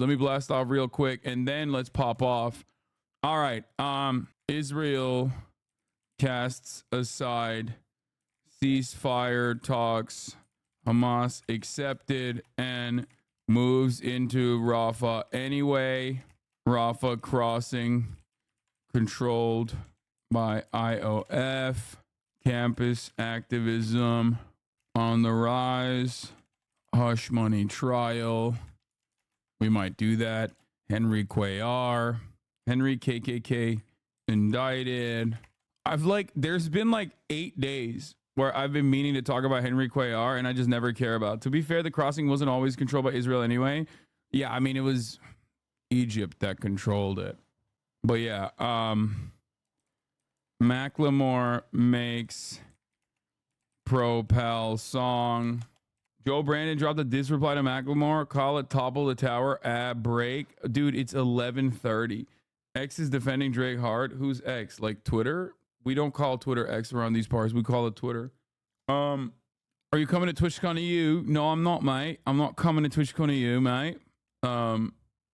Let me blast off real quick and then let's pop off. All right. Israel casts aside ceasefire talks. Hamas accepted and moves into Rafah anyway. Rafah crossing controlled by IOF. Campus activism on the rise. Hush money trial. We might do that. Henry Cuellar. Henry KKK indicted. There's been like 8 days where I've been meaning to talk about Henry Cuellar and I just never care about. To be fair, the crossing wasn't always controlled by Israel anyway. Yeah, I mean, it was Egypt that controlled it. But yeah, Macklemore makes pro-pal song. Joe Brandon dropped a diss reply to Macklemore. Call it topple the tower. Break. Dude, it's 11:30. X is defending Drake hard. Who's X? Like Twitter? We don't call Twitter X around these parts. We call it Twitter. Are you coming to TwitchCon EU? No, I'm not, mate. I'm not coming to TwitchCon EU, mate.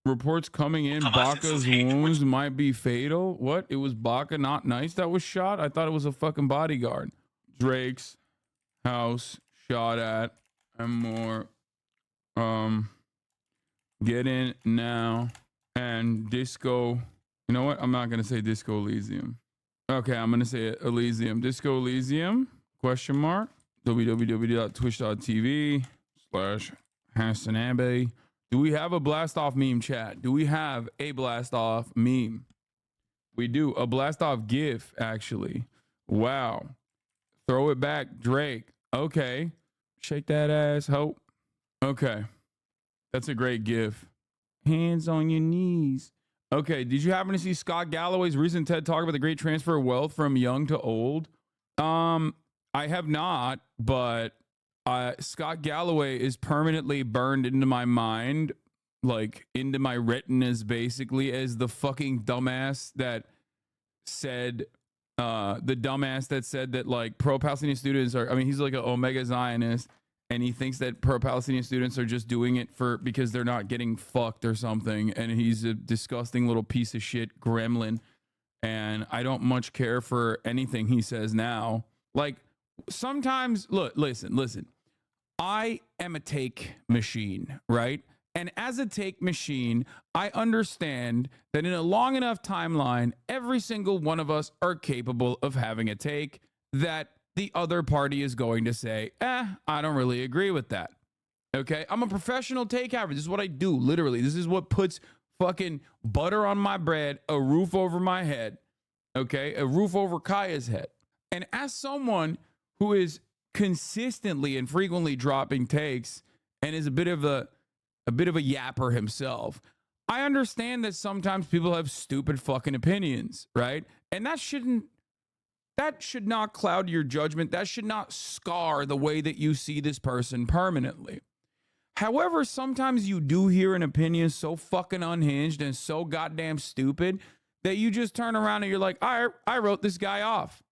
Reports coming in. Baka's wounds might be fatal. What? It was Baka, not Nice, that was shot? I thought it was a fucking bodyguard. Drake's house shot at and more. Get in now. And Disco. You know what? I'm not going to say Disco Elysium. Okay, I'm going to say it. Elysium. Disco Elysium? Question mark. www.twitch.tv/Hasanabi. Do we have a blast off meme, chat? Do we have a blast off meme? We do. A blast off GIF, actually. Wow. Throw it back, Drake. Okay. Shake that ass, hope. Okay. That's a great GIF. Hands on your knees. Okay. Did you happen to see Scott Galloway's recent TED talk about the great transfer of wealth from young to old? I have not, but Scott Galloway is permanently burned into my mind, like into my retinas, basically, as the fucking dumbass that said, that like pro-Palestinian students are, I mean, he's like an Omega Zionist, and he thinks that pro-Palestinian students are just doing it because they're not getting fucked or something, and he's a disgusting little piece of shit gremlin, and I don't much care for anything he says now. Like, sometimes, look, listen. I am a take machine, right? And as a take machine, I understand that in a long enough timeline, every single one of us are capable of having a take that the other party is going to say, I don't really agree with that. Okay? I'm a professional take haver. This is what I do, literally. This is what puts fucking butter on my bread, a roof over my head, okay? A roof over Kaya's head. And as someone who is consistently and frequently dropping takes and is a bit of a yapper himself, I understand that sometimes people have stupid fucking opinions, right? And that should not cloud your judgment. That should not scar the way that you see this person permanently. However, sometimes you do hear an opinion so fucking unhinged and so goddamn stupid that you just turn around and you're like, I wrote this guy off.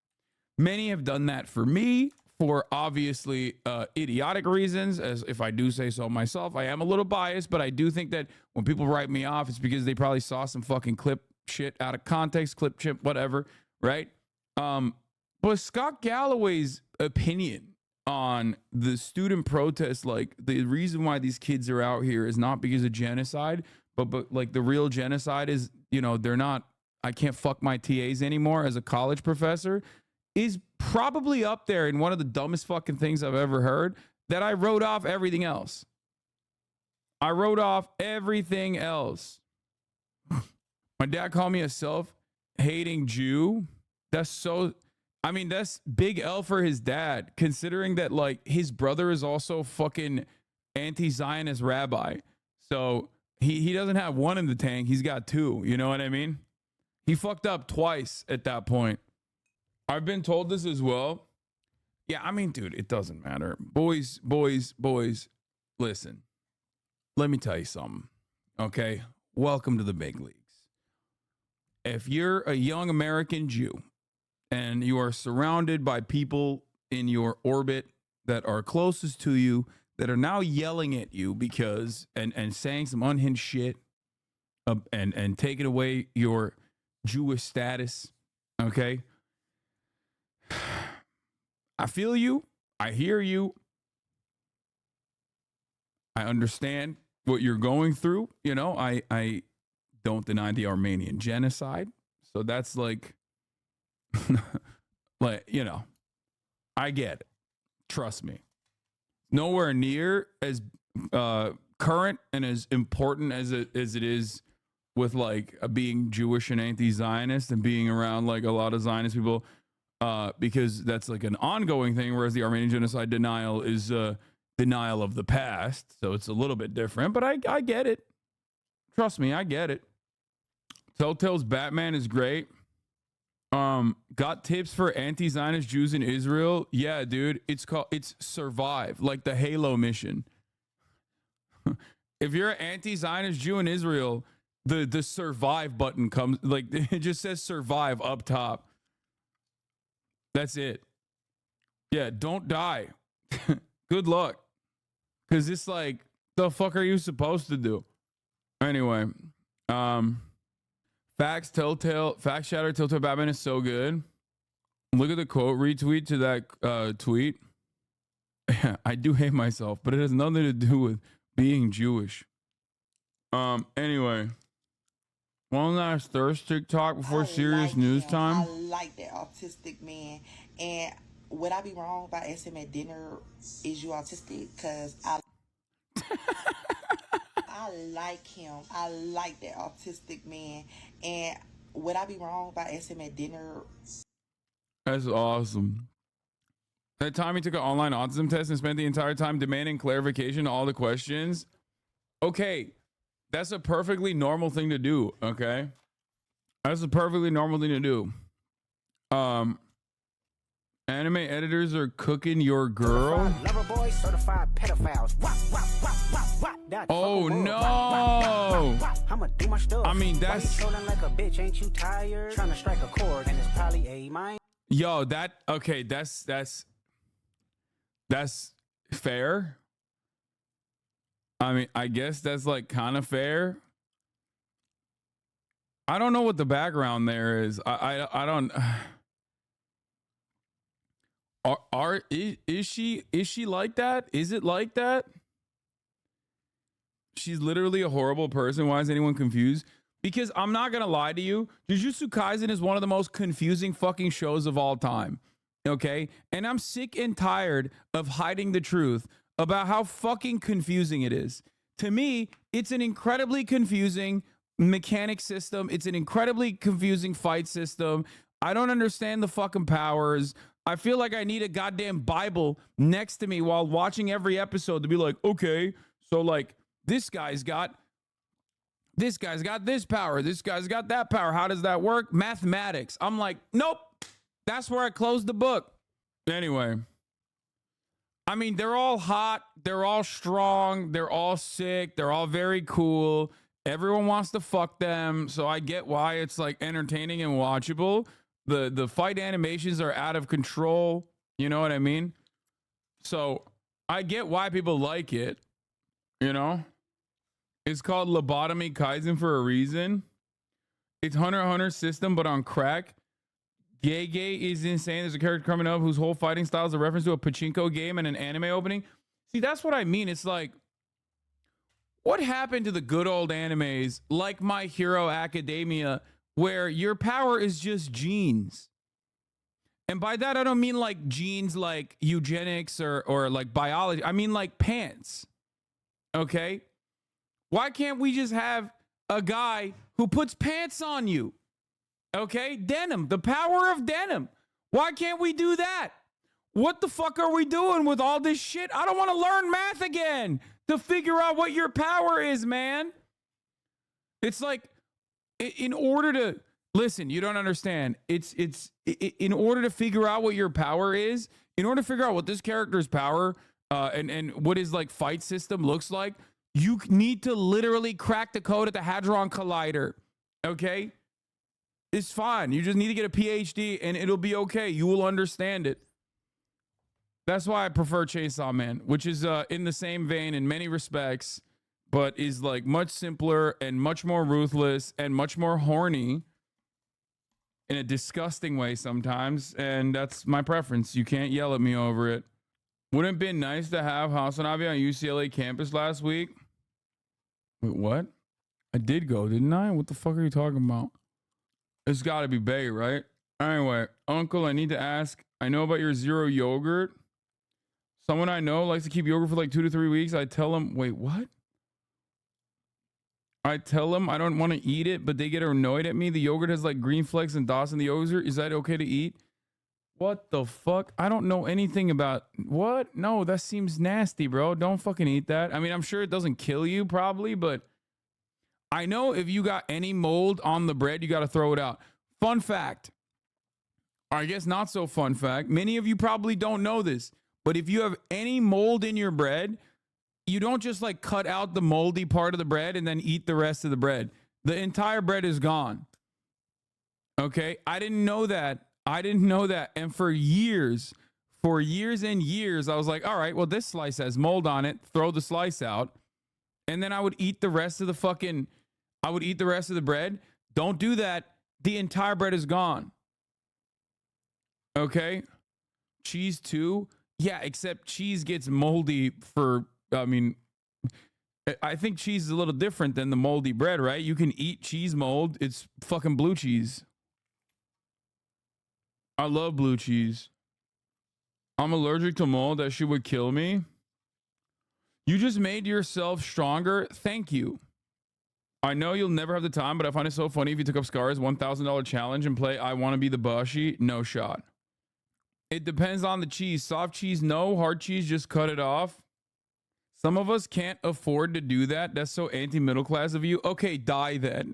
Many have done that for me for obviously idiotic reasons, as if I do say so myself. I am a little biased, but I do think that when people write me off, it's because they probably saw some fucking clip shit out of context, clip chip, whatever, right? But Scott Galloway's opinion on the student protest, like the reason why these kids are out here is not because of genocide, but like the real genocide is, you know, they're not, I can't fuck my TAs anymore as a college professor, is probably up there in one of the dumbest fucking things I've ever heard, that I wrote off everything else. I wrote off everything else. My dad called me a self-hating Jew. That's so, I mean, that's big L for his dad, considering that like his brother is also fucking anti-Zionist rabbi. So he doesn't have one in the tank. He's got two. You know what I mean? He fucked up twice at that point. I've been told this as well. Yeah, I mean, dude, it doesn't matter. Boys, listen. Let me tell you something, okay? Welcome to the big leagues. If you're a young American Jew and you are surrounded by people in your orbit that are closest to you that are now yelling at you because and saying some unhinged shit and taking away your Jewish status. Okay. I feel you. I hear you. I understand what you're going through. You know, I don't deny the Armenian genocide. So that's like, you know, I get it. Trust me. Nowhere near as current and as important as it is with like being Jewish and anti-Zionist and being around like a lot of Zionist people, because that's like an ongoing thing, whereas the Armenian genocide denial is denial of the past. So it's a little bit different, but I get it. Trust me, I get it. Telltale's Batman is great. Got tips for anti-Zionist Jews in Israel? Yeah, dude. It's Survive, like the Halo mission. If you're an anti-Zionist Jew in Israel, the Survive button comes, like, it just says Survive up top. That's it. Yeah, don't die. Good luck. Because it's like, the fuck are you supposed to do? Anyway, Facts Shatter Telltale Batman is so good. Look at the quote retweet to that tweet. I do hate myself, but it has nothing to do with being Jewish. Anyway, one last thirst TikTok before serious news time. I like that autistic man. And would I be wrong by asking him at dinner, is you autistic? Because I like him. I like that autistic man. And would I be wrong by asking him at dinner? That's awesome. That time he took an online autism test and spent the entire time demanding clarification to all the questions. Okay, that's a perfectly normal thing to do, okay? That's a perfectly normal thing to do. Anime editors are cooking your girl. Lover boy, certified pedophiles. Oh no! I'ma do my stuff. I mean, that's like a bitch. Ain't you tired? Trying to strike a chord, and it's probably a mine. Yo, that's fair. I mean, I guess that's like kind of fair. I don't know what the background there is. I don't. Is she like that? Is it like that? She's literally a horrible person. Why is anyone confused? Because I'm not gonna lie to you, Jujutsu Kaisen is one of the most confusing fucking shows of all time. Okay? And I'm sick and tired of hiding the truth about how fucking confusing it is. To me, it's an incredibly confusing mechanic system. It's an incredibly confusing fight system. I don't understand the fucking powers. I feel like I need a goddamn Bible next to me while watching every episode to be like, okay, so like this guy's got this power. This guy's got that power. How does that work? Mathematics. I'm like, nope. That's where I closed the book. Anyway. I mean, they're all hot. They're all strong. They're all sick. They're all very cool. Everyone wants to fuck them. So I get why it's like entertaining and watchable. The fight animations are out of control. You know what I mean? So I get why people like it. You know? It's called Lobotomy Kaizen for a reason. It's Hunter x Hunter system, but on crack. Gege is insane. There's a character coming up whose whole fighting style is a reference to a pachinko game and an anime opening. See, that's what I mean. It's like, what happened to the good old animes like My Hero Academia, where your power is just genes? And by that, I don't mean like genes like eugenics or like biology. I mean like pants. Okay? Why can't we just have a guy who puts pants on you? Okay? Denim. The power of denim. Why can't we do that? What the fuck are we doing with all this shit? I don't want to learn math again to figure out what your power is, man. It's like, in order to listen, you don't understand. It's in order to figure out what your power is, in order to figure out what this character's power and what his like fight system looks like, you need to literally crack the code at the Hadron Collider. Okay? It's fine. You just need to get a PhD and it'll be okay. You will understand it. That's why I prefer Chainsaw Man, which is in the same vein in many respects, but is like much simpler and much more ruthless and much more horny in a disgusting way sometimes. And that's my preference. You can't yell at me over it. Wouldn't it have been nice to have Hasanabi on UCLA campus last week? Wait, what? I did go, didn't I? What the fuck are you talking about? It's got to be Bay, right? Anyway, Uncle, I need to ask. I know about your zero yogurt. Someone I know likes to keep yogurt for like 2 to 3 weeks. I tell him, wait, what? I tell them I don't want to eat it, but they get annoyed at me. The yogurt has like green flecks and dots in the yogurt. Is that okay to eat? What the fuck? I don't know anything about what? No, that seems nasty, bro. Don't fucking eat that. I mean, I'm sure it doesn't kill you probably, but I know if you got any mold on the bread, you got to throw it out. Fun fact. Or I guess not so fun fact. Many of you probably don't know this, but if you have any mold in your bread, you don't just like cut out the moldy part of the bread and then eat the rest of the bread. The entire bread is gone. Okay? I didn't know that. And for years and years, I was like, all right, well, this slice has mold on it. Throw the slice out. And then I would eat the rest of the bread. Don't do that. The entire bread is gone. Okay? Cheese too? Yeah, except cheese gets moldy I think cheese is a little different than the moldy bread, right? You can eat cheese mold. It's fucking blue cheese. I love blue cheese. I'm allergic to mold. That shit would kill me. You just made yourself stronger. Thank you. I know you'll never have the time, but I find it so funny if you took up Scar's $1,000 challenge and play I Want to Be the Bashi. No shot. It depends on the cheese. Soft cheese, no. Hard cheese, just cut it off. Some of us can't afford to do that. That's so anti-middle class of you. Okay, die then.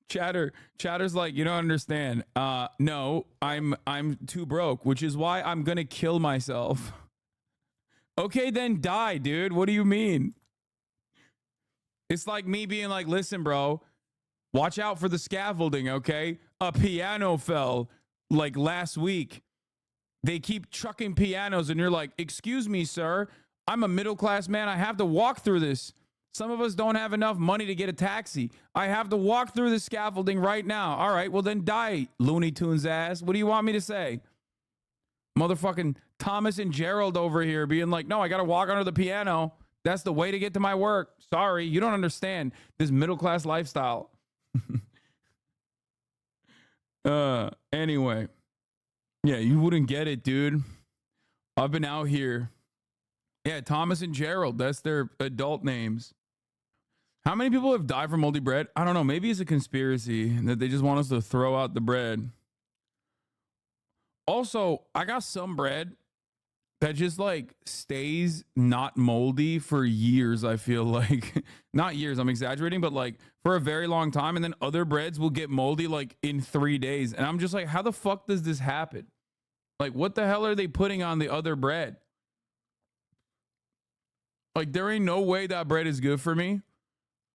Chatter's like, you don't understand. No, I'm too broke, which is why I'm gonna kill myself. Okay, then die, dude. What do you mean? It's like me being like, listen, bro, watch out for the scaffolding, okay? A piano fell like last week. They keep chucking pianos and you're like, excuse me, sir. I'm a middle class man. I have to walk through this. Some of us don't have enough money to get a taxi. I have to walk through the scaffolding right now. All right, well then die, Looney Tunes ass. What do you want me to say? Motherfucking Thomas and Gerald over here being like, no, I got to walk under the piano. That's the way to get to my work. Sorry, you don't understand this middle class lifestyle. Anyway. Yeah, you wouldn't get it, dude. I've been out here. Yeah, Thomas and Gerald. That's their adult names. How many people have died from moldy bread? I don't know. Maybe it's a conspiracy that they just want us to throw out the bread. Also, I got some bread that just like stays not moldy for years, I feel like. Not years, I'm exaggerating, but like for a very long time. And then other breads will get moldy like in 3 days. And I'm just like, how the fuck does this happen? Like, what the hell are they putting on the other bread? Like, there ain't no way that bread is good for me.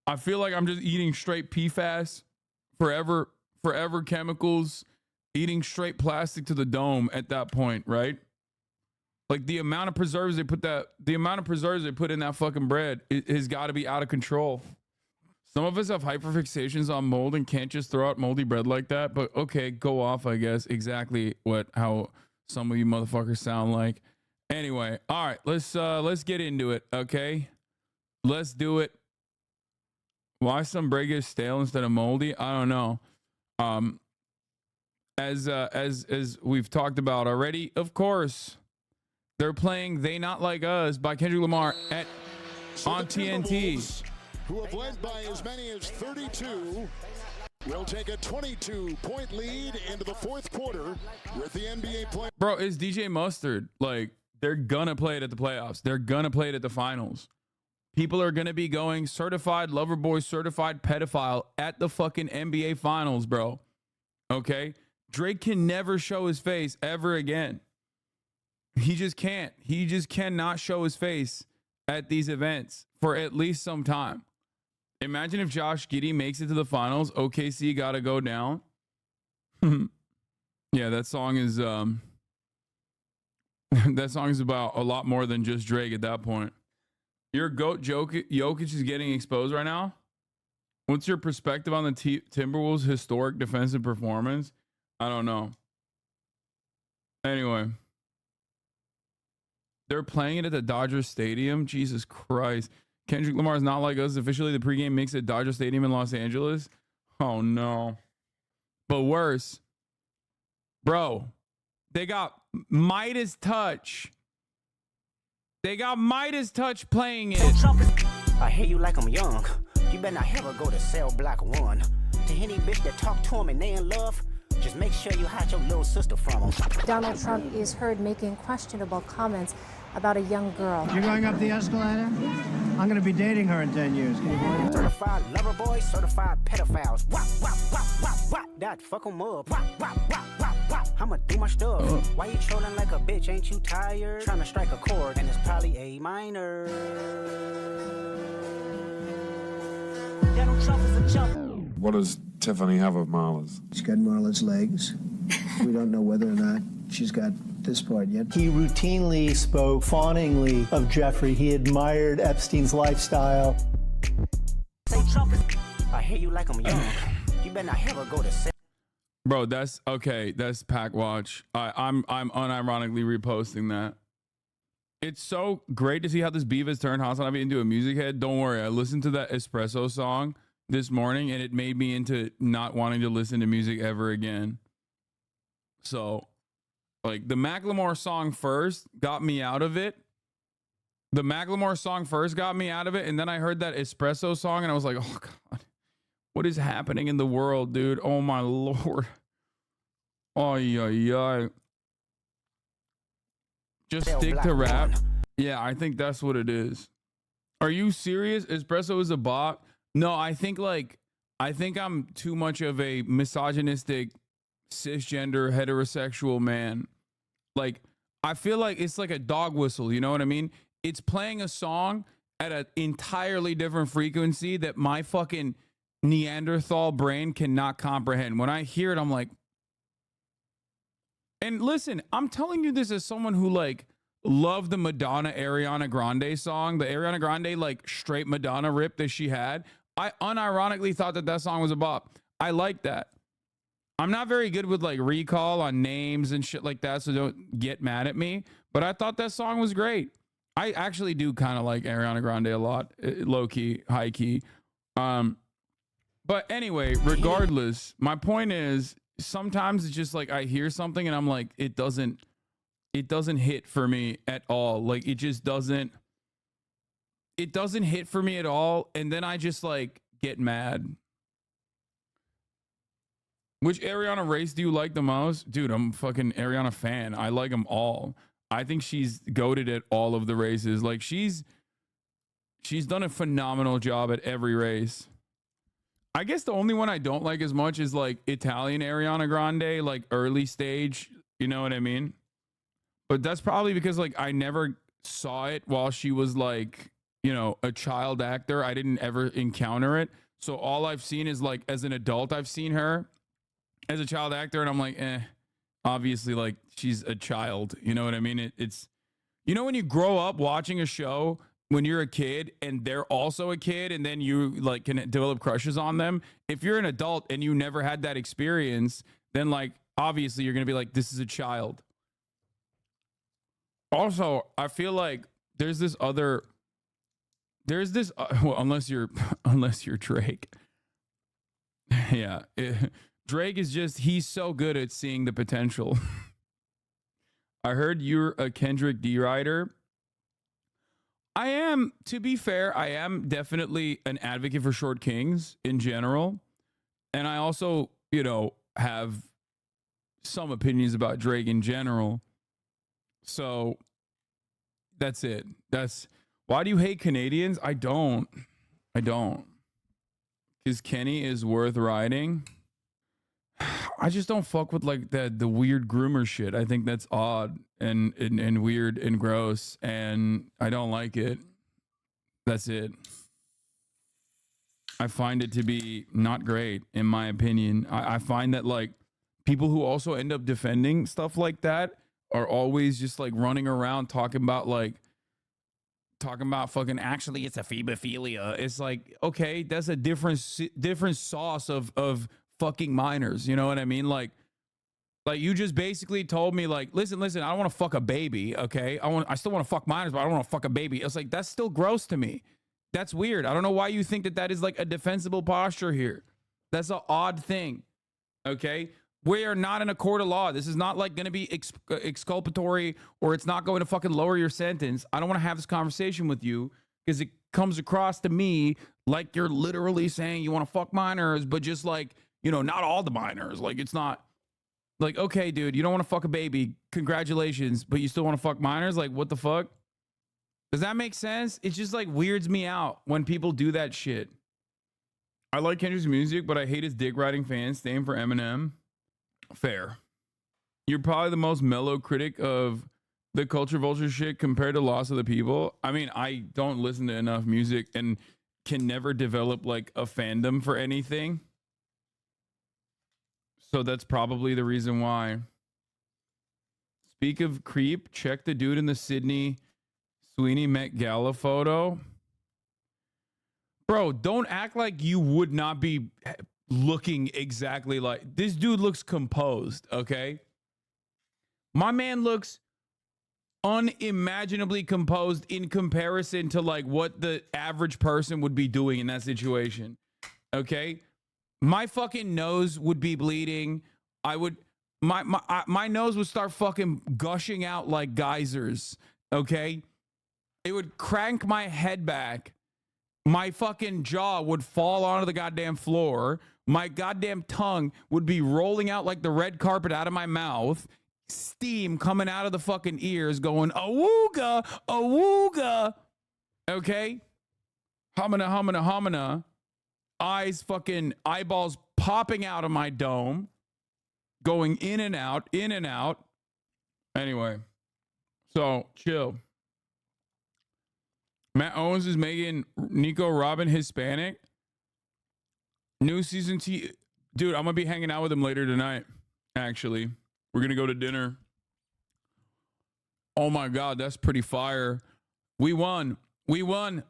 I feel like I'm just eating straight PFAS, forever chemicals, eating straight plastic to the dome at that point, right? Like the amount of preservatives they put in that fucking bread has got to be out of control. Some of us have hyperfixations on mold and can't just throw out moldy bread like that. But okay, go off, I guess. Exactly how some of you motherfuckers sound like. Anyway, all right, let's get into it, okay? Let's do it. Why some bread is stale instead of moldy? I don't know. As we've talked about already, of course, they're playing "They Not Like Us" by Kendrick Lamar on TNT. Who have led by as many as 32, will take a 22-point lead into the fourth quarter with the NBA play. Bro, it's DJ Mustard. Like, they're gonna play it at the playoffs. They're gonna play it at the finals. People are gonna be going certified lover boy, certified pedophile at the fucking NBA finals, bro. Okay? Drake can never show his face ever again. He just can't. He just cannot show his face at these events for at least some time. Imagine if Josh Giddey makes it to the finals. OKC got to go down. Yeah, that song is that song is about a lot more than just Drake at that point. Your GOAT Jokic is getting exposed right now. What's your perspective on the Timberwolves' historic defensive performance? I don't know. Anyway, they're playing it at the Dodgers Stadium. Jesus Christ. Kendrick Lamar is not like us. Officially, the pregame mix at Dodger Stadium in Los Angeles. Oh, no. But worse. Bro, they got Midas Touch. They got Midas Touch playing it. I hear you like I'm young. You better not ever go to cell block 1. To any bitch that talk to him and they in love, just make sure you hide your little sister from him. Donald Trump is heard making questionable comments about a young girl. You're going up the escalator? I'm going to be dating her in 10 years. Can you believe it? Certified lover boys, certified pedophiles. Wop, wop, wop, wop, wop. That fuck 'em up. Wop, wop, wop, wop, wop. I'ma do my stuff. Why you trolling like a bitch? Ain't you tired? Trying to strike a chord, and it's probably A minor. Donald Trump is a jump. What does Tiffany have of Marla's? She's got Marla's legs. We don't know whether or not she's got this part yet. He routinely spoke fawningly of Jeffrey. He admired Epstein's lifestyle. Say Trump is. I hear you like I'm young. You better not ever go to cell. Bro, that's okay. That's Pack Watch. I'm unironically reposting that. It's so great to see how this beef has turned Hasanabi into a music head. Don't worry, I listened to that Espresso song this morning and it made me into not wanting to listen to music ever again. So, like, the Macklemore song first got me out of it. The Macklemore song first got me out of it, and then I heard that Espresso song and I was like, oh God, what is happening in the world, dude? Oh my Lord. Oh yeah. Just stick to rap. Yeah, I think that's what it is. Are you serious? Espresso is a bot? No, I think I'm too much of a misogynistic, cisgender, heterosexual man. Like, I feel like it's like a dog whistle, you know what I mean? It's playing a song at an entirely different frequency that my fucking Neanderthal brain cannot comprehend. When I hear it, I'm like, and listen, I'm telling you this as someone who like loved the Madonna Ariana Grande song, the Ariana Grande like straight Madonna rip that she had. I unironically thought that song was a bop. I like that. I'm not very good with like recall on names and shit like that, so don't get mad at me. But I thought that song was great. I actually do kind of like Ariana Grande a lot, low key, high key. But anyway, regardless, my point is sometimes it's just like I hear something and I'm like, it doesn't hit for me at all. Like it just doesn't hit for me at all. And then I just like get mad. Which Ariana race do you like the most? Dude, I'm a fucking Ariana fan. I like them all. I think she's goated at all of the races. Like she's done a phenomenal job at every race. I guess the only one I don't like as much is like Italian Ariana Grande, like early stage, you know what I mean? But that's probably because like I never saw it while she was like, you know, a child actor. I didn't ever encounter it. So all I've seen is like as an adult, I've seen her as a child actor and I'm like, obviously like she's a child, you know what I mean? It's, you know, when you grow up watching a show when you're a kid and they're also a kid and then you like can develop crushes on them. If you're an adult and you never had that experience, then like, obviously you're going to be like, this is a child. Also, I feel like there's this, well, unless you're Drake. Yeah. Drake is just, he's so good at seeing the potential. I heard you're a Kendrick D rider. I am, to be fair, I am definitely an advocate for short kings in general. And I also, you know, have some opinions about Drake in general. So that's it. Why do you hate Canadians? I don't. Because Kenny is worth riding. I just don't fuck with like the weird groomer shit. I think that's odd and weird and gross, and I don't like it. That's it. I find it to be not great, in my opinion. I find that like people who also end up defending stuff like that are always just like running around talking about like talking about fucking actually it's a phebophilia. It's like, okay, that's a different sauce of fucking minors. You know what I mean? Like you just basically told me like, listen, I don't want to fuck a baby. Okay. I still want to fuck minors, but I don't want to fuck a baby. It's like, that's still gross to me. That's weird. I don't know why you think that is like a defensible posture here. That's an odd thing. Okay. We are not in a court of law. This is not like going to be exculpatory, or it's not going to fucking lower your sentence. I don't want to have this conversation with you because it comes across to me like you're literally saying you want to fuck minors, but just like, you know, not all the minors. Like, it's not like, okay, dude, you don't want to fuck a baby. Congratulations. But you still want to fuck minors? Like, what the fuck? Does that make sense? It just like weirds me out when people do that shit. I like Kendrick's music, but I hate his dick riding fans. Same for Eminem. Fair. You're probably the most mellow critic of the culture vulture shit compared to Loss of the People. I mean, I don't listen to enough music and can never develop like a fandom for anything. So that's probably the reason why. Speak of creep, check the dude in the Sydney Sweeney Met Gala photo. Bro, don't act like you would not be looking exactly like this. Dude looks composed, okay? My man looks unimaginably composed in comparison to like what the average person would be doing in that situation. Okay? My fucking nose would be bleeding. My nose would start fucking gushing out like geysers, okay? It would crank my head back. My fucking jaw would fall onto the goddamn floor. My goddamn tongue would be rolling out like the red carpet out of my mouth. Steam coming out of the fucking ears going, awooga, awooga. Okay? Humana, humana, humana. Eyes fucking, eyeballs popping out of my dome. Going in and out, in and out. Anyway. So, chill. Matt Owens is making Nico Robin Hispanic. New season dude, I'm gonna be hanging out with him later tonight. Actually, we're gonna go to dinner. Oh my god, that's pretty fire. We won.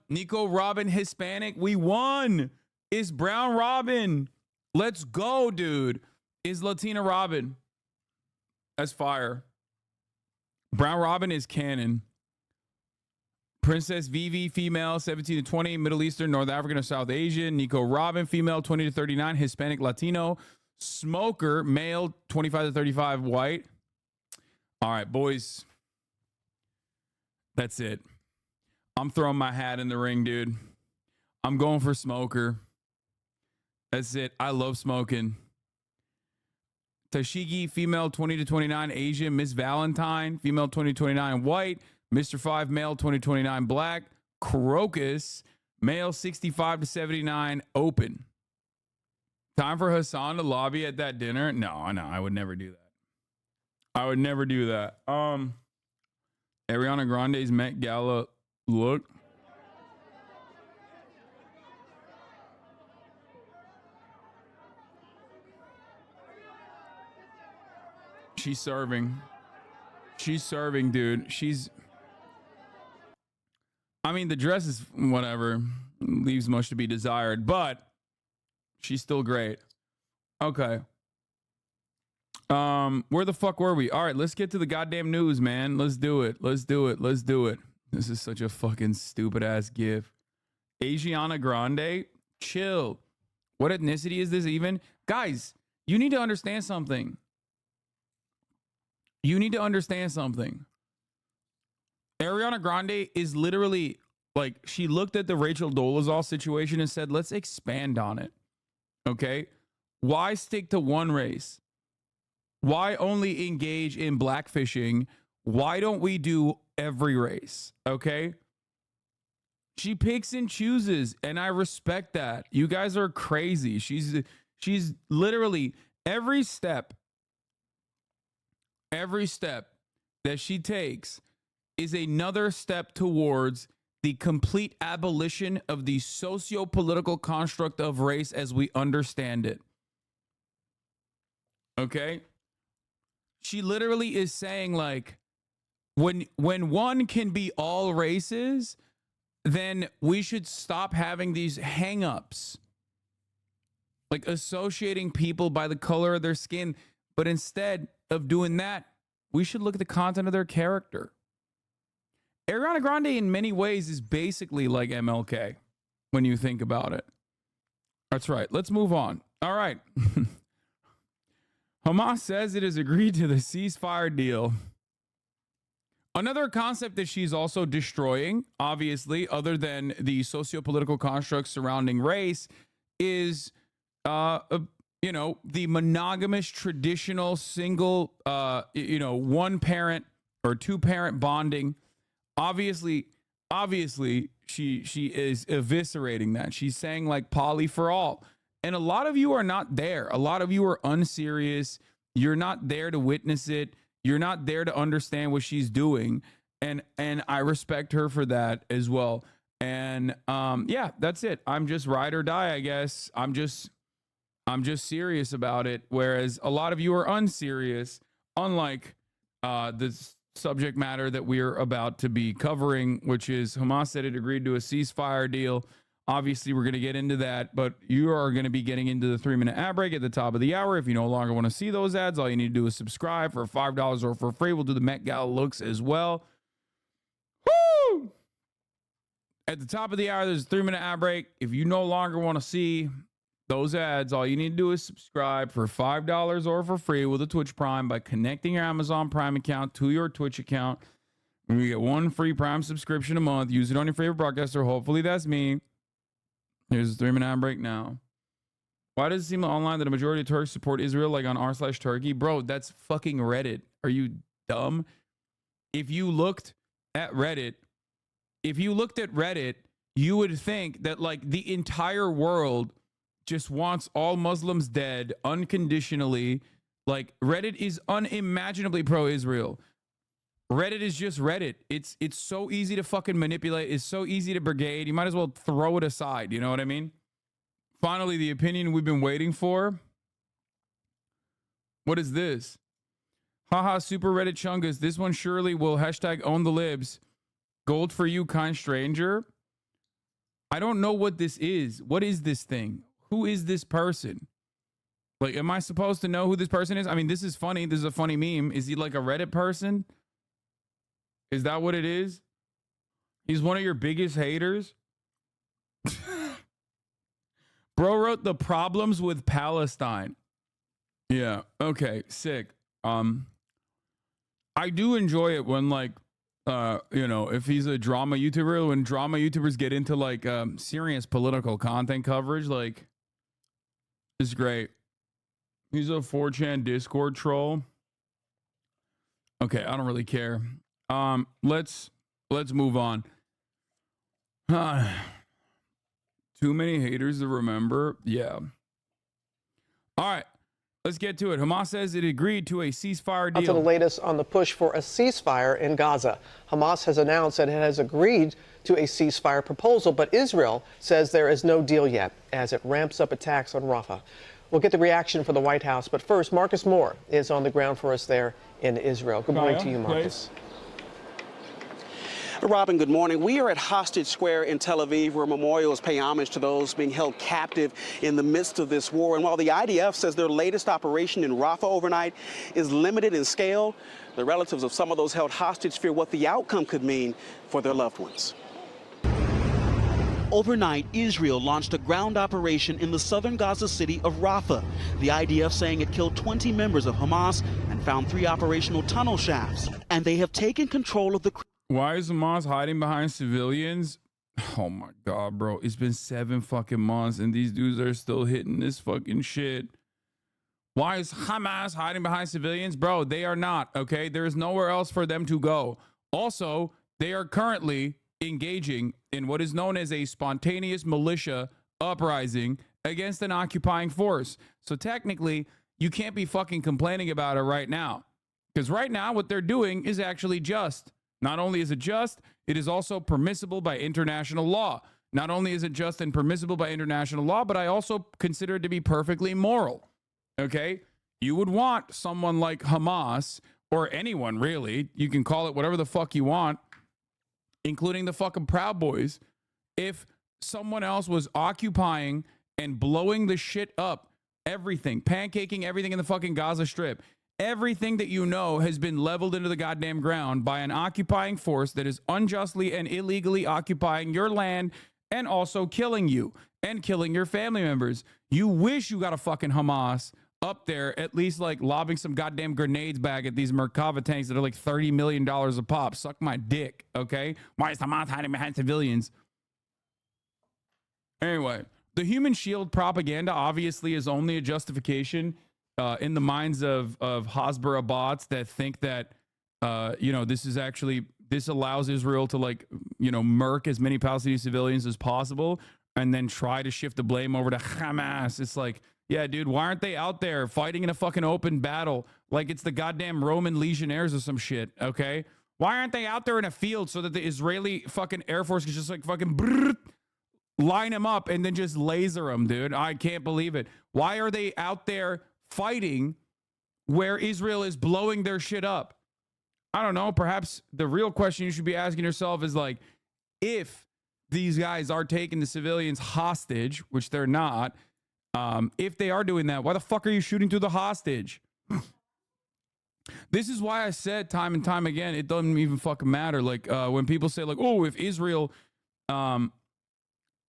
Nico Robin Hispanic. We won. It's Brown Robin. Let's go, dude. Is Latina Robin. That's fire. Brown Robin is canon. Princess Vivi, female, 17 to 20, Middle Eastern, North African, or South Asian. Nico Robin, female, 20 to 39, Hispanic, Latino. Smoker, male, 25 to 35, white. All right, boys. That's it. I'm throwing my hat in the ring, dude. I'm going for Smoker. That's it. I love smoking. Tashigi, female, 20 to 29, Asian. Miss Valentine, female, 20 to 29, white. Mr. 5, male, 2029, black. Crocus, male, 65 to 79, open. Time for Hassan to lobby at that dinner? No, I would never do that. I would never do that. Ariana Grande's Met Gala look. She's serving. She's serving, dude. I mean, the dress is whatever. Leaves much to be desired, but she's still great. Okay. Where the fuck were we? All right, let's get to the goddamn news, man. Let's do it. This is such a fucking stupid ass gif. Asiana Grande, chill. What ethnicity is this even? Guys, you need to understand something. Ariana Grande is literally like, she looked at the Rachel Dolezal situation and said, let's expand on it. Okay? Why stick to one race? Why only engage in blackfishing? Why don't we do every race? Okay? She picks and chooses, and I respect that. You guys are crazy. She's literally every step that she takes is another step towards the complete abolition of the socio-political construct of race as we understand it. Okay? She literally is saying, like, when one can be all races, then we should stop having these hang-ups, like associating people by the color of their skin. But instead of doing that, we should look at the content of their character. Ariana Grande in many ways is basically like MLK when you think about it. That's right. Let's move on. All right. Hamas says it has agreed to the ceasefire deal. Another concept that she's also destroying, obviously, other than the socio-political constructs surrounding race, is, the monogamous, traditional, single, one parent or two parent bonding. Obviously, she is eviscerating that. She's saying like poly for all. And a lot of you are not there. A lot of you are unserious. You're not there to witness it. You're not there to understand what she's doing. And I respect her for that as well. And yeah, that's it. I'm just ride or die, I guess. I'm just serious about it. Whereas a lot of you are unserious, unlike the subject matter that we're about to be covering, which is Hamas said it agreed to a ceasefire deal. Obviously, we're going to get into that, but you are going to be getting into the 3-minute ad break at the top of the hour. If you no longer want to see those ads, all you need to do is subscribe for $5 or for free. We'll do the Met Gala looks as well. Woo! At the top of the hour, there's a 3-minute ad break. If you no longer want to see those ads, all you need to do is subscribe for $5 or for free with a Twitch Prime by connecting your Amazon Prime account to your Twitch account. You get one free Prime subscription a month. Use it on your favorite broadcaster. Hopefully that's me. Here's a 3-minute ad break now. Why does it seem online that a majority of Turks support Israel, like on r/Turkey? Bro, that's fucking Reddit. Are you dumb? If you looked at Reddit, you would think that like the entire world just wants all Muslims dead unconditionally. Like Reddit is unimaginably pro-Israel. Reddit is just Reddit. It's so easy to fucking manipulate. It's so easy to brigade. You might as well throw it aside. You know what I mean? Finally, the opinion we've been waiting for. What is this? Haha, super Reddit chungus. This one surely will hashtag own the libs. Gold for you, kind stranger. I don't know what this is. What is this thing? Who is this person? Like, am I supposed to know who this person is? I mean, this is funny. This is a funny meme. Is he like a Reddit person? Is that what it is? He's one of your biggest haters? Bro wrote the problems with Palestine. Yeah. Okay. Sick. I do enjoy it when like, if he's a drama YouTuber, when drama YouTubers get into like serious political content coverage, like it's great. He's a 4chan Discord troll. Okay. I don't really care. Let's move on. Too many haters to remember. Yeah. All right. Let's get to it. Hamas says it agreed to a ceasefire deal. To the latest on the push for a ceasefire in Gaza. Hamas has announced that it has agreed to a ceasefire proposal, but Israel says there is no deal yet as it ramps up attacks on Rafah. We'll get the reaction from the White House, but first, Marcus Moore is on the ground for us there in Israel. Good morning to you, Marcus. Robin, good morning. We are at Hostage Square in Tel Aviv, where memorials pay homage to those being held captive in the midst of this war. And while the IDF says their latest operation in Rafah overnight is limited in scale, the relatives of some of those held hostage fear what the outcome could mean for their loved ones. Overnight, Israel launched a ground operation in the southern Gaza city of Rafah. The IDF saying it killed 20 members of Hamas and found 3 operational tunnel shafts. And they have taken control of the... Why is Hamas hiding behind civilians? Oh my God, bro. It's been 7 fucking months and these dudes are still hitting this fucking shit. Why is Hamas hiding behind civilians? Bro, they are not, okay? There is nowhere else for them to go. Also, they are currently engaging in what is known as a spontaneous militia uprising against an occupying force. So technically, you can't be fucking complaining about it right now. Because right now, what they're doing is actually just. Not only is it just, it is also permissible by international law. Not only is it just and permissible by international law, but I also consider it to be perfectly moral. Okay? You would want someone like Hamas, or anyone really, you can call it whatever the fuck you want, including the fucking Proud Boys, if someone else was occupying and blowing the shit up, everything, pancaking everything in the fucking Gaza Strip, everything that you know has been leveled into the goddamn ground by an occupying force that is unjustly and illegally occupying your land and also killing you and killing your family members. You wish you got a fucking Hamas up there, at least like lobbing some goddamn grenades back at these Merkava tanks that are like $30 million a pop. Suck my dick, okay? Why is Hamas hiding behind civilians? Anyway, the human shield propaganda obviously is only a justification in the minds of Hasbara bots that think that, this allows Israel to murk as many Palestinian civilians as possible and then try to shift the blame over to Hamas. It's like, yeah, dude, why aren't they out there fighting in a fucking open battle like it's the goddamn Roman legionnaires or some shit, okay? Why aren't they out there in a field so that the Israeli fucking Air Force can just like fucking line them up and then just laser them, dude? I can't believe it. Why are they out there fighting where Israel is blowing their shit up? I don't know. Perhaps the real question you should be asking yourself is like, if these guys are taking the civilians hostage, which they're not, if they are doing that, why the fuck are you shooting through the hostage? This is why I said time and time again, it doesn't even fucking matter. Like when people say like, oh, if Israel,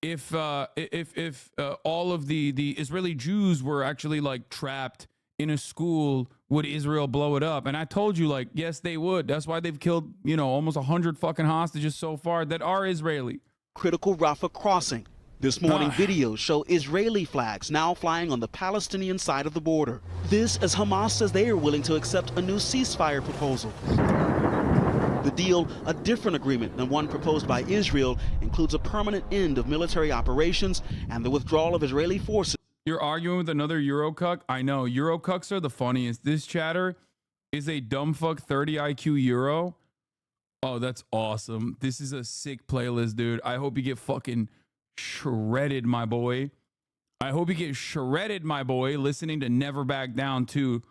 if all of the Israeli Jews were actually like trapped in a school, would Israel blow it up? And I told you, like, yes, they would. That's why they've killed, almost 100 fucking hostages so far that are Israeli. Critical Rafah crossing. This morning, videos show Israeli flags now flying on the Palestinian side of the border. This as Hamas says they are willing to accept a new ceasefire proposal. The deal, a different agreement than one proposed by Israel, includes a permanent end of military operations and the withdrawal of Israeli forces. You're arguing with another Eurocuck? I know. Eurocucks are the funniest. This chatter is a dumbfuck 30 IQ Euro. Oh, that's awesome. This is a sick playlist, dude. I hope you get fucking shredded, my boy. I hope you get shredded, my boy, listening to Never Back Down 2.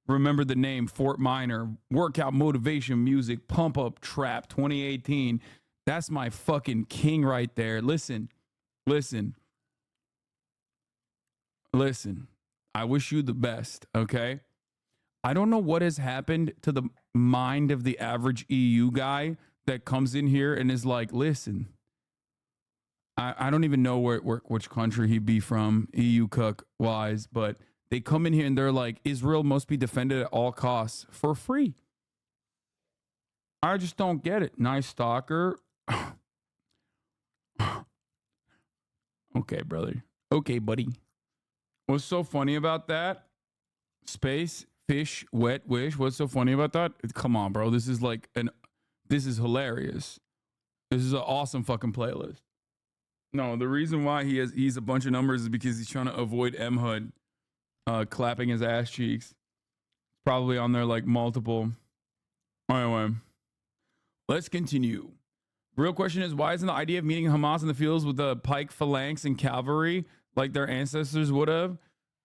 Remember the name, Fort Minor. Workout motivation music, pump up trap 2018. That's my fucking king right there. Listen. I wish you the best, okay? I don't know what has happened to the mind of the average EU guy that comes in here and is like, listen, I don't even know which country he'd be from, EU cook wise, but they come in here and they're like, Israel must be defended at all costs for free. I just don't get it. Nice stalker. Okay, brother. Okay, buddy. What's so funny about that? Space, fish, wet wish. What's so funny about that? Come on, bro. This is hilarious. This is an awesome fucking playlist. No, the reason why he's a bunch of numbers is because he's trying to avoid M-HUD clapping his ass cheeks. Probably on there like multiple. Anyway, let's continue. Real question is, why isn't the idea of meeting Hamas in the fields with the pike phalanx and cavalry like their ancestors would have?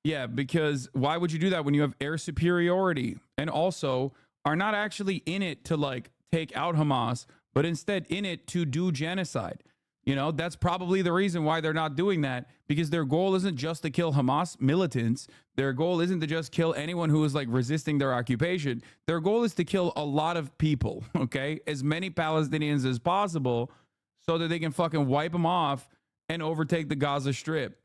Yeah, because why would you do that when you have air superiority and also are not actually in it to like take out Hamas, but instead in it to do genocide? That's probably the reason why they're not doing that, because their goal isn't just to kill Hamas militants. Their goal isn't to just kill anyone who is like resisting their occupation. Their goal is to kill a lot of people, okay? As many Palestinians as possible so that they can fucking wipe them off and overtake the Gaza Strip.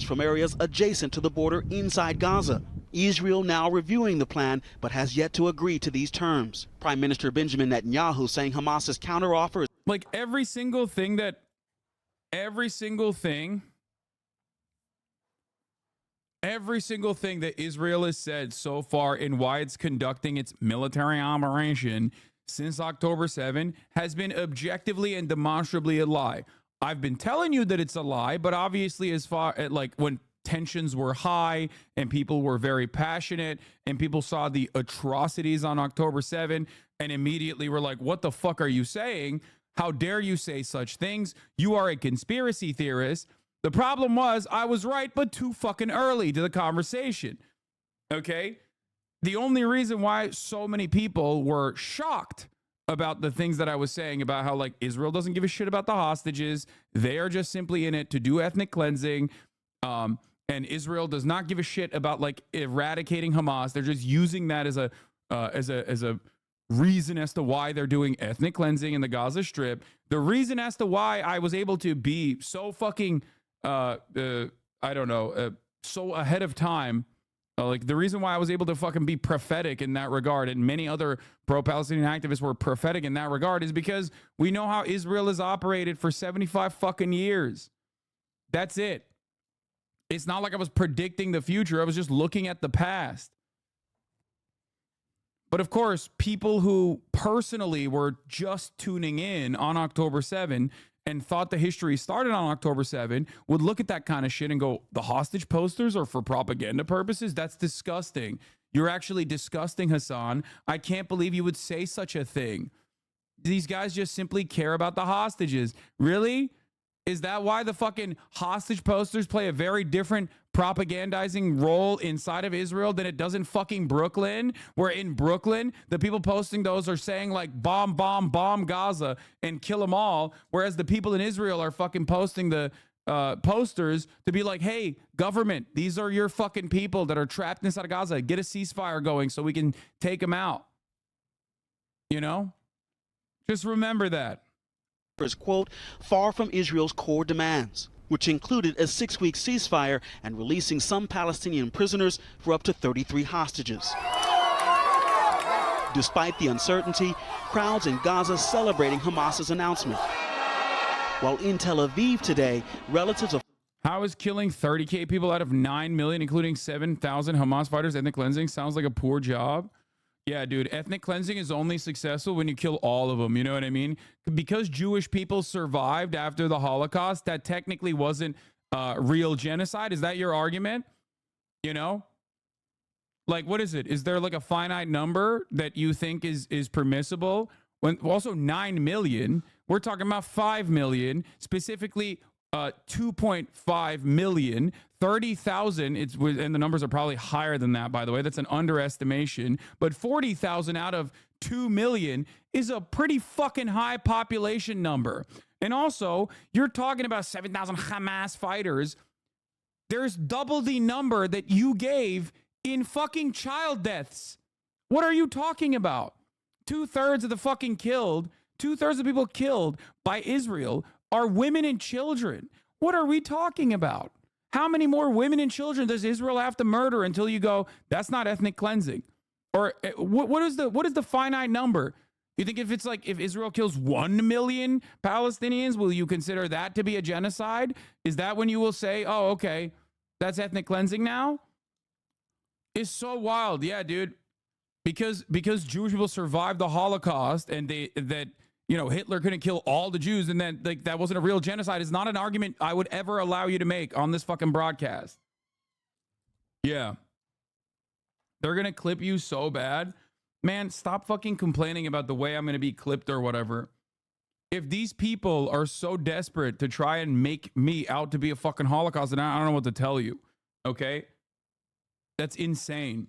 From areas adjacent to the border inside Gaza. Israel now reviewing the plan, but has yet to agree to these terms. Prime Minister Benjamin Netanyahu saying Hamas's counteroffer. Like every single thing that Israel has said so far in why it's conducting its military operation since October 7 has been objectively and demonstrably a lie. I've been telling you that it's a lie, but obviously as far as like when tensions were high and people were very passionate and people saw the atrocities on October 7 and immediately were like, what the fuck are you saying? How dare you say such things? You are a conspiracy theorist. The problem was I was right, but too fucking early to the conversation. Okay? The only reason why so many people were shocked about the things that I was saying about how like Israel doesn't give a shit about the hostages. They are just simply in it to do ethnic cleansing. And Israel does not give a shit about like eradicating Hamas. They're just using that as a reason as to why they're doing ethnic cleansing in the Gaza Strip. The reason as to why I was able to be so fucking so ahead of time. Like the reason why I was able to fucking be prophetic in that regard, and many other pro-Palestinian activists were prophetic in that regard, is because we know how Israel has operated for 75 fucking years. That's it. It's not like I was predicting the future. I was just looking at the past. But of course, people who personally were just tuning in on October 7 and thought the history started on October 7 would look at that kind of shit and go, the hostage posters are for propaganda purposes? That's disgusting. You're actually disgusting, Hassan. I can't believe you would say such a thing. These guys just simply care about the hostages. Really? Is that why the fucking hostage posters play a very different propagandizing role inside of Israel than it does in fucking Brooklyn? Where in Brooklyn, the people posting those are saying like bomb, bomb, bomb Gaza and kill them all. Whereas the people in Israel are fucking posting the posters to be like, hey, government, these are your fucking people that are trapped inside of Gaza. Get a ceasefire going so we can take them out. You know? Just remember that. Is, quote, far from Israel's core demands, which included a 6-week ceasefire and releasing some Palestinian prisoners for up to 33 hostages. Despite the uncertainty, crowds in Gaza celebrating Hamas's announcement. While in Tel Aviv today, relatives of... How is killing 30K people out of 9 million, including 7,000 Hamas fighters, ethnic cleansing? Sounds like a poor job. Yeah, dude, ethnic cleansing is only successful when you kill all of them. You know what I mean? Because Jewish people survived after the Holocaust, that technically wasn't real genocide. Is that your argument? You know? Like, what is it? Is there like a finite number that you think is permissible? When also 9 million, we're talking about 5 million, specifically 2.5 million, 30,000, and the numbers are probably higher than that, by the way. That's an underestimation. But 40,000 out of 2 million is a pretty fucking high population number. And also, you're talking about 7,000 Hamas fighters. There's double the number that you gave in fucking child deaths. What are you talking about? 2/3 of the fucking killed, 2/3 of people killed by Israel are women and children. What are we talking about? How many more women and children does Israel have to murder until you go, that's not ethnic cleansing? Or what is the finite number? You think if Israel kills 1 million Palestinians, will you consider that to be a genocide? Is that when you will say, oh, okay, that's ethnic cleansing now? It's so wild. Yeah, dude. Because Jewish people survived the Holocaust and Hitler couldn't kill all the Jews and then like that wasn't a real genocide is not an argument I would ever allow you to make on this fucking broadcast. Yeah. They're going to clip you so bad. Man, stop fucking complaining about the way I'm going to be clipped or whatever. If these people are so desperate to try and make me out to be a fucking Holocaust, then I don't know what to tell you. Okay? That's insane.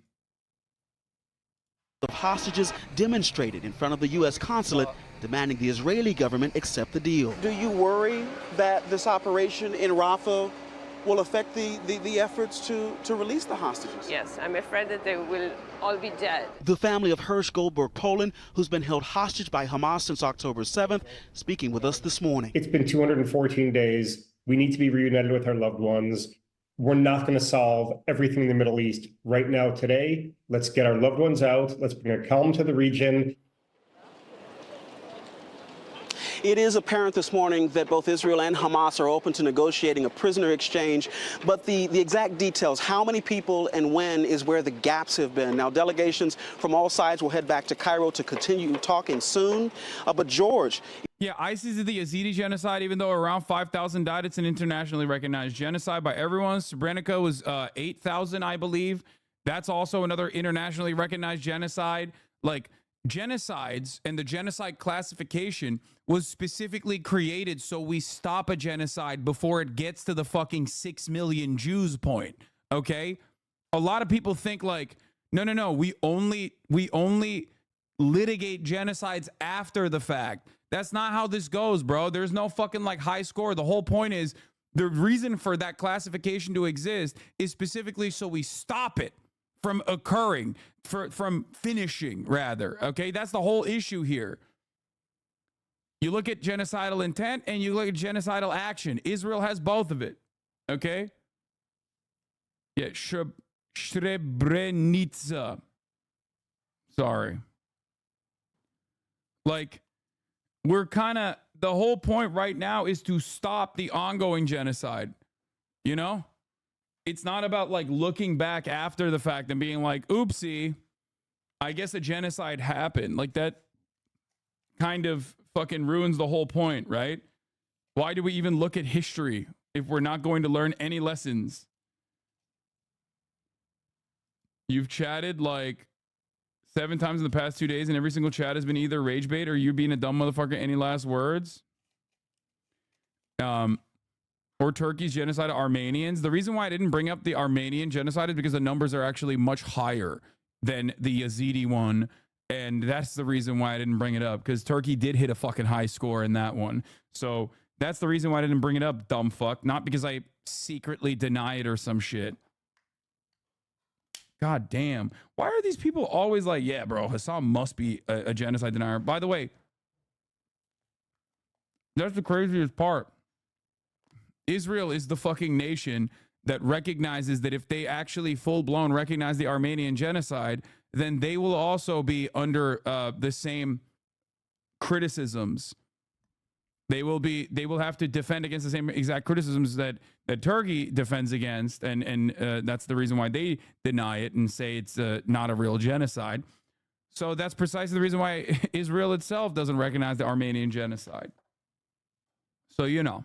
Of hostages demonstrated in front of the U.S. consulate, demanding the Israeli government accept the deal. Do you worry that this operation in Rafah will affect the efforts to release the hostages? Yes, I'm afraid that they will all be dead. The family of Hirsch Goldberg Poland, who's been held hostage by Hamas since October 7th, speaking with us this morning. It's been 214 days. We need to be reunited with our loved ones. We're not going to solve everything in the Middle East right now today. Let's get our loved ones out. Let's bring a calm to the region. It is apparent this morning that both Israel and Hamas are open to negotiating a prisoner exchange, but the exact details, how many people and when, is where the gaps have been. Now, delegations from all sides will head back to Cairo to continue talking soon. But George... Yeah, ISIS is the Yazidi genocide. Even though around 5,000 died, it's an internationally recognized genocide by everyone. Srebrenica was 8,000, I believe. That's also another internationally recognized genocide. Like, genocides and the genocide classification was specifically created so we stop a genocide before it gets to the fucking 6 million Jews point. Okay? A lot of people think like, no, we only litigate genocides after the fact. That's not how this goes, bro. There's no fucking like high score. The whole point is the reason for that classification to exist is specifically so we stop it from occurring, from finishing, rather. Okay, that's the whole issue here. You look at genocidal intent and you look at genocidal action. Israel has both of it. Okay? Yeah, Srebrenica. Sorry. Like, we're kind of, the whole point right now is to stop the ongoing genocide. You know? It's not about like looking back after the fact and being like, oopsie, I guess a genocide happened. Like, that kind of fucking ruins the whole point, right? Why do we even look at history if we're not going to learn any lessons? You've chatted like 7 times in the past 2 days, and every single chat has been either rage bait or you being a dumb motherfucker. Any last words? Or Turkey's genocide of Armenians. The reason why I didn't bring up the Armenian genocide is because the numbers are actually much higher than the Yazidi one. And that's the reason why I didn't bring it up, because Turkey did hit a fucking high score in that one. So that's the reason why I didn't bring it up, dumb fuck. Not because I secretly deny it or some shit. God damn. Why are these people always like, yeah, bro, Hassan must be a genocide denier? By the way, that's the craziest part. Israel is the fucking nation that recognizes that if they actually full-blown recognize the Armenian genocide, then they will also be under the same criticisms. They will have to defend against the same exact criticisms that Turkey defends against, and that's the reason why they deny it and say it's not a real genocide. So that's precisely the reason why Israel itself doesn't recognize the Armenian genocide. So, you know.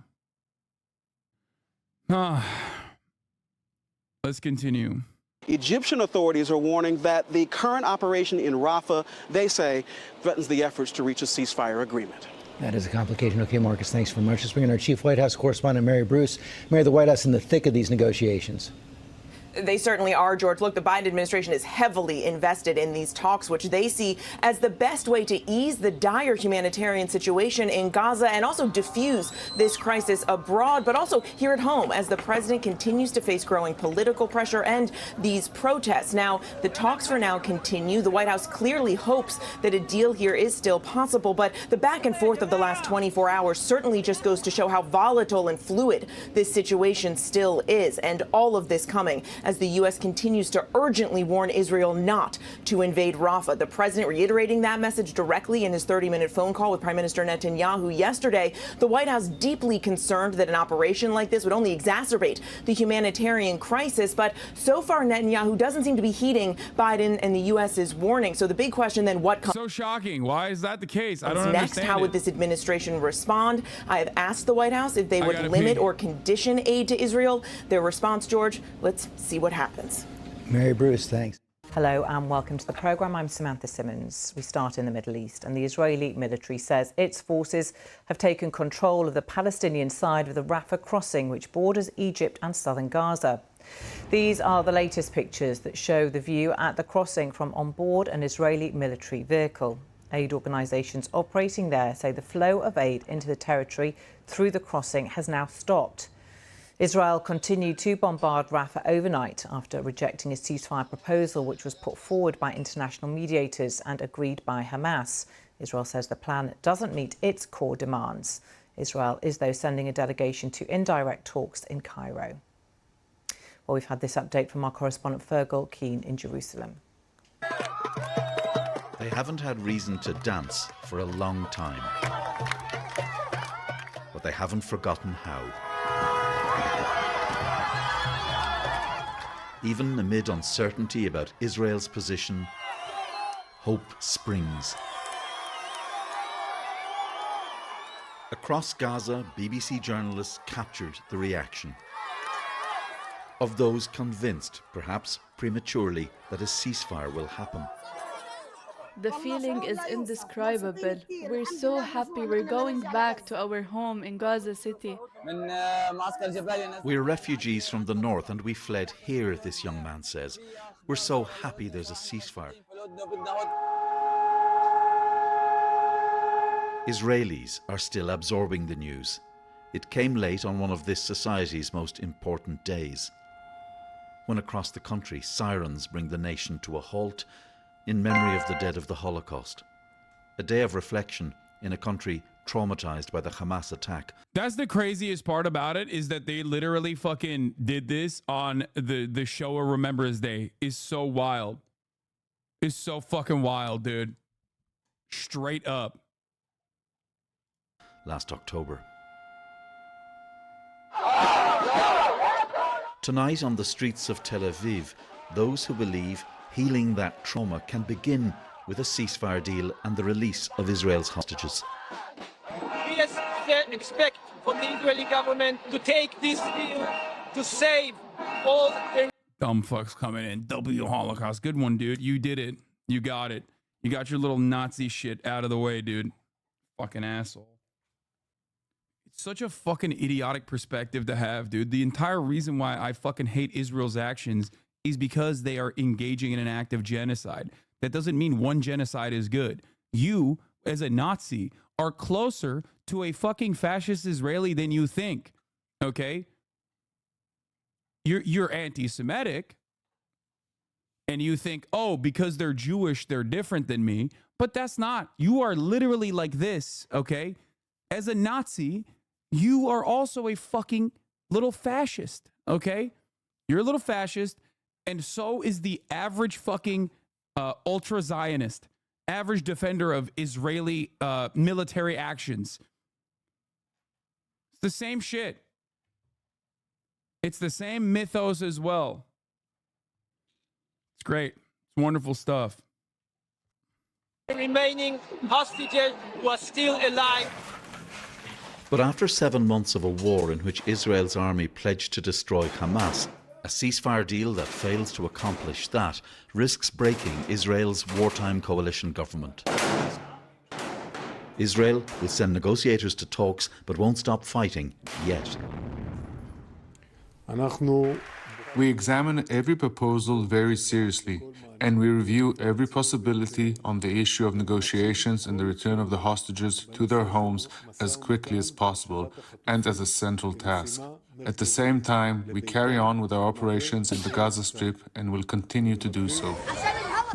Let's continue. Egyptian authorities are warning that the current operation in Rafah, they say, threatens the efforts to reach a ceasefire agreement. That is a complication. Okay, Marcus, thanks very much. Let's bring in our chief White House correspondent, Mary Bruce. Mary, the White House in the thick of these negotiations. They certainly are, George. Look, the Biden administration is heavily invested in these talks, which they see as the best way to ease the dire humanitarian situation in Gaza and also diffuse this crisis abroad, but also here at home as the president continues to face growing political pressure and these protests. Now, the talks for now continue. The White House clearly hopes that a deal here is still possible, but the back and forth of the last 24 hours certainly just goes to show how volatile and fluid this situation still is, and all of this coming as the U.S. continues to urgently warn Israel not to invade Rafah. The president reiterating that message directly in his 30-minute phone call with Prime Minister Netanyahu yesterday. The White House deeply concerned that an operation like this would only exacerbate the humanitarian crisis. But so far, Netanyahu doesn't seem to be heeding Biden and the U.S.'s warning. So the big question then, what comes? So shocking. Why is that the case? I don't next? understand. How would this administration respond? I have asked the White House if they would limit or condition aid to Israel. Their response, George, let's see what happens. Mary Bruce, thanks. Hello and welcome to the programme. I'm Samantha Simmons. We start in the Middle East, and the Israeli military says its forces have taken control of the Palestinian side of the Rafah crossing, which borders Egypt and southern Gaza. These are the latest pictures that show the view at the crossing from on board an Israeli military vehicle. Aid organisations operating there say the flow of aid into the territory through the crossing has now stopped. Israel continued to bombard Rafah overnight after rejecting a ceasefire proposal which was put forward by international mediators and agreed by Hamas. Israel says the plan doesn't meet its core demands. Israel is, though, sending a delegation to indirect talks in Cairo. Well, we've had this update from our correspondent Fergal Keane in Jerusalem. They haven't had reason to dance for a long time, but they haven't forgotten how. Even amid uncertainty about Israel's position, hope springs. Across Gaza, BBC journalists captured the reaction of those convinced, perhaps prematurely, that a ceasefire will happen. The feeling is indescribable. We're so happy we're going back to our home in Gaza City. We're refugees from the north and we fled here, this young man says. We're so happy there's a ceasefire. Israelis are still absorbing the news. It came late on one of this society's most important days, when across the country sirens bring the nation to a halt in memory of the dead of the Holocaust. A day of reflection in a country traumatized by the Hamas attack. That's the craziest part about it, is that they literally fucking did this on the Shoah Remembrance Day. Is so wild. Is so fucking wild, dude. Straight up. Last October. Tonight on the streets of Tel Aviv, those who believe healing that trauma can begin with a ceasefire deal and the release of Israel's hostages. We expect from the Israeli government to take this deal to save all their Dumb fucks coming in. W Holocaust. Good one, dude. You did it. You got it. You got your little Nazi shit out of the way, dude. Fucking asshole. It's such a fucking idiotic perspective to have, dude. The entire reason why I fucking hate Israel's actions is because they are engaging in an act of genocide. That doesn't mean one genocide is good. You, as a Nazi, are closer to a fucking fascist Israeli than you think. Okay? You're anti-Semitic, and you think, oh, because they're Jewish, they're different than me. But that's not. You are literally like this, okay? As a Nazi, you are also a fucking little fascist, okay? You're a little fascist, and so is the average fucking ultra-Zionist, average defender of Israeli military actions. It's the same shit. It's the same mythos as well. It's great. It's wonderful stuff. remaining hostages who are still alive. But after 7 months of a war in which Israel's army pledged to destroy Hamas, a ceasefire deal that fails to accomplish that risks breaking Israel's wartime coalition government. Israel will send negotiators to talks but won't stop fighting yet. We examine every proposal very seriously, and we review every possibility on the issue of negotiations and the return of the hostages to their homes as quickly as possible and as a central task. At the same time, we carry on with our operations in the Gaza Strip and will continue to do so.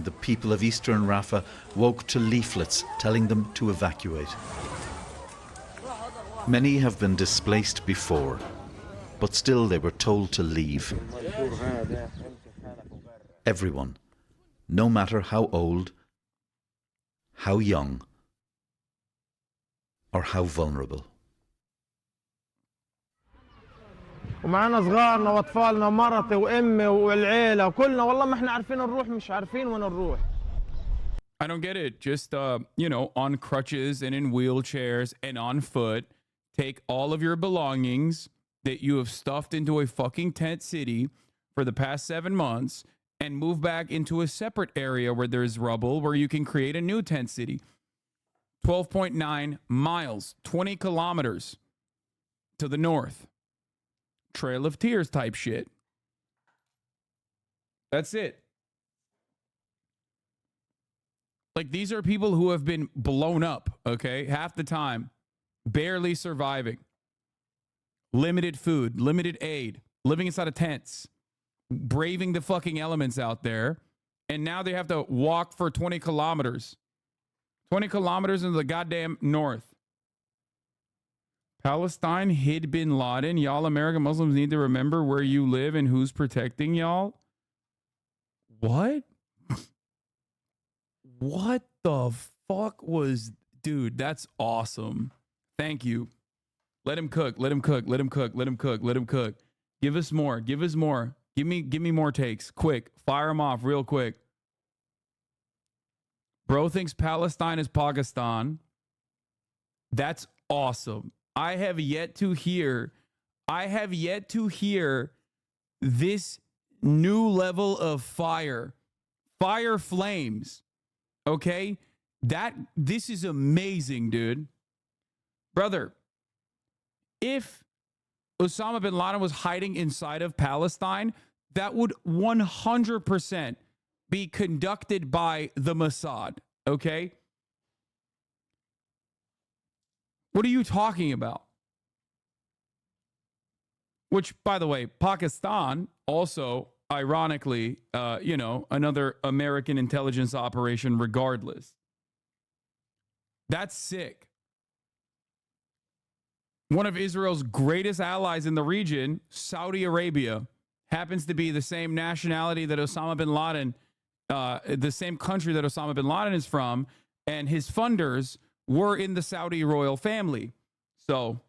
The people of eastern Rafah woke to leaflets telling them to evacuate. Many have been displaced before, but still they were told to leave. Everyone, no matter how old, how young, or how vulnerable. ومعنا صغارنا واطفالنا ومرتي وامي والعيله وكلنا والله ما احنا عارفين نروح مش عارفين وين نروح. I don't get it. Just on crutches and in wheelchairs and on foot, take all of your belongings that you have stuffed into a fucking tent city for the past 7 months and move back into a separate area where there's rubble where you can create a new tent city. 12.9 miles, 20 kilometers to the north. Trail of Tears type shit. That's it. Like, these are people who have been blown up, okay? Half the time. Barely surviving. Limited food, limited aid, living inside of tents, braving the fucking elements out there. And now they have to walk for 20 kilometers. 20 kilometers into the goddamn north. Palestine hid bin Laden. Y'all American Muslims need to remember where you live and who's protecting y'all. What? What the fuck was... Dude, that's awesome. Thank you. Let him cook. Let him cook. Let him cook. Let him cook. Let him cook. Give us more. Give us more. Give me more takes. Quick. Fire them off real quick. Bro thinks Palestine is Pakistan. That's awesome. I have yet to hear this new level of fire. Fire flames. Okay? This is amazing, dude. Brother, if Osama bin Laden was hiding inside of Palestine, that would 100% be conducted by the Mossad, okay? What are you talking about? Which, by the way, Pakistan also, ironically, another American intelligence operation regardless. That's sick. One of Israel's greatest allies in the region, Saudi Arabia, happens to be the same nationality that Osama bin Laden, the same country that Osama bin Laden is from, and his funders were in the Saudi royal family. So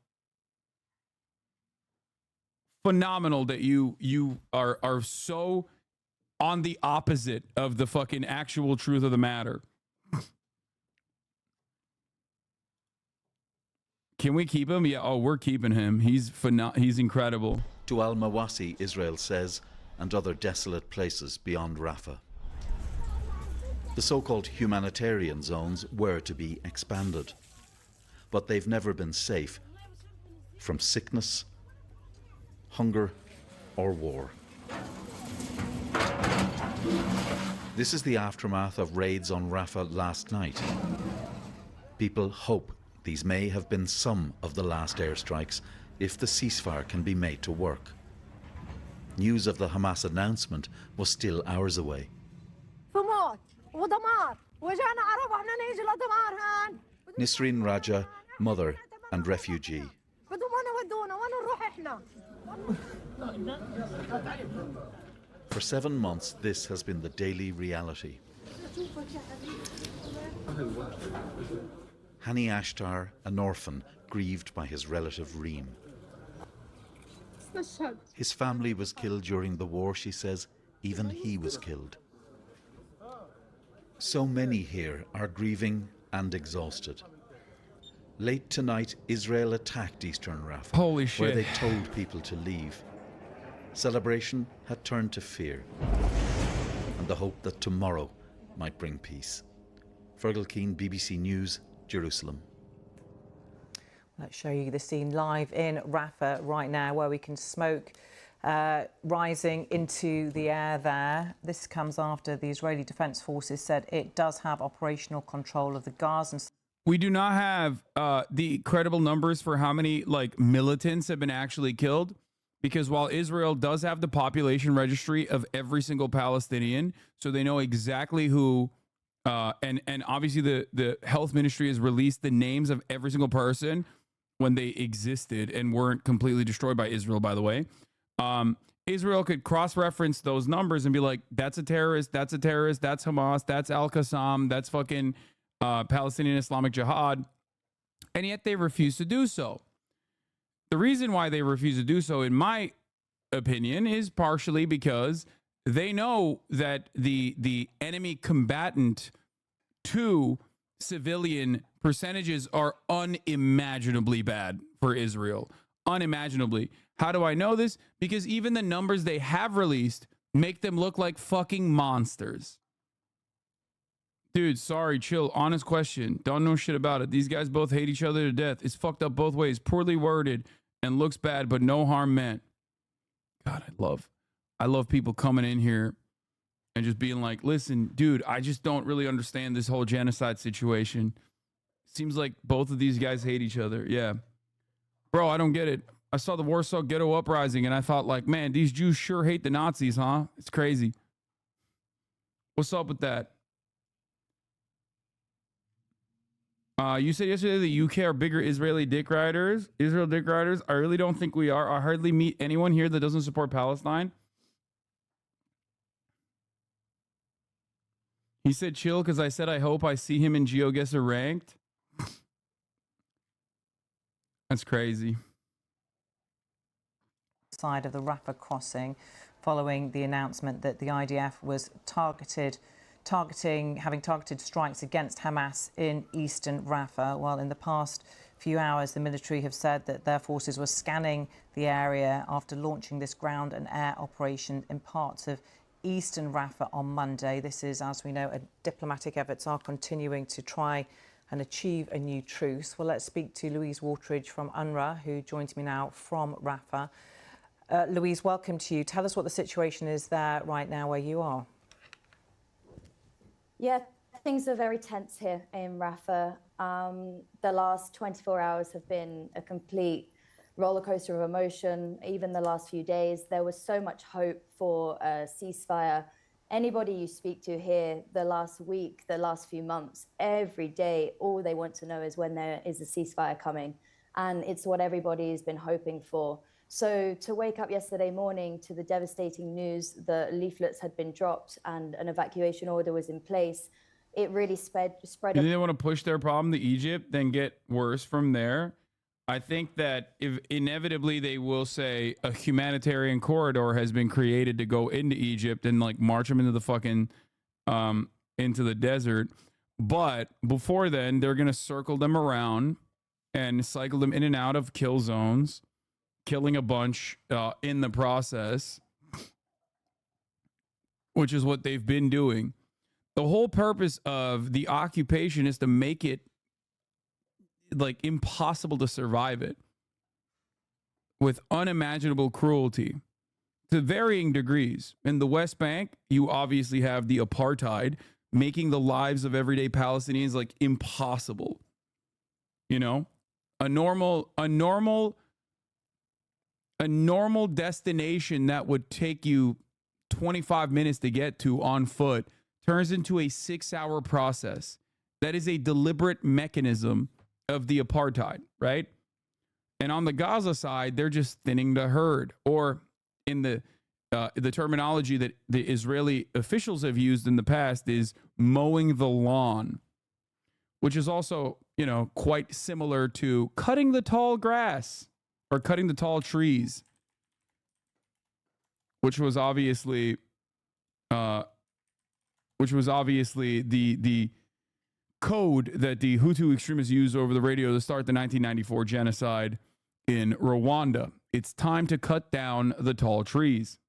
phenomenal that you are so on the opposite of the fucking actual truth of the matter. Can we keep him? Yeah. Oh, we're keeping him. He's incredible. To Al-Mawasi, Israel says, and other desolate places beyond Rafah. The so-called humanitarian zones were to be expanded, but they've never been safe from sickness, hunger, or war. This is the aftermath of raids on Rafah last night. People hope these may have been some of the last airstrikes if the ceasefire can be made to work. News of the Hamas announcement was still hours away. Nisreen Raja, mother and refugee. For 7 months, this has been the daily reality. Hani Ashtar, an orphan, grieved by his relative Reem. His family was killed during the war, she says. Even he was killed. So many here are grieving and exhausted. Late tonight, Israel attacked eastern Rafah, Holy shit. where they told people to leave. Celebration had turned to fear, and the hope that tomorrow might bring peace. Fergal Keane, BBC News, Jerusalem. Let's show you the scene live in Rafah right now, where we can smoke rising into the air there. This comes after the Israeli Defense Forces said it does have operational control of the Gaza. We do not have the credible numbers for how many militants have been actually killed, because while Israel does have the population registry of every single Palestinian, so they know exactly who, and obviously the health ministry has released the names of every single person when they existed and weren't completely destroyed by Israel, by the way. Israel could cross-reference those numbers and be like, that's a terrorist, that's Hamas, that's Al-Qassam, that's fucking Palestinian Islamic Jihad, and yet they refuse to do so. The reason why they refuse to do so, in my opinion, is partially because they know that the enemy combatant to civilian percentages are unimaginably bad for Israel. Unimaginably. How do I know this? Because even the numbers they have released make them look like fucking monsters. Dude, sorry, chill. Honest question. Don't know shit about it. These guys both hate each other to death. It's fucked up both ways. Poorly worded and looks bad, but no harm meant. God, I love people coming in here and just being like, listen, dude, I just don't really understand this whole genocide situation. Seems like both of these guys hate each other. Yeah. Bro, I don't get it. I saw the Warsaw Ghetto Uprising and I thought like, man, these Jews sure hate the Nazis, huh? It's crazy. What's up with that? You said yesterday the UK are bigger Israeli dick riders. Israel dick riders. I really don't think we are. I hardly meet anyone here that doesn't support Palestine. He said chill because I said I hope I see him in GeoGuessr ranked. That's crazy. Side of the Rafah crossing, following the announcement that the IDF was having targeted strikes against Hamas in eastern Rafah. Well, in the past few hours, the military have said that their forces were scanning the area after launching this ground and air operation in parts of eastern Rafah on Monday. This is, as we know, diplomatic efforts are continuing to try and achieve a new truce. Well, let's speak to Louise Wateridge from UNRWA, who joins me now from Rafah. Louise, welcome to you. Tell us what the situation is there right now where you are. Yes, Things are very tense here in Rafah. The last 24 hours have been a complete roller coaster of emotion. Even the last few days, there was so much hope for a ceasefire. Anybody you speak to here, the last week, the last few months, every day, all they want to know is when there is a ceasefire coming. And it's what everybody's been hoping for. So to wake up yesterday morning to the devastating news that leaflets had been dropped and an evacuation order was in place, it really spread. You think they want to push their problem to Egypt, then get worse from there? I think that if inevitably they will say a humanitarian corridor has been created to go into Egypt and like march them into the fucking into the desert. But before then, they're gonna circle them around and cycle them in and out of kill zones, killing a bunch in the process, which is what they've been doing. The whole purpose of the occupation is to make it like impossible to survive it with unimaginable cruelty to varying degrees. In the West Bank, you obviously have the apartheid making the lives of everyday Palestinians like impossible. You know, a normal destination that would take you 25 minutes to get to on foot turns into a 6-hour process. That is a deliberate mechanism of the apartheid, right? And on the Gaza side, they're just thinning the herd, or in the terminology that the Israeli officials have used in the past is mowing the lawn, which is also, you know, quite similar to cutting the tall grass or cutting the tall trees, which was obviously the code that the Hutu extremists used over the radio to start the 1994 genocide in Rwanda. It's time to cut down the tall trees.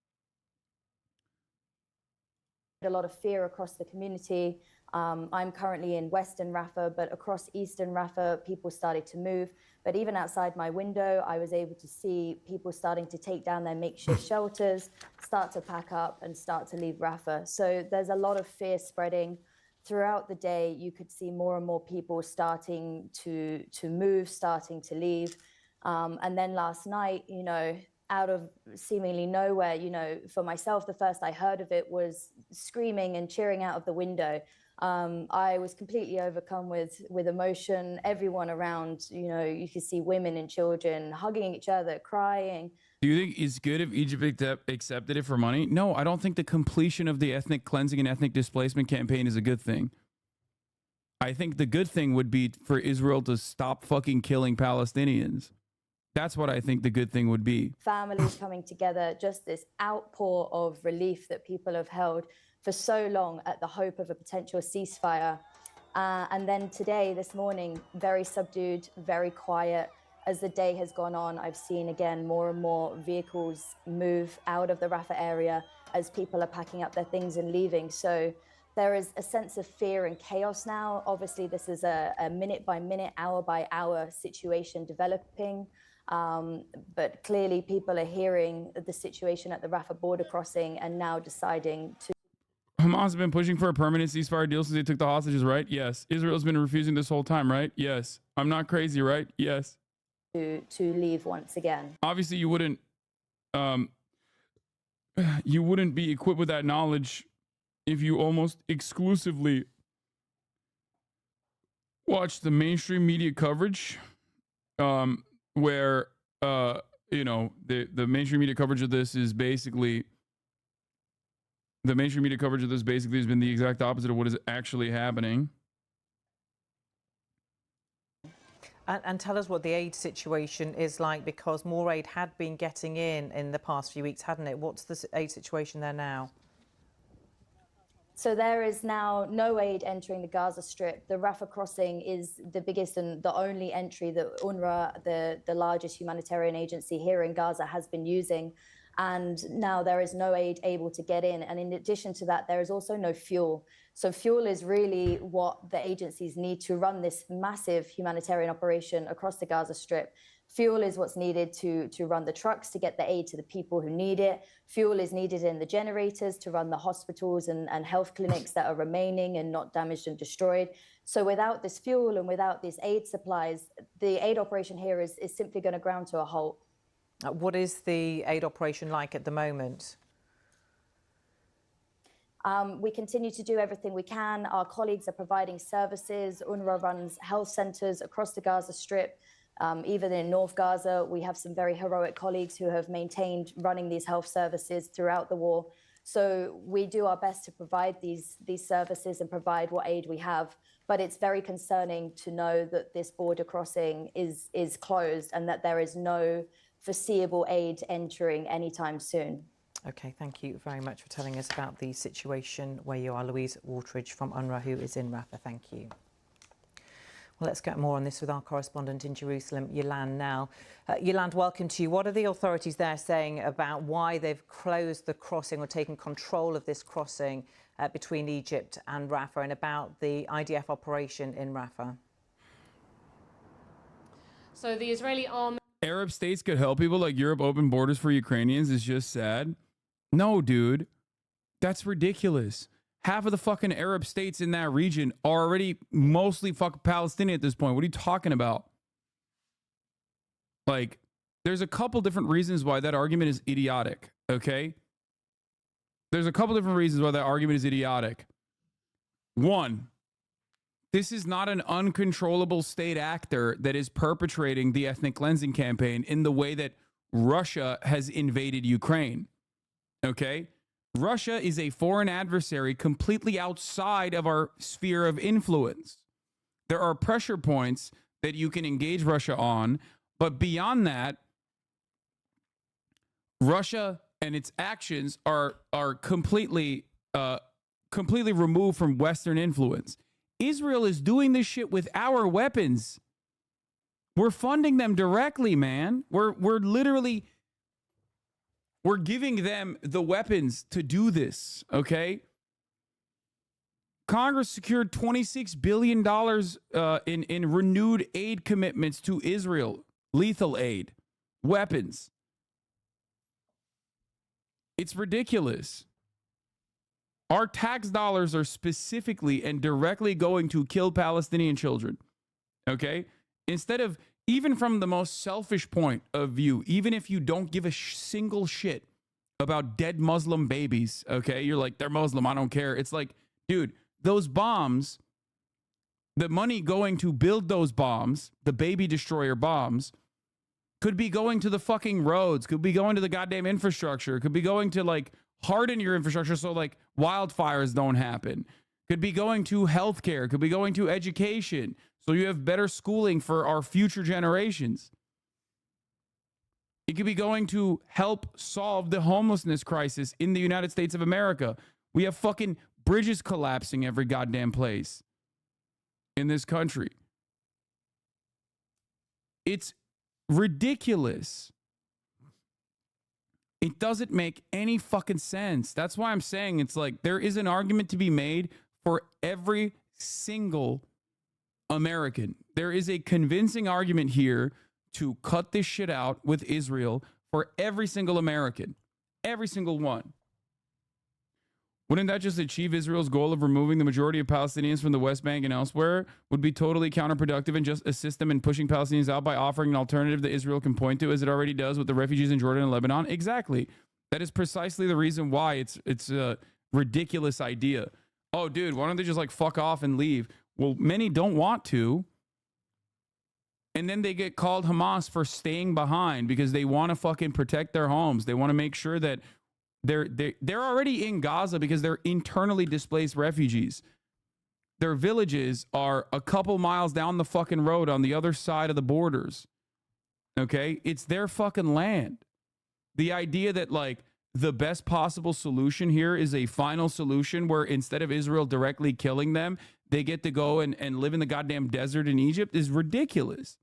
A lot of fear across the community. I'm currently in Western Rafah, but across Eastern Rafah, people started to move. But even outside my window, I was able to see people starting to take down their makeshift shelters, start to pack up and start to leave Rafah. So there's a lot of fear spreading. Throughout the day, you could see more and more people starting to move, starting to leave. And then last night, you know, out of seemingly nowhere, you know, for myself, the first I heard of it was screaming and cheering out of the window. I was completely overcome with emotion. Everyone around, you know, you could see women and children hugging each other, crying. Do you think it's good if Egypt accepted it for money? No, I don't think the completion of the ethnic cleansing and ethnic displacement campaign is a good thing. I think the good thing would be for Israel to stop fucking killing Palestinians. That's what I think the good thing would be. Families coming together, just this outpour of relief that people have held for so long at the hope of a potential ceasefire. And then today, this morning, very subdued, very quiet. As the day has gone on, I've seen again more and more vehicles move out of the Rafah area as people are packing up their things and leaving. So there is a sense of fear and chaos now. Obviously, this is a minute by minute, hour by hour situation developing. But clearly people are hearing the situation at the Rafah border crossing and now deciding to. Hamas has been pushing for a permanent ceasefire deal since they took the hostages, right? Yes. Israel's been refusing this whole time, right? Yes. I'm not crazy, right? Yes. To leave once again. Obviously, you wouldn't be equipped with that knowledge if you almost exclusively watch the mainstream media coverage, where you know, the mainstream media coverage of this is basically has been the exact opposite of what is actually happening. And tell us what the aid situation is like, because more aid had been getting in the past few weeks, hadn't it? What's the aid situation there now? So there is now no aid entering the Gaza Strip. The Rafah crossing is the biggest and the only entry that UNRWA, the largest humanitarian agency here in Gaza, has been using. And now there is no aid able to get in. And in addition to that, there is also no fuel. So fuel is really what the agencies need to run this massive humanitarian operation across the Gaza Strip. Fuel is what's needed to run the trucks to get the aid to the people who need it. Fuel is needed in the generators to run the hospitals and health clinics that are remaining and not damaged and destroyed. So without this fuel and without these aid supplies, the aid operation here is simply going to ground to a halt. What is the aid operation like at the moment? We continue to do everything we can. Our colleagues are providing services. UNRWA runs health centers across the Gaza Strip. Even in North Gaza, we have some very heroic colleagues who have maintained running these health services throughout the war. So we do our best to provide these services and provide what aid we have. But it's very concerning to know that this border crossing is closed and that there is no foreseeable aid entering anytime soon. Okay, thank you very much for telling us about the situation where you are. Louise Wateridge from UNRWA, who is in Rafah. Thank you. Well, let's get more on this with our correspondent in Jerusalem, Yolande, now. Yolande, welcome to you. What are the authorities there saying about why they've closed the crossing or taken control of this crossing between Egypt and Rafah, and about the IDF operation in Rafah? So the Israeli army... Arab states could help people, like Europe open borders for Ukrainians is just sad. No, dude, that's ridiculous. Half of the fucking Arab states in that region are already mostly fucking Palestinian at this point. What are you talking about? Like, there's a couple different reasons why that argument is idiotic, okay? There's a couple different reasons why that argument is idiotic. One, this is not an uncontrollable state actor that is perpetrating the ethnic cleansing campaign in the way that Russia has invaded Ukraine, okay? Russia is a foreign adversary completely outside of our sphere of influence. There are pressure points that you can engage Russia on, but beyond that, Russia and its actions are completely removed from Western influence. Israel is doing this shit with our weapons. We're funding them directly, man. We're literally... We're giving them the weapons to do this, okay? Congress secured $26 billion in renewed aid commitments to Israel, lethal aid, weapons. It's ridiculous. Our tax dollars are specifically and directly going to kill Palestinian children, okay? Instead of... Even from the most selfish point of view, even if you don't give a single shit about dead Muslim babies, okay? You're like, they're Muslim, I don't care. It's like, dude, those bombs, the money going to build those bombs, the baby destroyer bombs, could be going to the fucking roads, could be going to the goddamn infrastructure, could be going to, like, harden your infrastructure so, like, wildfires don't happen. Could be going to healthcare, could be going to education, so you have better schooling for our future generations. It could be going to help solve the homelessness crisis in the United States of America. We have fucking bridges collapsing every goddamn place in this country. It's ridiculous. It doesn't make any fucking sense. That's why I'm saying it's like there is an argument to be made for every single American. There is a convincing argument here to cut this shit out with Israel for every single American. Every single one. Wouldn't that just achieve Israel's goal of removing the majority of Palestinians from the West Bank and elsewhere? Would be totally counterproductive and just assist them in pushing Palestinians out by offering an alternative that Israel can point to, as it already does with the refugees in Jordan and Lebanon? Exactly. That is precisely the reason why it's a ridiculous idea. Oh, dude, why don't they just like fuck off and leave? Well, many don't want to. And then they get called Hamas for staying behind because they want to fucking protect their homes. They want to make sure that they're already in Gaza because they're internally displaced refugees. Their villages are a couple miles down the fucking road on the other side of the borders. Okay? It's their fucking land. The idea that like the best possible solution here is a final solution where instead of Israel directly killing them, they get to go and live in the goddamn desert in Egypt is ridiculous.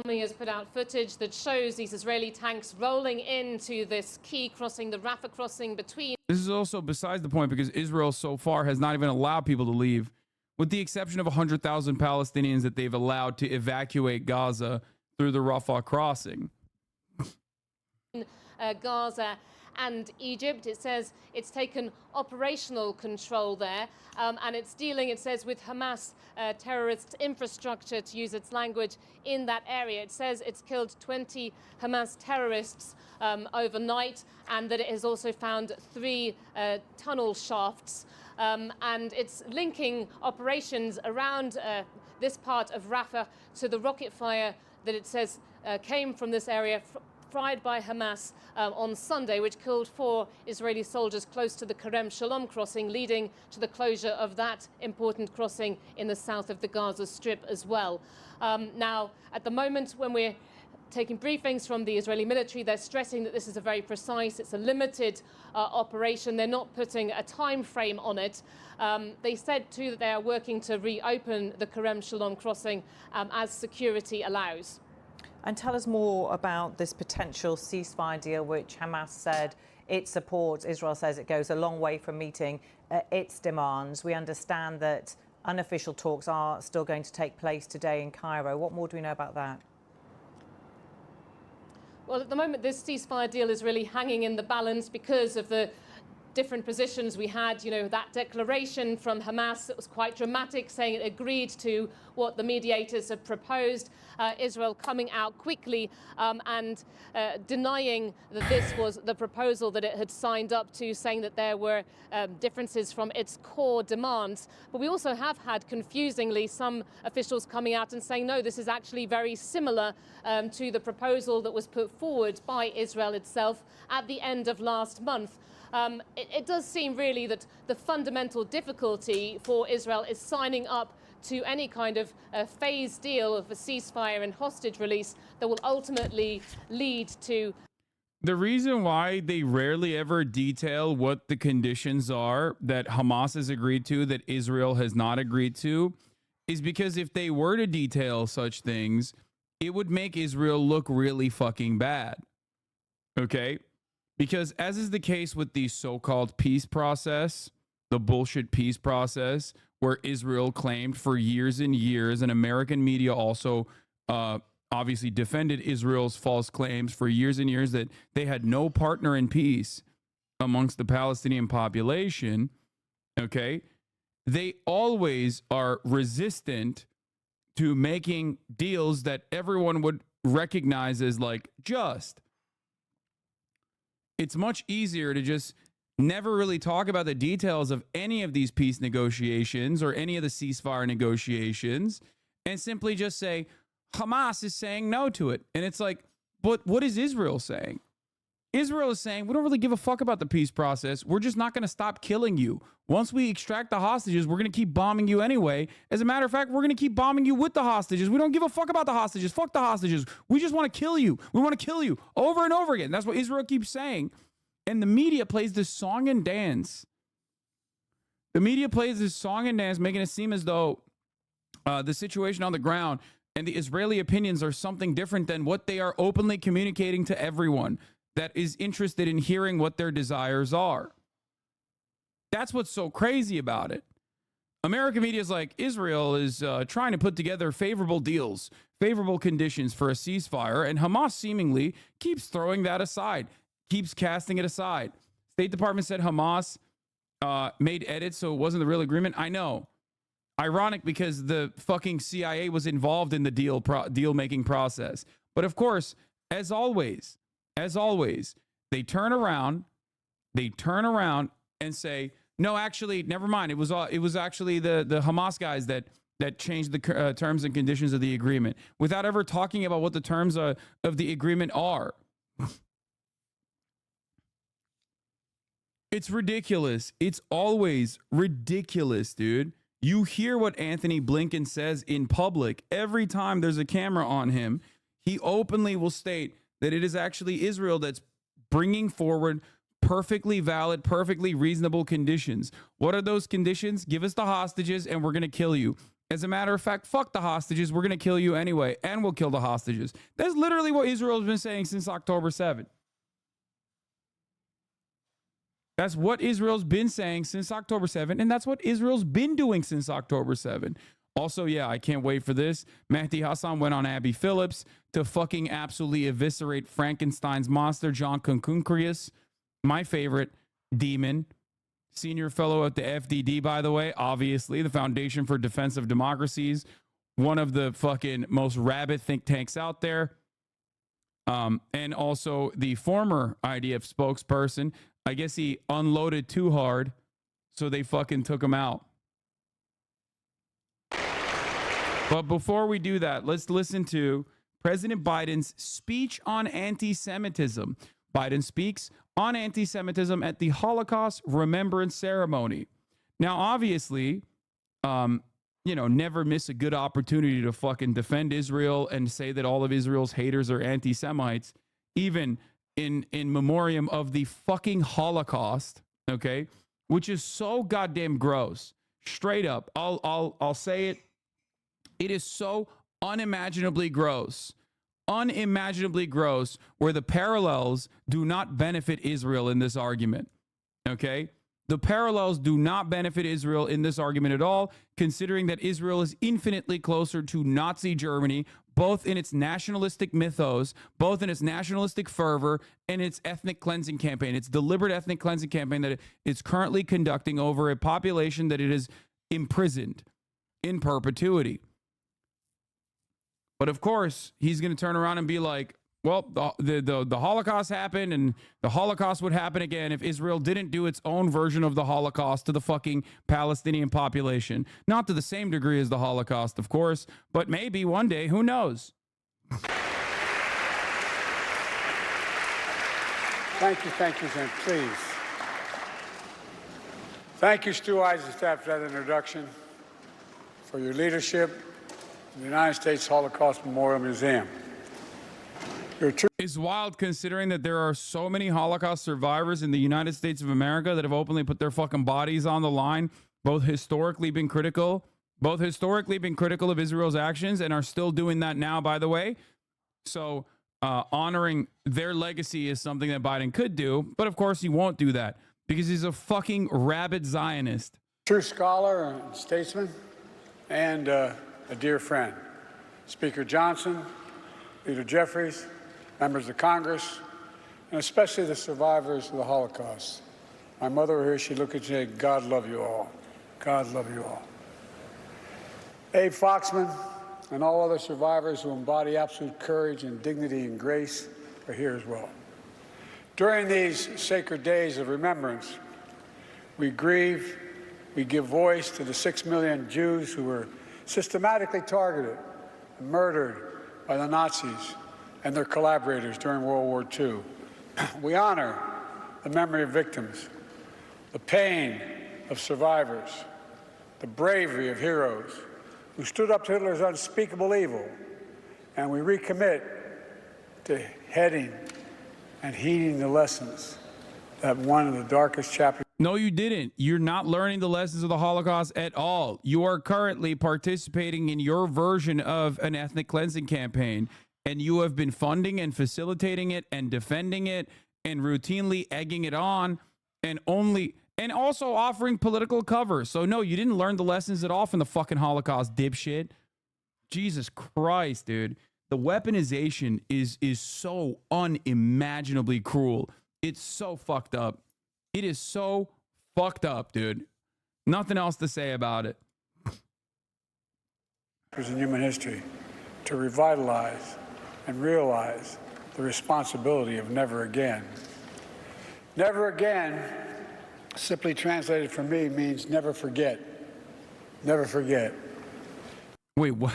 Army has put out footage that shows these Israeli tanks rolling into this key crossing, the Rafah crossing between... This is also besides the point because Israel so far has not even allowed people to leave. with the exception of 100,000 Palestinians that they've allowed to evacuate Gaza through the Rafah crossing. Gaza and Egypt. It says it's taken operational control there, and it's dealing, it says, with Hamas terrorist infrastructure, to use its language, in that area. It says it's killed 20 Hamas terrorists overnight, and that it has also found 3 tunnel shafts, and it's linking operations around this part of Rafah to the rocket fire that it says came from this area fired by Hamas on Sunday, which killed 4 Israeli soldiers close to the Kerem Shalom crossing, leading to the closure of that important crossing in the south of the Gaza Strip as well. Now, at the moment, when we're taking briefings from the Israeli military, they're stressing that this is a very precise, it's a limited operation. They're not putting a time frame on it. They said, too, that they are working to reopen the Kerem Shalom crossing as security allows. And tell us more about this potential ceasefire deal, which Hamas said it supports. Israel says it goes a long way from meeting its demands. We understand that unofficial talks are still going to take place today in Cairo. What more do we know about that? Well, at the moment, this ceasefire deal is really hanging in the balance because of the different positions we had. You know, that declaration from Hamas that was quite dramatic, saying it agreed to what the mediators had proposed. Israel coming out quickly and denying that this was the proposal that it had signed up to, saying that there were differences from its core demands. But we also have had, confusingly, some officials coming out and saying, no, this is actually very similar to the proposal that was put forward by Israel itself at the end of last month. It does seem really that the fundamental difficulty for Israel is signing up to any kind of phased deal of a ceasefire and hostage release that will ultimately lead to. The reason why they rarely ever detail what the conditions are that Hamas has agreed to, that Israel has not agreed to, is because if they were to detail such things, it would make Israel look really fucking bad. Okay? Because as is the case with the so-called peace process, the bullshit peace process, where Israel claimed for years and years, and American media also obviously defended Israel's false claims for years and years that they had no partner in peace amongst the Palestinian population, okay? They always are resistant to making deals that everyone would recognize as like just. It's much easier to just never really talk about the details of any of these peace negotiations or any of the ceasefire negotiations and simply just say, Hamas is saying no to it. And it's like, but what is Israel saying? Israel is saying, we don't really give a fuck about the peace process. We're just not going to stop killing you. Once we extract the hostages, we're going to keep bombing you anyway. As a matter of fact, we're going to keep bombing you with the hostages. We don't give a fuck about the hostages. Fuck the hostages. We just want to kill you. We want to kill you over and over again. That's what Israel keeps saying. And the media plays this song and dance. The media plays this song and dance, making it seem as though the situation on the ground and the Israeli opinions are something different than what they are openly communicating to everyone that is interested in hearing what their desires are. That's what's so crazy about it. American media is like, Israel is trying to put together favorable deals, favorable conditions for a ceasefire, and Hamas seemingly keeps throwing that aside, keeps casting it aside. State Department said Hamas made edits, so it wasn't the real agreement. I know. Ironic because the fucking CIA was involved in the deal-making process. But of course, as always, they turn around and say, no, actually, never mind. It was actually the Hamas guys that changed the terms and conditions of the agreement without ever talking about what the terms of the agreement are. It's ridiculous. It's always ridiculous, dude. You hear what Anthony Blinken says in public every time there's a camera on him. He openly will state that it is actually Israel that's bringing forward perfectly valid, perfectly reasonable conditions. What are those conditions? Give us the hostages and we're going to kill you. As a matter of fact, fuck the hostages. We're going to kill you anyway, and we'll kill the hostages. That's literally what Israel has been saying since October 7th. That's what Israel's been saying since October 7, and that's what Israel's been doing since October 7. Also, yeah, I can't wait for this. Mehdi Hassan went on Abby Phillips to fucking absolutely eviscerate Frankenstein's monster, John Concuncrius, my favorite demon, senior fellow at the FDD, by the way, obviously, the Foundation for Defense of Democracies, one of the fucking most rabid think tanks out there. And also the former IDF spokesperson. I guess he unloaded too hard, so they fucking took him out. But before we do that, let's listen to President Biden's speech on anti-Semitism. Biden speaks on anti-Semitism at the Holocaust Remembrance Ceremony. Now, obviously, never miss a good opportunity to fucking defend Israel and say that all of Israel's haters are anti-Semites, even in memoriam of the fucking Holocaust, okay? Which is so goddamn gross. Straight up, I'll say it. It is so unimaginably gross, where the parallels do not benefit Israel in this argument, okay? The parallels do not benefit Israel in this argument at all, considering that Israel is infinitely closer to Nazi Germany, both in its nationalistic mythos, both in its nationalistic fervor, and its ethnic cleansing campaign, its deliberate ethnic cleansing campaign that it's currently conducting over a population that it has imprisoned in perpetuity. But of course, he's going to turn around and be like, well, the Holocaust happened, and the Holocaust would happen again if Israel didn't do its own version of the Holocaust to the fucking Palestinian population. Not to the same degree as the Holocaust, of course, but maybe one day, who knows? Thank you, Zen. Please. Thank you, Stu Eisenstadt, for that introduction, for your leadership in the United States Holocaust Memorial Museum. It's wild considering that there are so many Holocaust survivors in the United States of America that have openly put their fucking bodies on the line, both historically been critical of Israel's actions and are still doing that now, by the way. So honoring their legacy is something that Biden could do, but of course he won't do that because he's a fucking rabid Zionist. True scholar and statesman and a dear friend. Speaker Johnson, Leader Jeffries, members of Congress, and especially the survivors of the Holocaust. My mother here, she'd look at you and say, God love you all. God love you all. Abe Foxman and all other survivors who embody absolute courage and dignity and grace are here as well. During these sacred days of remembrance, we grieve, we give voice to the 6 million Jews who were systematically targeted and murdered by the Nazis and their collaborators during World War II. We honor the memory of victims, the pain of survivors, the bravery of heroes who stood up to Hitler's unspeakable evil, and we recommit to heading and heeding the lessons that one of the darkest chapters. No, you didn't. You're not learning the lessons of the Holocaust at all. You are currently participating in your version of an ethnic cleansing campaign, and you have been funding and facilitating it and defending it and routinely egging it on and also offering political cover. So no, you didn't learn the lessons at all from the fucking Holocaust, dipshit. Jesus Christ, dude. The weaponization is so unimaginably cruel. It's so fucked up. It is so fucked up, dude. Nothing else to say about it. In human history, to revitalize and realize the responsibility of never again. Never again, simply translated for me, means never forget. Never forget. Wait, what?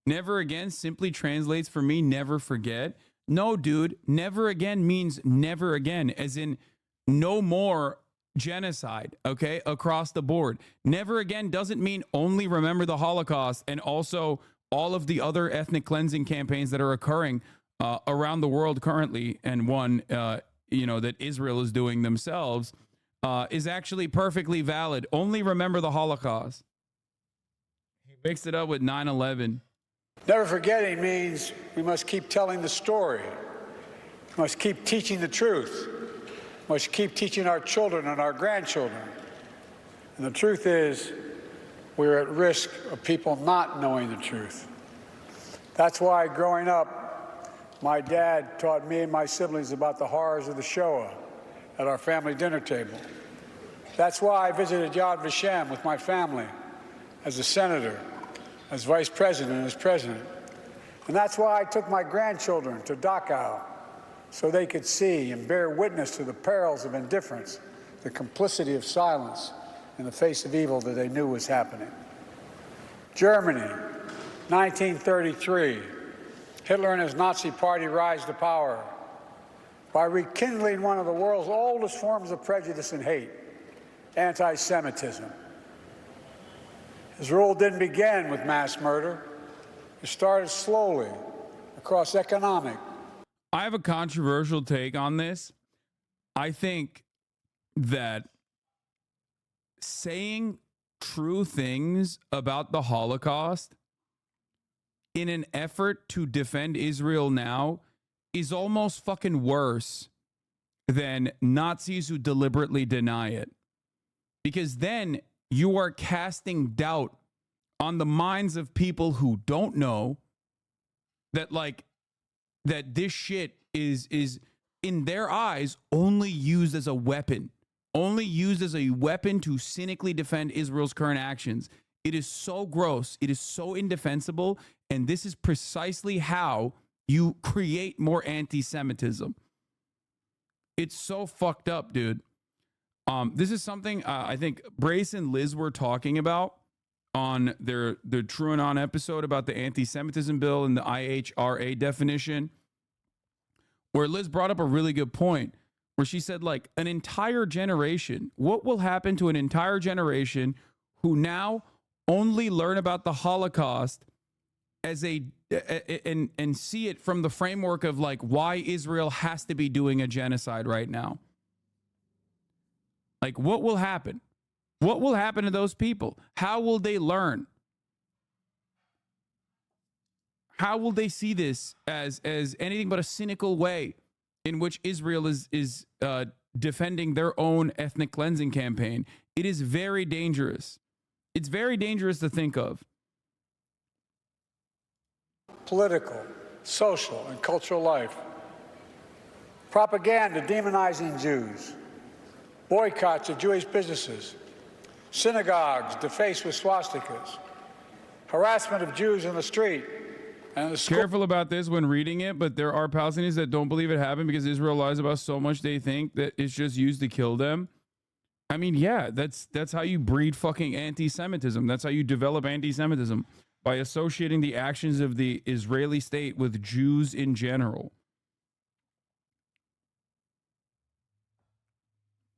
Never again simply translates for me, never forget? No, dude. Never again means never again, as in no more genocide, okay, across the board. Never again doesn't mean only remember the Holocaust and also all of the other ethnic cleansing campaigns that are occurring around the world currently, and one, that Israel is doing themselves, is actually perfectly valid. Only remember the Holocaust. He mixed it up with 9/11. Never forgetting means we must keep telling the story. We must keep teaching the truth. must keep teaching our children and our grandchildren. And the truth is, we're at risk of people not knowing the truth. That's why growing up, my dad taught me and my siblings about the horrors of the Shoah at our family dinner table. That's why I visited Yad Vashem with my family as a senator, as vice president, as president. And that's why I took my grandchildren to Dachau so they could see and bear witness to the perils of indifference, the complicity of silence in the face of evil that they knew was happening. Germany, 1933. Hitler and his Nazi party rise to power by rekindling one of the world's oldest forms of prejudice and hate, anti-Semitism. His rule didn't begin with mass murder. It started slowly across economic. I have a controversial take on this. I think that saying true things about the Holocaust in an effort to defend Israel now is almost fucking worse than Nazis who deliberately deny it. Because then you are casting doubt on the minds of people who don't know that, like, that this shit is in their eyes only used as a weapon, to cynically defend Israel's current actions. It is so gross. It is so indefensible. And this is precisely how you create more anti-Semitism. It's so fucked up, dude. This is something I think Brace and Liz were talking about on their True and On episode about the anti-Semitism bill and the IHRA definition, where Liz brought up a really good point, where she said, like, an entire generation, what will happen to an entire generation who now only learn about the Holocaust as and see it from the framework of, like, why Israel has to be doing a genocide right now? Like, what will happen? What will happen to those people? How will they learn? How will they see this as anything but a cynical way in which Israel is defending their own ethnic cleansing campaign? It is very dangerous. It's very dangerous to think of. Political, social, and cultural life. Propaganda demonizing Jews. Boycotts of Jewish businesses. Synagogues defaced with swastikas. Harassment of Jews in the street. And the school. Careful about this when reading it, but there are Palestinians that don't believe it happened because Israel lies about so much they think that it's just used to kill them. I mean, yeah, that's how you breed fucking anti-Semitism. That's how you develop anti-Semitism, by associating the actions of the Israeli state with Jews in general.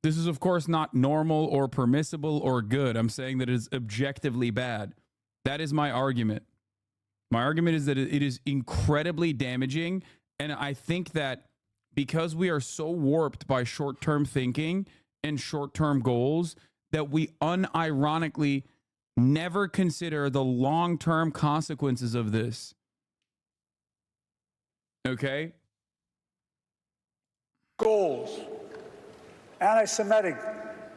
This is, of course, not normal or permissible or good. I'm saying that it is objectively bad. That is my argument. My argument is that it is incredibly damaging. And I think that because we are so warped by short-term thinking and short-term goals, that we unironically never consider the long-term consequences of this. Okay? Schools, anti-Semitic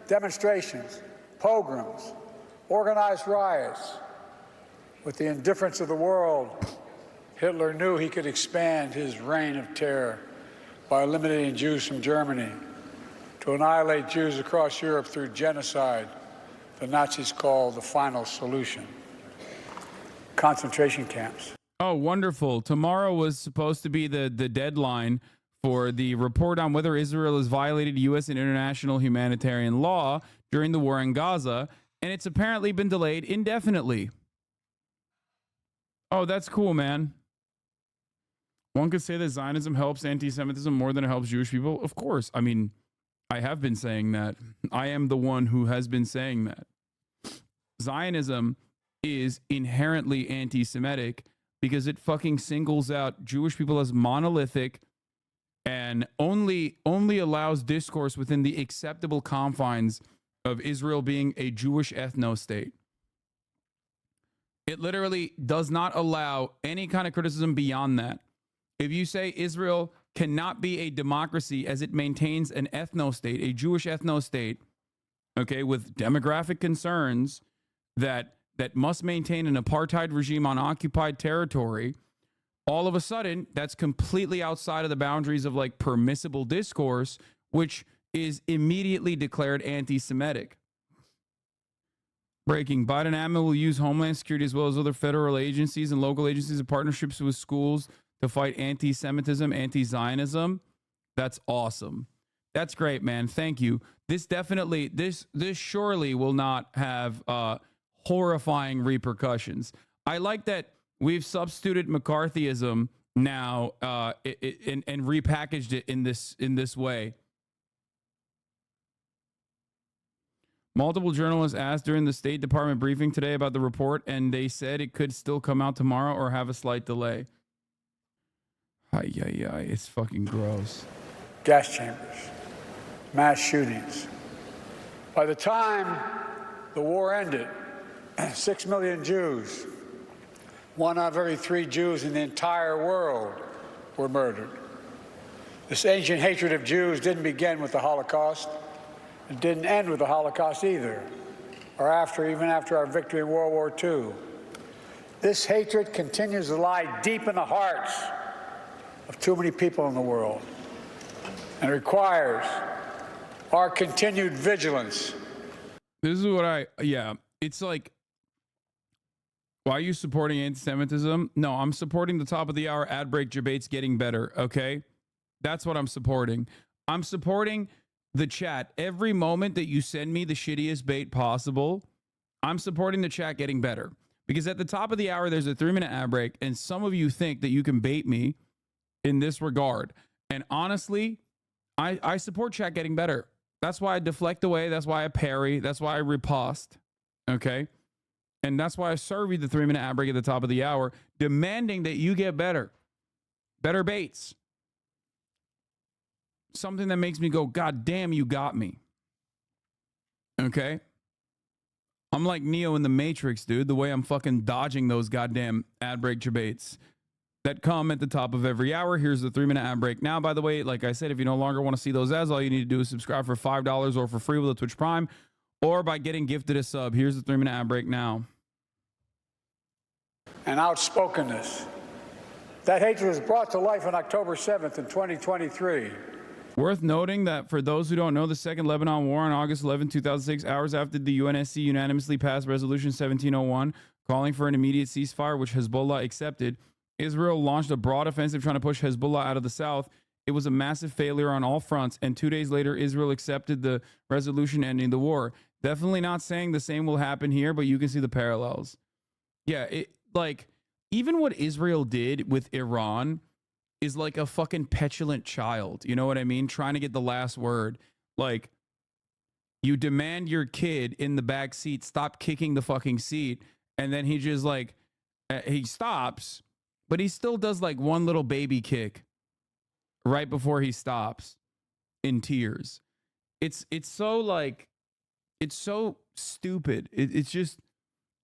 demonstrations, pogroms, organized riots. With the indifference of the world, Hitler knew he could expand his reign of terror by eliminating Jews from Germany, to annihilate Jews across Europe through genocide, the Nazis called the final solution. Concentration camps. Oh, wonderful. Tomorrow was supposed to be the deadline for the report on whether Israel has violated U.S. and international humanitarian law during the war in Gaza, and it's apparently been delayed indefinitely. Oh, that's cool, man. One could say that Zionism helps anti-Semitism more than it helps Jewish people. Of course. I mean, I have been saying that. I am the one who has been saying that. Zionism is inherently anti-Semitic because it fucking singles out Jewish people as monolithic and only allows discourse within the acceptable confines of Israel being a Jewish ethno-state. It literally does not allow any kind of criticism beyond that. If you say Israel cannot be a democracy as it maintains an ethno-state, a Jewish ethno-state, okay, with demographic concerns that must maintain an apartheid regime on occupied territory. All of a sudden, that's completely outside of the boundaries of like permissible discourse, which is immediately declared anti-Semitic. Breaking: Biden admin will use Homeland Security as well as other federal agencies and local agencies in partnerships with schools to fight anti-Semitism, anti-Zionism. That's awesome. That's great, man. Thank you. This definitely, this surely will not have horrifying repercussions. I like that we've substituted McCarthyism now and repackaged it in this way. Multiple journalists asked during the State Department briefing today about the report, and they said it could still come out tomorrow or have a slight delay. It's fucking gross. Gas chambers, mass shootings. By the time the war ended, 6 million Jews, 1 out of every 3 Jews in the entire world, were murdered. This ancient hatred of Jews didn't begin with the Holocaust. It didn't end with the Holocaust either, or even after our victory in World War II. This hatred continues to lie deep in the hearts of too many people in the world, and it requires our continued vigilance. This is what it's like, why are you supporting anti-Semitism? No, I'm supporting the top of the hour ad break debates getting better, okay? That's what I'm supporting. I'm supporting the chat. Every moment that you send me the shittiest bait possible, I'm supporting the chat getting better. Because at the top of the hour, there's a 3-minute ad break, and some of you think that you can bait me in this regard. And honestly, I support chat getting better. That's why I deflect away. That's why I parry. That's why I riposte. Okay? And that's why I serve you the 3-minute ad break at the top of the hour, demanding that you get better. Better baits. Something that makes me go, God damn, you got me. Okay? I'm like Neo in the Matrix, dude, the way I'm fucking dodging those goddamn ad break debates that come at the top of every hour. Here's the 3-minute ad break. Now, by the way, like I said, if you no longer want to see those ads, all you need to do is subscribe for $5 or for free with a Twitch Prime or by getting gifted a sub. Here's the 3-minute ad break now. And outspokenness. That hatred was brought to life on October 7th in 2023. Worth noting that for those who don't know, the Second Lebanon War on August 11, 2006, hours after the UNSC unanimously passed Resolution 1701, calling for an immediate ceasefire, which Hezbollah accepted, Israel launched a broad offensive trying to push Hezbollah out of the south. It was a massive failure on all fronts, and 2 days later, Israel accepted the resolution ending the war. Definitely not saying the same will happen here, but you can see the parallels. Yeah, even what Israel did with Iran is like a fucking petulant child. You know what I mean? Trying to get the last word. Like, you demand your kid in the back seat stop kicking the fucking seat, and then he just like, he stops, but he still does like one little baby kick right before he stops in tears. It's so like, it's so stupid. It's just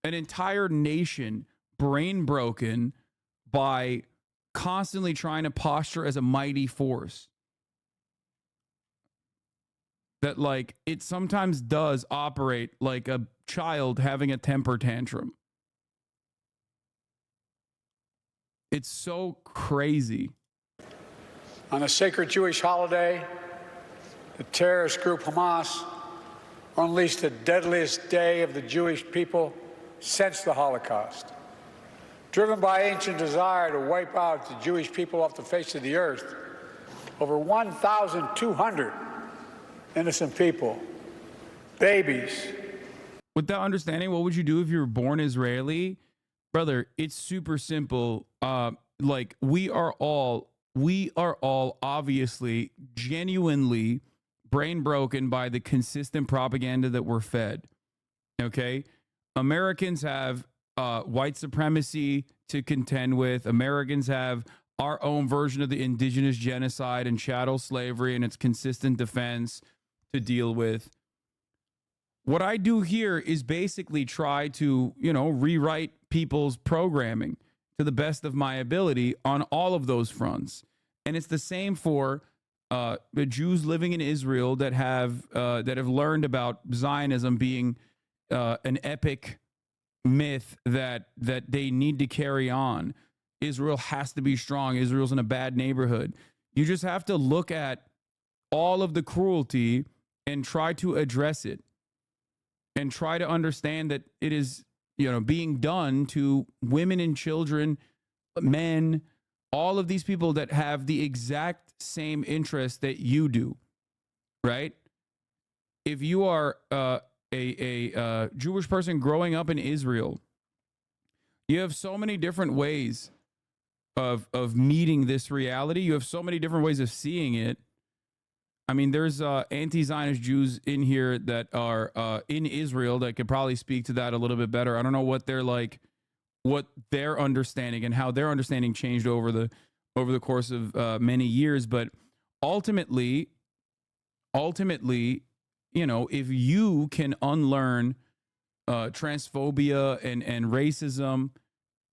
an entire nation brain broken by constantly trying to posture as a mighty force. That like, it sometimes does operate like a child having a temper tantrum. It's so crazy. On a sacred Jewish holiday, the terrorist group Hamas unleashed the deadliest day of the Jewish people since the Holocaust. Driven by ancient desire to wipe out the Jewish people off the face of the earth, over 1,200 innocent people, babies. With that understanding, what would you do if you were born Israeli? Brother, it's super simple. Like, we are all obviously genuinely brain broken by the consistent propaganda that we're fed. Okay? Americans have white supremacy to contend with. Americans have our own version of the indigenous genocide and chattel slavery and its consistent defense to deal with. What I do here is basically try to, rewrite people's programming to the best of my ability on all of those fronts. And it's the same for the Jews living in Israel that have learned about Zionism being an epic myth that they need to carry on. Israel has to be strong. Israel's in a bad neighborhood. You just have to look at all of the cruelty and try to address it, and try to understand that it is, being done to women and children, men, all of these people that have the exact same interest that you do, right? If you are a Jewish person growing up in Israel, you have so many different ways of meeting this reality. You have so many different ways of seeing it. I mean, there's anti-Zionist Jews in here that are in Israel that could probably speak to that a little bit better. I don't know what they're like, what their understanding and how their understanding changed over the course of many years. But ultimately, if you can unlearn transphobia and racism,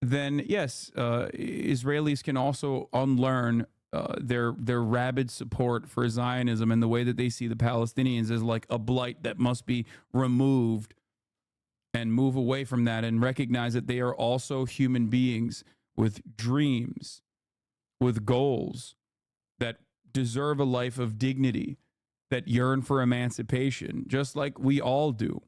then yes, Israelis can also unlearn their rabid support for Zionism and the way that they see the Palestinians as like a blight that must be removed, and move away from that and recognize that they are also human beings with dreams, with goals, that deserve a life of dignity, that yearn for emancipation, just like we all do.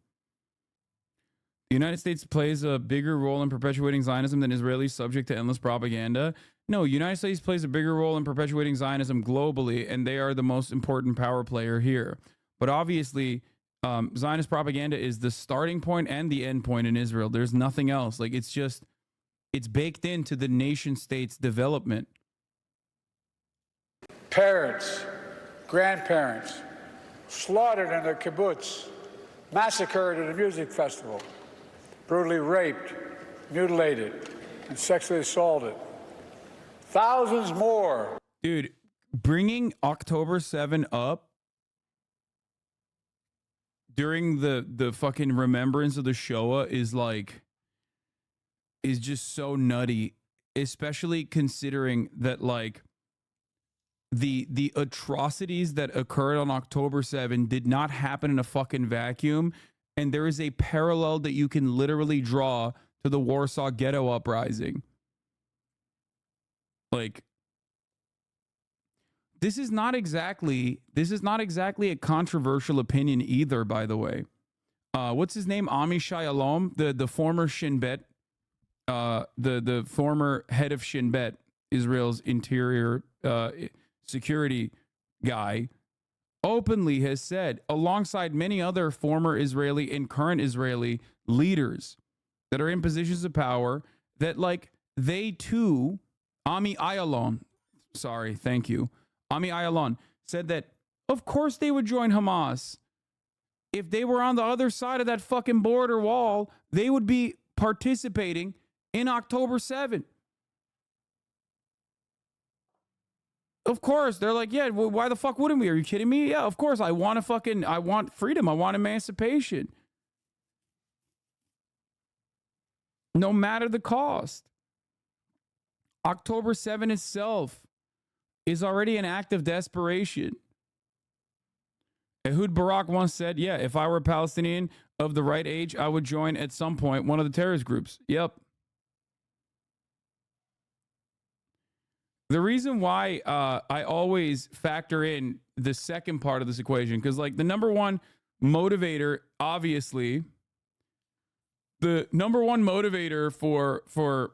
The United States plays a bigger role in perpetuating Zionism than Israelis subject to endless propaganda. No, United States plays a bigger role in perpetuating Zionism globally, and they are the most important power player here. But obviously, Zionist propaganda is the starting point and the end point in Israel. There's nothing else. Like, it's baked into the nation state's development. Parents, grandparents, slaughtered in their kibbutz, massacred at a music festival, brutally raped, mutilated, and sexually assaulted. Thousands more. Dude, bringing October 7 up during the fucking remembrance of the Shoah is just so nutty, especially considering that like the atrocities that occurred on October 7 did not happen in a fucking vacuum. And there is a parallel that you can literally draw to the Warsaw Ghetto Uprising. Like, this is not exactly a controversial opinion either, by the way. What's his name? Amichai Alom, the former Shin Bet, the former head of Shin Bet, Israel's interior security guy, openly has said, alongside many other former Israeli and current Israeli leaders that are in positions of power, that like they too, Ami Ayalon said that of course they would join Hamas. If they were on the other side of that fucking border wall, they would be participating in October 7. Of course, they're like, yeah, well, why the fuck wouldn't we? Are you kidding me? Yeah, of course. I want freedom. I want emancipation. No matter the cost. October 7 itself is already an act of desperation. Ehud Barak once said, yeah, if I were a Palestinian of the right age, I would join at some point one of the terrorist groups. Yep. The reason why I always factor in the second part of this equation, because like the number one motivator, obviously, the number one motivator for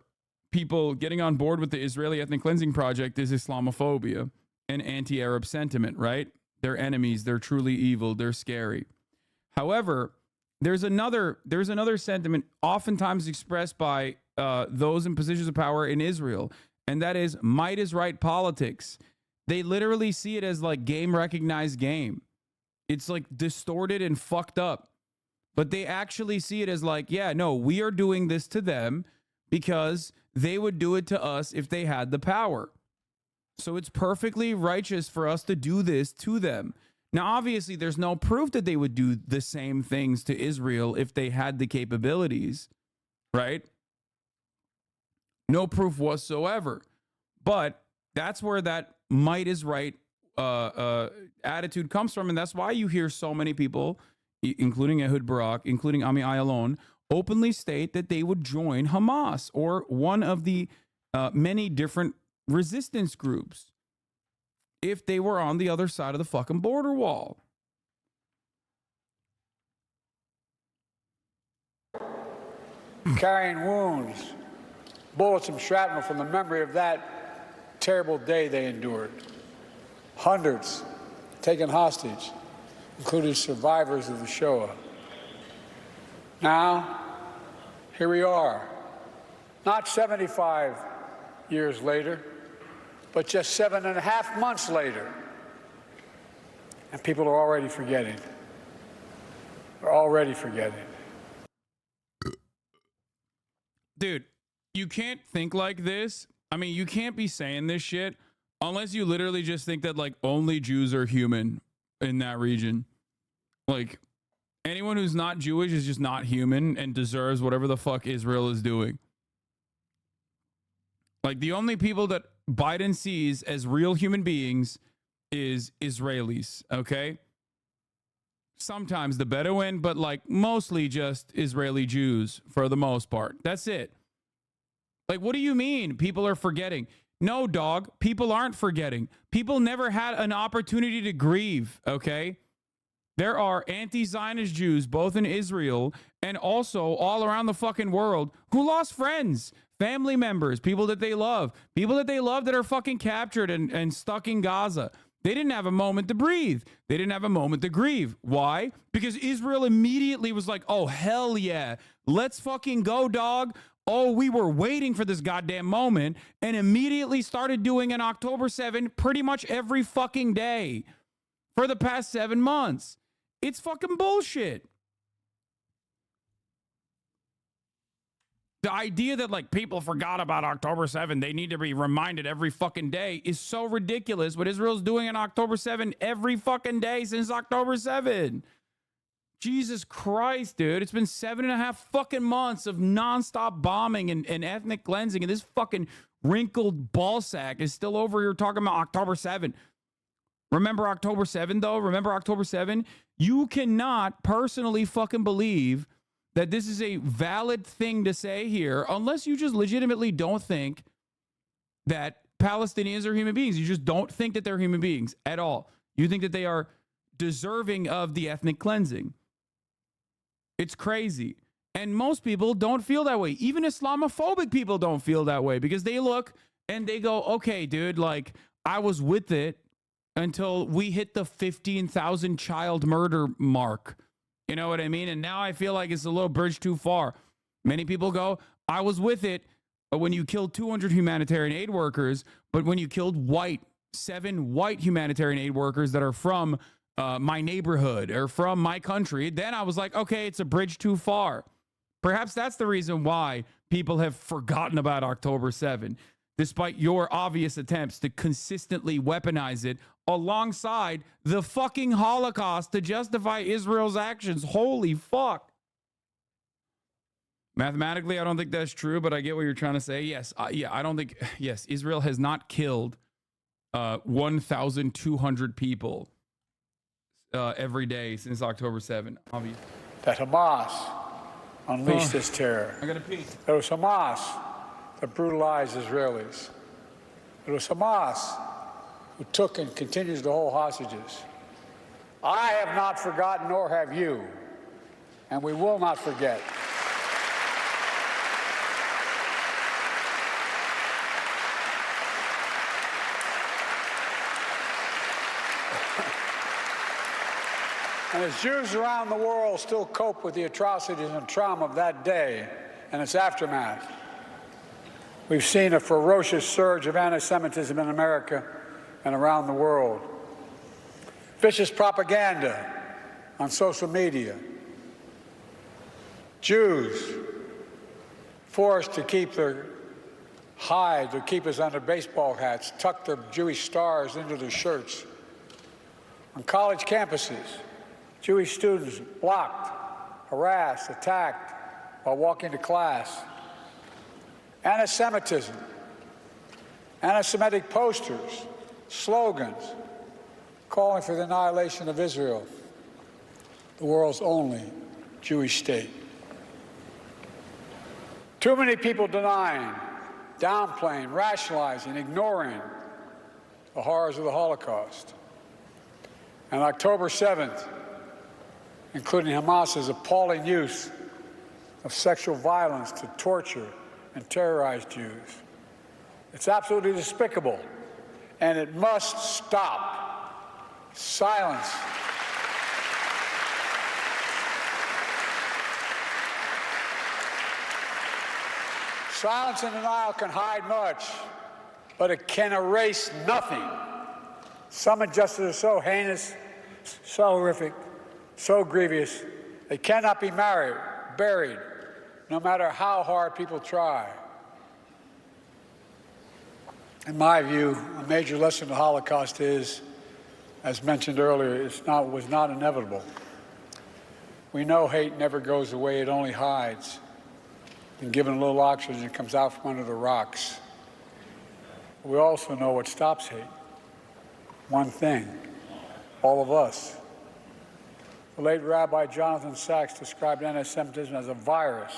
people getting on board with the Israeli ethnic cleansing project is Islamophobia and anti-Arab sentiment, right? They're enemies. They're truly evil. They're scary. However, there's another sentiment oftentimes expressed by those in positions of power in Israel, and that is might is right politics. They literally see it as like game recognized game. It's like distorted and fucked up. But they actually see it as like, yeah, no, we are doing this to them because they would do it to us if they had the power. So it's perfectly righteous for us to do this to them. Now, obviously, there's no proof that they would do the same things to Israel if they had the capabilities, right? No proof whatsoever. But that's where that might is right attitude comes from. And that's why you hear so many people, including Ehud Barak, including Ami Ayalon, openly state that they would join Hamas or one of the many different resistance groups if they were on the other side of the fucking border wall. Carrying wounds, bullets and shrapnel from the memory of that terrible day they endured. Hundreds taken hostage, including survivors of the Shoah. Now, here we are, not 75 years later, but just 7.5 months later. And people are already forgetting. They're already forgetting. Dude, you can't think like this. I mean, you can't be saying this shit unless you literally just think that, like, only Jews are human in that region. Like, anyone who's not Jewish is just not human and deserves whatever the fuck Israel is doing. Like, the only people that Biden sees as real human beings is Israelis, okay? Sometimes the Bedouin, but like mostly just Israeli Jews for the most part. That's it. Like, what do you mean people are forgetting? No, dog, people aren't forgetting. People never had an opportunity to grieve, okay? There are anti-Zionist Jews, both in Israel and also all around the fucking world, who lost friends, family members, people that they love that are fucking captured and stuck in Gaza. They didn't have a moment to breathe. They didn't have a moment to grieve. Why? Because Israel immediately was like, oh, hell yeah, let's fucking go, dog. Oh, we were waiting for this goddamn moment, and immediately started doing an October 7 pretty much every fucking day for the past 7 months. It's fucking bullshit. The idea that, like, people forgot about October 7, they need to be reminded every fucking day, is so ridiculous. What Israel's doing on October 7 every fucking day since October 7. Jesus Christ, dude. It's been 7.5 fucking months of nonstop bombing and ethnic cleansing, and this fucking wrinkled ballsack is still over here talking about October 7. Remember October 7, though? Remember October 7? You cannot personally fucking believe that this is a valid thing to say here unless you just legitimately don't think that Palestinians are human beings. You just don't think that they're human beings at all. You think that they are deserving of the ethnic cleansing. It's crazy. And most people don't feel that way. Even Islamophobic people don't feel that way because they look and they go, okay, dude, like, I was with it until we hit the 15,000 child murder mark. You know what I mean? And now I feel like it's a little bridge too far. Many people go, I was with it when you killed 200 humanitarian aid workers, but when you killed 7 white humanitarian aid workers that are from my neighborhood or from my country, then I was like, okay, it's a bridge too far. Perhaps that's the reason why people have forgotten about October 7, despite your obvious attempts to consistently weaponize it alongside the fucking Holocaust to justify Israel's actions. Holy fuck. Mathematically, I don't think that's true, but I get what you're trying to say. Yes, I don't think, yes, Israel has not killed 1,200 people every day since October 7, obviously. That Hamas unleashed this terror. I gotta pee. It was Hamas that brutalized Israelis. It was Hamas who took and continues to hold hostages. I have not forgotten, nor have you, and we will not forget. And as Jews around the world still cope with the atrocities and trauma of that day and its aftermath, we've seen a ferocious surge of anti-Semitism in America and around the world. Vicious propaganda on social media. Jews forced to keep their hide, to keep us under baseball hats, tuck their Jewish stars into their shirts. On college campuses, Jewish students blocked, harassed, attacked while walking to class. Anti-Semitism, anti-Semitic posters, slogans calling for the annihilation of Israel, the world's only Jewish state. Too many people denying, downplaying, rationalizing, ignoring the horrors of the Holocaust. And October 7th, including Hamas's appalling use of sexual violence to torture and terrorize Jews. It's absolutely despicable, and it must stop. Silence. Silence and denial can hide much, but it can erase nothing. Some injustices are so heinous, so horrific, so grievous, they cannot be buried, no matter how hard people try. In my view, a major lesson of the Holocaust is, as mentioned earlier, was not inevitable. We know hate never goes away, it only hides. And given a little oxygen, it comes out from under the rocks. We also know what stops hate. One thing, all of us. The late Rabbi Jonathan Sachs described anti-Semitism as a virus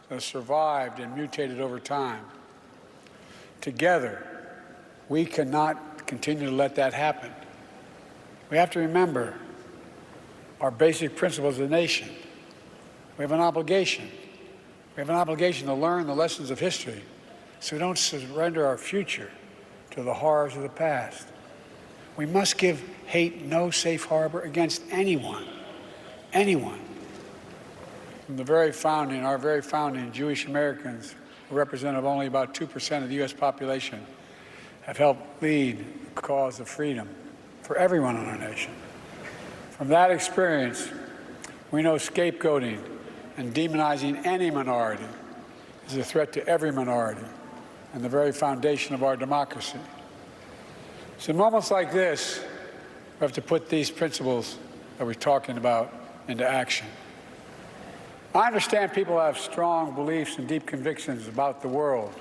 that has survived and mutated over time. Together, we cannot continue to let that happen. We have to remember our basic principles as a nation. We have an obligation. We have an obligation to learn the lessons of history so we don't surrender our future to the horrors of the past. We must give hate no safe harbor against anyone. Anyone. From the very founding, our very founding, Jewish Americans, who represent only about 2% of the U.S. population, have helped lead the cause of freedom for everyone in our nation. From that experience, we know scapegoating and demonizing any minority is a threat to every minority and the very foundation of our democracy. So in moments like this, we have to put these principles that we're talking about into action. I understand people have strong beliefs and deep convictions about the world.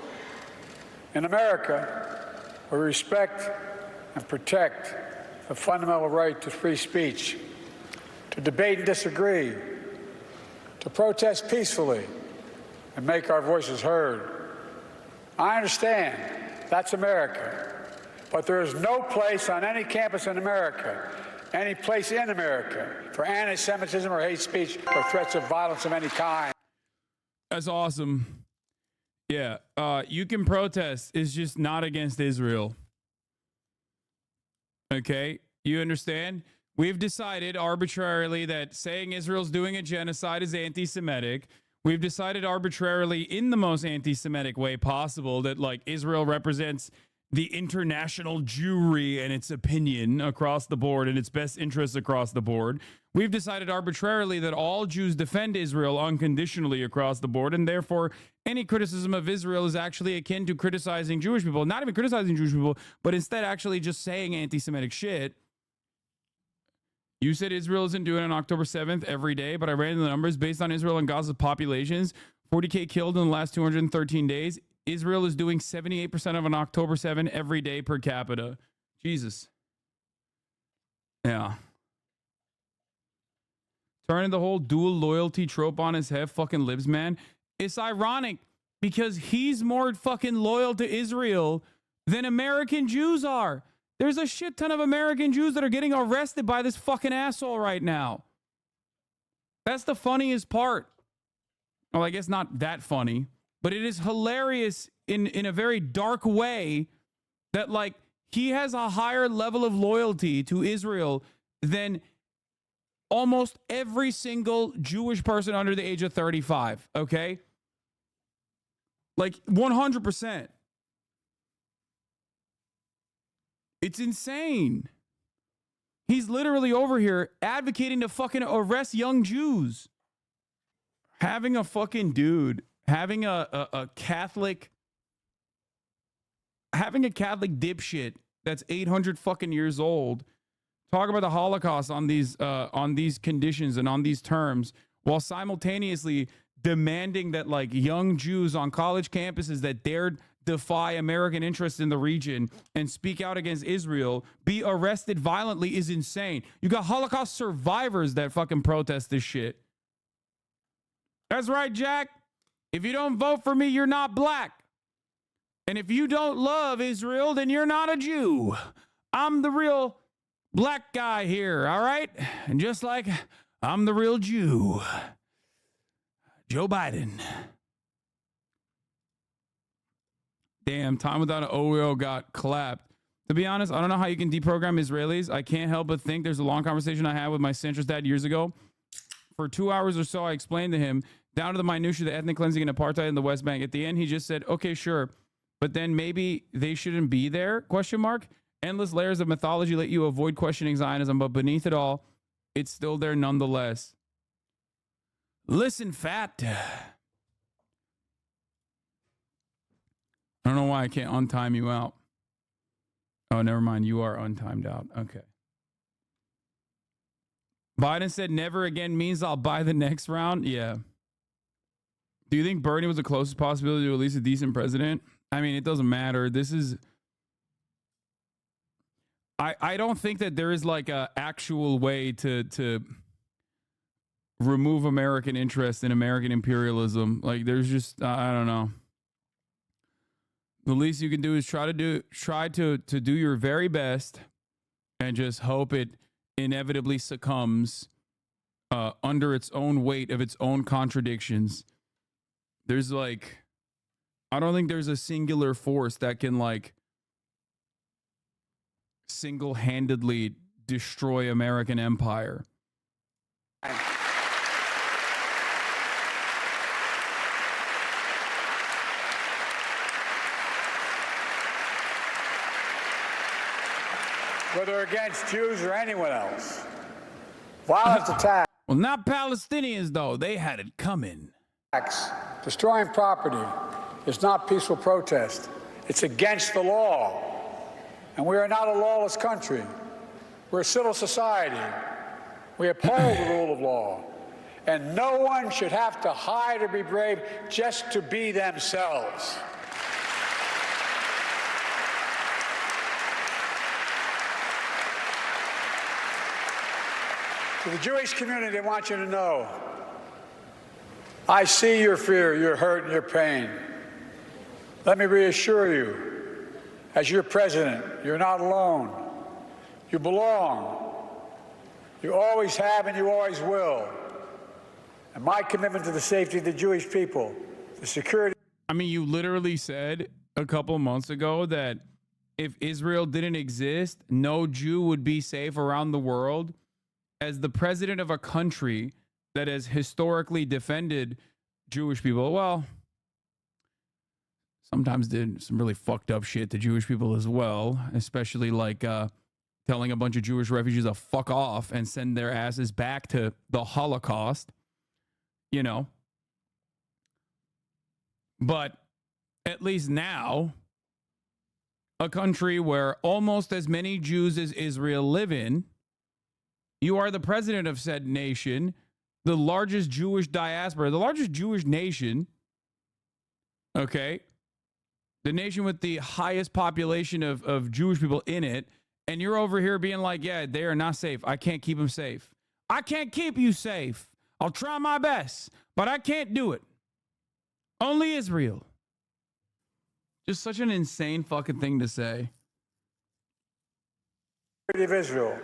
In America, we respect and protect the fundamental right to free speech, to debate and disagree, to protest peacefully and make our voices heard. I understand that's America. But there is no place on any campus in America, any place in America, for anti-Semitism or hate speech or threats of violence of any kind. That's awesome. Yeah, you can protest. It's just not against Israel. Okay, you understand? We've decided arbitrarily that saying Israel's doing a genocide is anti-Semitic. We've decided arbitrarily in the most anti-Semitic way possible that, like, Israel represents the international Jewry and its opinion across the board and its best interests across the board. We've decided arbitrarily that all Jews defend Israel unconditionally across the board, and therefore any criticism of Israel is actually akin to criticizing Jewish people. Not even criticizing Jewish people, but instead actually just saying anti-Semitic shit. You said Israel isn't doing it on October 7th every day, but I ran the numbers based on Israel and Gaza's populations. 40K killed in the last 213 days. Israel is doing 78% of an October 7 every day per capita. Jesus. Yeah. Turning the whole dual loyalty trope on his head, fucking libs, man. It's ironic because he's more fucking loyal to Israel than American Jews are. There's a shit ton of American Jews that are getting arrested by this fucking asshole right now. That's the funniest part. Well, I guess not that funny. But it is hilarious in a very dark way that, like, he has a higher level of loyalty to Israel than almost every single Jewish person under the age of 35, okay? Like, 100%. It's insane. He's literally over here advocating to fucking arrest young Jews. Having a fucking dude... Having a Catholic dipshit that's 800 fucking years old talk about the Holocaust on these conditions and on these terms, while simultaneously demanding that, like, young Jews on college campuses that dared defy American interests in the region and speak out against Israel be arrested violently is insane. You got Holocaust survivors that fucking protest this shit. That's right, Jack. If you don't vote for me, you're not black. And if you don't love Israel, then you're not a Jew. I'm the real black guy here, all right? And just like I'm the real Jew, Joe Biden. Damn, Time Without an OEO got clapped. To be honest, I don't know how you can deprogram Israelis. I can't help but think there's a long conversation I had with my centrist dad years ago. For 2 hours or so, I explained to him down to the minutiae, the ethnic cleansing and apartheid in the West Bank. At the end, he just said, okay, sure. But then maybe they shouldn't be there, ? Endless layers of mythology let you avoid questioning Zionism, but beneath it all, it's still there nonetheless. Listen, fat. I don't know why I can't untime you out. Oh, never mind. You are untimed out. Okay. Biden said never again means I'll buy the next round. Yeah. Do you think Bernie was the closest possibility to at least a decent president? I mean, it doesn't matter. This is... I don't think that there is like a actual way to remove American interest in American imperialism. Like there's just, I don't know. The least you can do is try to do your very best and just hope it inevitably succumbs under its own weight of its own contradictions. There's like, I don't think there's a singular force that can like single-handedly destroy American empire. Whether against Jews or anyone else. Violent attacks. Well, not Palestinians, though. They had it coming. Destroying property is not peaceful protest. It's against the law. And we are not a lawless country. We're a civil society. We uphold the rule of law. And no one should have to hide or be brave just to be themselves. To the Jewish community, I want you to know, I see your fear, your hurt, and your pain. Let me reassure you, as your president, you're not alone. You belong. You always have and you always will. And my commitment to the safety of the Jewish people, the security... I mean, you literally said a couple months ago that if Israel didn't exist, no Jew would be safe around the world. As the president of a country that has historically defended Jewish people, well, sometimes did some really fucked up shit to Jewish people as well, especially like telling a bunch of Jewish refugees to fuck off and send their asses back to the Holocaust, you know. But at least now, a country where almost as many Jews as Israel live in, you are the president of said nation, the largest Jewish diaspora, the largest Jewish nation, okay? The nation with the highest population of Jewish people in it, and you're over here being like, yeah, they are not safe. I can't keep them safe. I can't keep you safe. I'll try my best, but I can't do it. Only Israel. Just such an insane fucking thing to say. Of Israel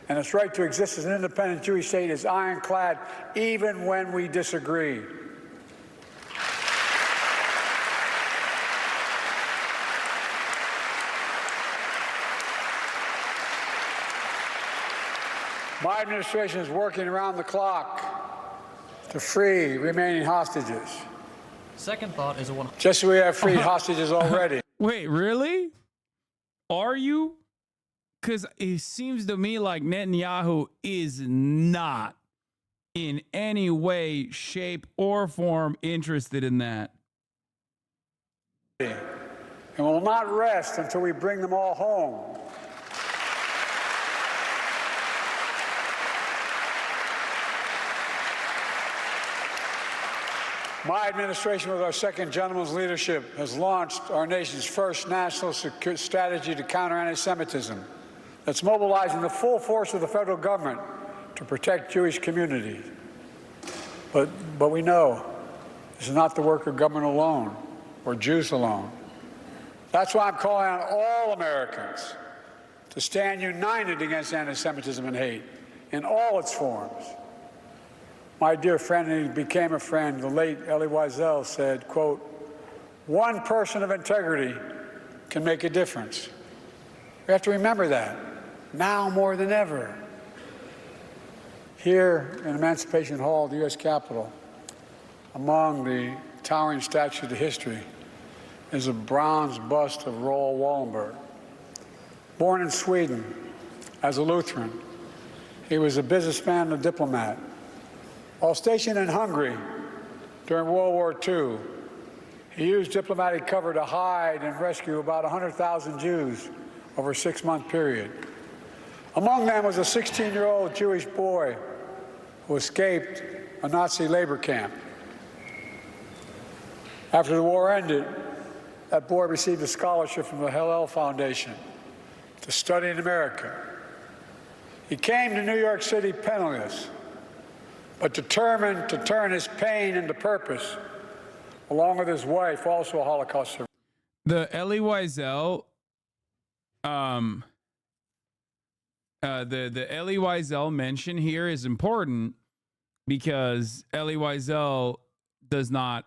and its right to exist as an independent Jewish state is ironclad, even when we disagree. My administration is working around the clock to free remaining hostages. Second thought is a one. Just so we have freed hostages already. Wait, really? Are you? Because it seems to me like Netanyahu is not in any way, shape, or form interested in that. And will not rest until we bring them all home. My administration, with our second gentleman's leadership, has launched our nation's first national strategy to counter anti-Semitism that's mobilizing the full force of the federal government to protect Jewish communities. But we know this is not the work of government alone or Jews alone. That's why I'm calling on all Americans to stand united against anti-Semitism and hate in all its forms. My dear friend, and he became a friend, the late Elie Wiesel said, quote, "One person of integrity can make a difference." We have to remember that, now more than ever. Here in Emancipation Hall, the U.S. Capitol, among the towering statues of history, is a bronze bust of Raoul Wallenberg. Born in Sweden as a Lutheran, he was a businessman and a diplomat. While stationed in Hungary during World War II, he used diplomatic cover to hide and rescue about 100,000 Jews over a 6-month period. Among them was a 16-year-old Jewish boy who escaped a Nazi labor camp. After the war ended, that boy received a scholarship from the Hillel Foundation to study in America. He came to New York City penniless, but determined to turn his pain into purpose, along with his wife, also a Holocaust survivor. The Elie Wiesel, the Elie Wiesel mention here is important because Elie Wiesel does not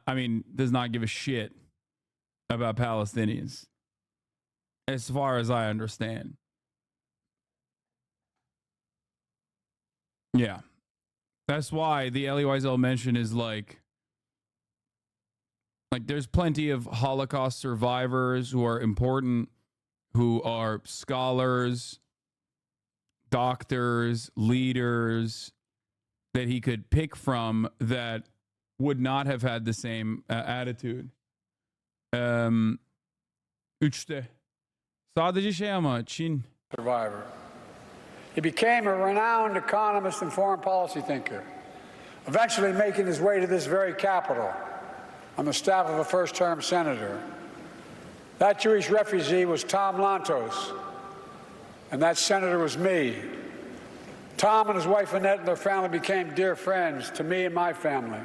give a shit about Palestinians, as far as I understand. Yeah. That's why the Elie Wiesel mention is like there's plenty of Holocaust survivors who are important, who are scholars, doctors, leaders that he could pick from that would not have had the same attitude. Üçte. Sadece şey ama Çin. Survivor. He became a renowned economist and foreign policy thinker, eventually making his way to this very Capitol on the staff of a first-term senator. That Jewish refugee was Tom Lantos, and that senator was me. Tom and his wife Annette and their family became dear friends to me and my family.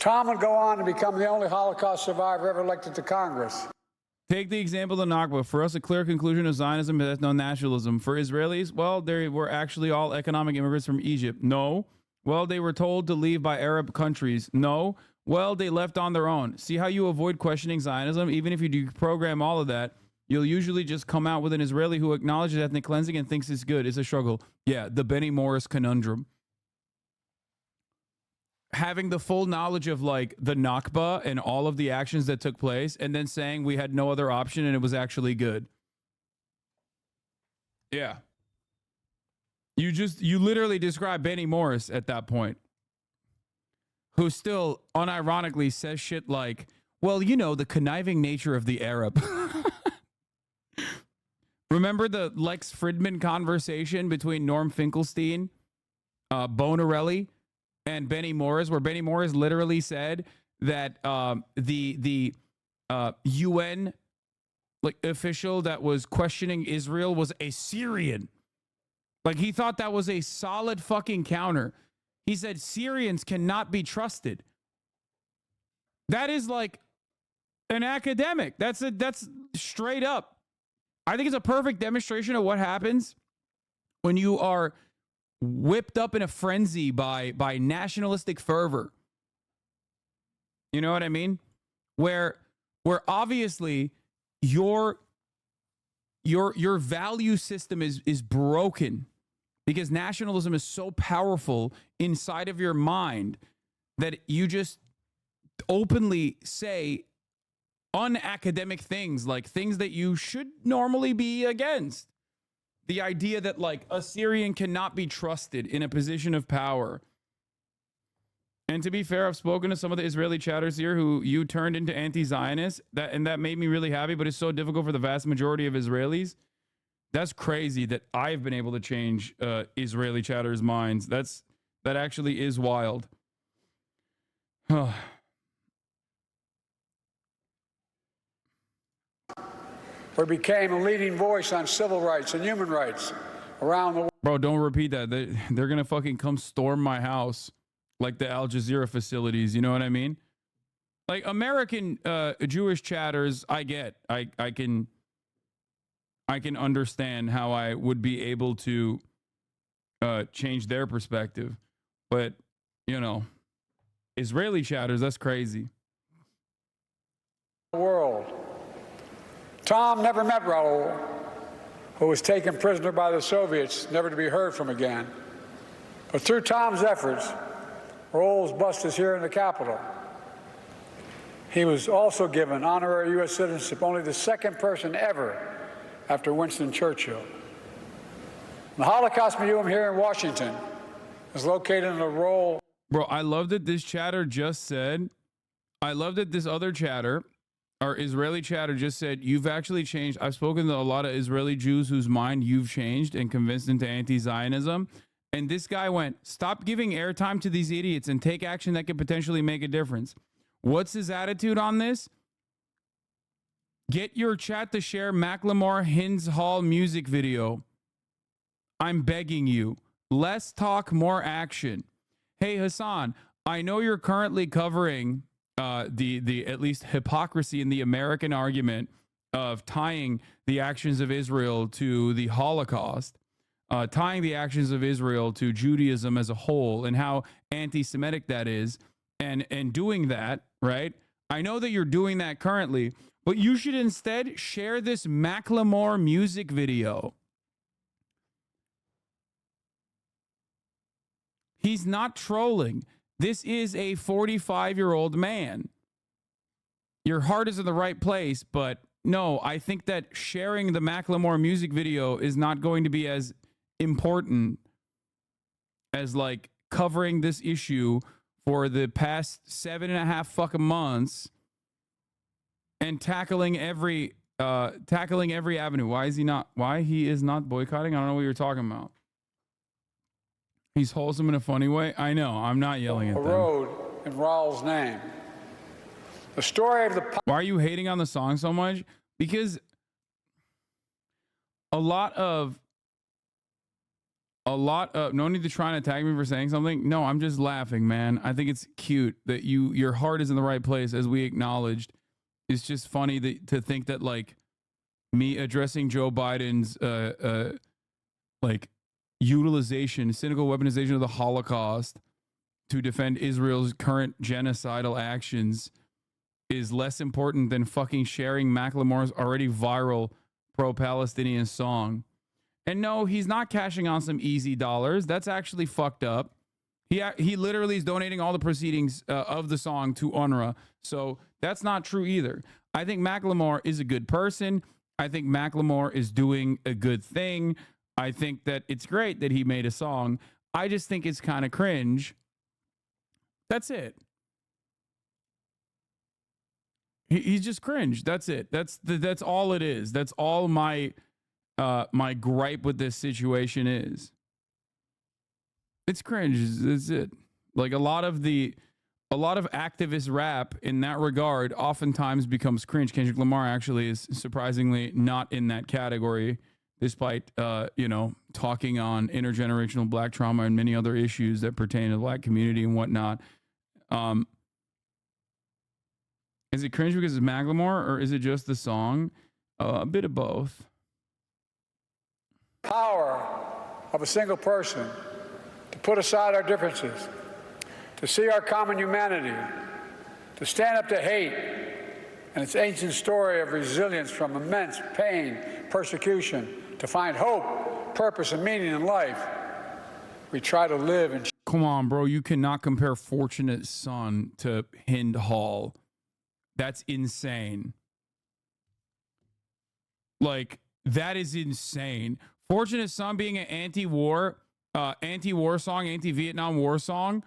Tom would go on to become the only Holocaust survivor ever elected to Congress. Take the example of the Nakba. For us, a clear conclusion of Zionism is ethno-nationalism. For Israelis, well, they were actually all economic immigrants from Egypt. No. Well, they were told to leave by Arab countries. No. Well, they left on their own. See how you avoid questioning Zionism? Even if you deprogram all of that, you'll usually just come out with an Israeli who acknowledges ethnic cleansing and thinks it's good. It's a struggle. Yeah, the Benny Morris conundrum. Having the full knowledge of like the Nakba and all of the actions that took place and then saying we had no other option and it was actually good. Yeah. You literally describe Benny Morris at that point, who still unironically says shit like, well, you know, the conniving nature of the Arab. Remember the Lex Fridman conversation between Norm Finkelstein, Bonarelli, and Benny Morris, where Benny Morris literally said that the UN official that was questioning Israel was a Syrian. Like, he thought that was a solid fucking counter. He said Syrians cannot be trusted. That is like an academic. That's straight up. I think it's a perfect demonstration of what happens when you are whipped up in a frenzy by nationalistic fervor. You know what I mean? Where obviously your value system is broken because nationalism is so powerful inside of your mind that you just openly say unacademic things, like things that you should normally be against. The idea that like a Syrian cannot be trusted in a position of power. And to be fair, I've spoken to some of the Israeli chatters here who you turned into anti-Zionists, and that made me really happy, but it's so difficult for the vast majority of Israelis. That's crazy that I've been able to change Israeli chatters' minds. That actually is wild. where he became a leading voice on civil rights and human rights around the world. Bro, don't repeat that. They're gonna fucking come storm my house like the Al Jazeera facilities. You know what I mean? Like American Jewish chatters, I get. I can understand how I would be able to change their perspective, but you know, Israeli chatters, that's crazy. World. Tom never met Raoul, who was taken prisoner by the Soviets, never to be heard from again. But through Tom's efforts, Raoul's bust is here in the Capitol. He was also given honorary U.S. citizenship, only the second person ever after Winston Churchill. The Holocaust Museum here in Washington is located in the Raoul. Bro, I love that this chatter just said, I love that this other chatter, our Israeli chatter, just said, you've actually changed. I've spoken to a lot of Israeli Jews whose mind you've changed and convinced into anti-Zionism. And this guy went, stop giving airtime to these idiots and take action that could potentially make a difference. What's his attitude on this? Get your chat to share Macklemore Hins Hall music video. I'm begging you. Less talk, more action. Hey, Hassan, I know you're currently covering the at least hypocrisy in the American argument of tying the actions of Israel to the Holocaust, tying the actions of Israel to Judaism as a whole and how anti-Semitic that is, and doing that, right? I know that you're doing that currently, but you should instead share this Macklemore music video. He's not trolling. This is a 45-year-old man. Your heart is in the right place, but no, I think that sharing the Macklemore music video is not going to be as important as like covering this issue for the past 7.5 fucking months and tackling every avenue. Why he is not boycotting? I don't know what you're talking about. He's wholesome in a funny way. I know. I'm not yelling at them. A road in Raoul's name. The story of the. Why are you hating on the song so much? Because a lot of no need to try and attack me for saying something. No, I'm just laughing, man. I think it's cute that your heart is in the right place, as we acknowledged. It's just funny to think that like me addressing Joe Biden's like utilization, cynical weaponization of the Holocaust to defend Israel's current genocidal actions is less important than fucking sharing Macklemore's already viral pro-Palestinian song. And no, he's not cashing on some easy dollars. That's actually fucked up. He literally is donating all the proceedings of the song to UNRWA. So that's not true either. I think Macklemore is a good person. I think Macklemore is doing a good thing. I think that it's great that he made a song. I just think it's kind of cringe. That's it. He's just cringe. That's it. That's all it is. That's all my my gripe with this situation is. It's cringe. That's it. Like a lot of activist rap in that regard oftentimes becomes cringe. Kendrick Lamar actually is surprisingly not in that category, despite talking on intergenerational black trauma and many other issues that pertain to the black community and whatnot. Is it cringe because it's Macklemore, or is it just the song? A bit of both. Power of a single person to put aside our differences, to see our common humanity, to stand up to hate and its ancient story of resilience from immense pain, persecution, to find hope, purpose, and meaning in life. We try to live in. Come on, bro. You cannot compare Fortunate Son to Hind Hall. That's insane. Like, that is insane. Fortunate Son being an anti-war song, anti-Vietnam War song.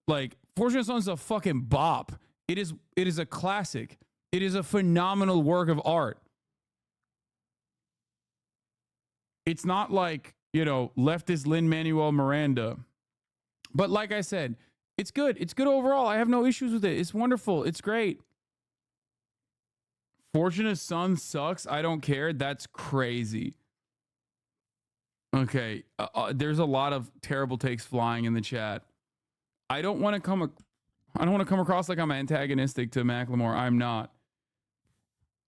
Like, Fortunate Son's a fucking bop. It is a classic. It is a phenomenal work of art. It's not like, leftist Lin-Manuel Miranda. But like I said, it's good. It's good overall. I have no issues with it. It's wonderful. It's great. Fortunate's son sucks. I don't care. That's crazy. Okay. There's a lot of terrible takes flying in the chat. I don't want to come across like I'm antagonistic to Macklemore. I'm not.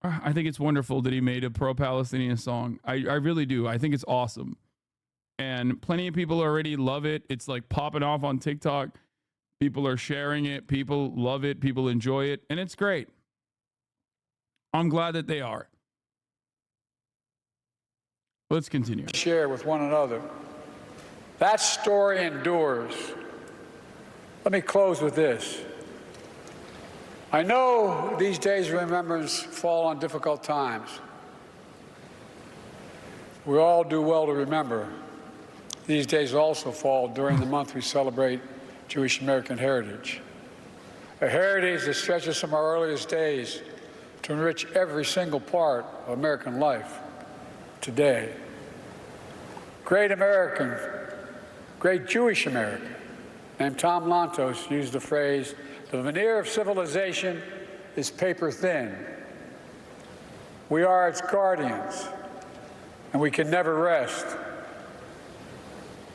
I think it's wonderful that he made a pro-Palestinian song. I really do. I think it's awesome. And plenty of people already love it. It's like popping off on TikTok. People are sharing it. People love it. People enjoy it. And it's great. I'm glad that they are. Let's continue. Share with one another. That story endures. Let me close with this. I know these days of remembrance fall on difficult times. We all do well to remember. These days also fall during the month we celebrate Jewish American heritage. A heritage that stretches from our earliest days to enrich every single part of American life today. Great American, great Jewish American, named Tom Lantos used the phrase, "The veneer of civilization is paper thin." We are its guardians, and we can never rest.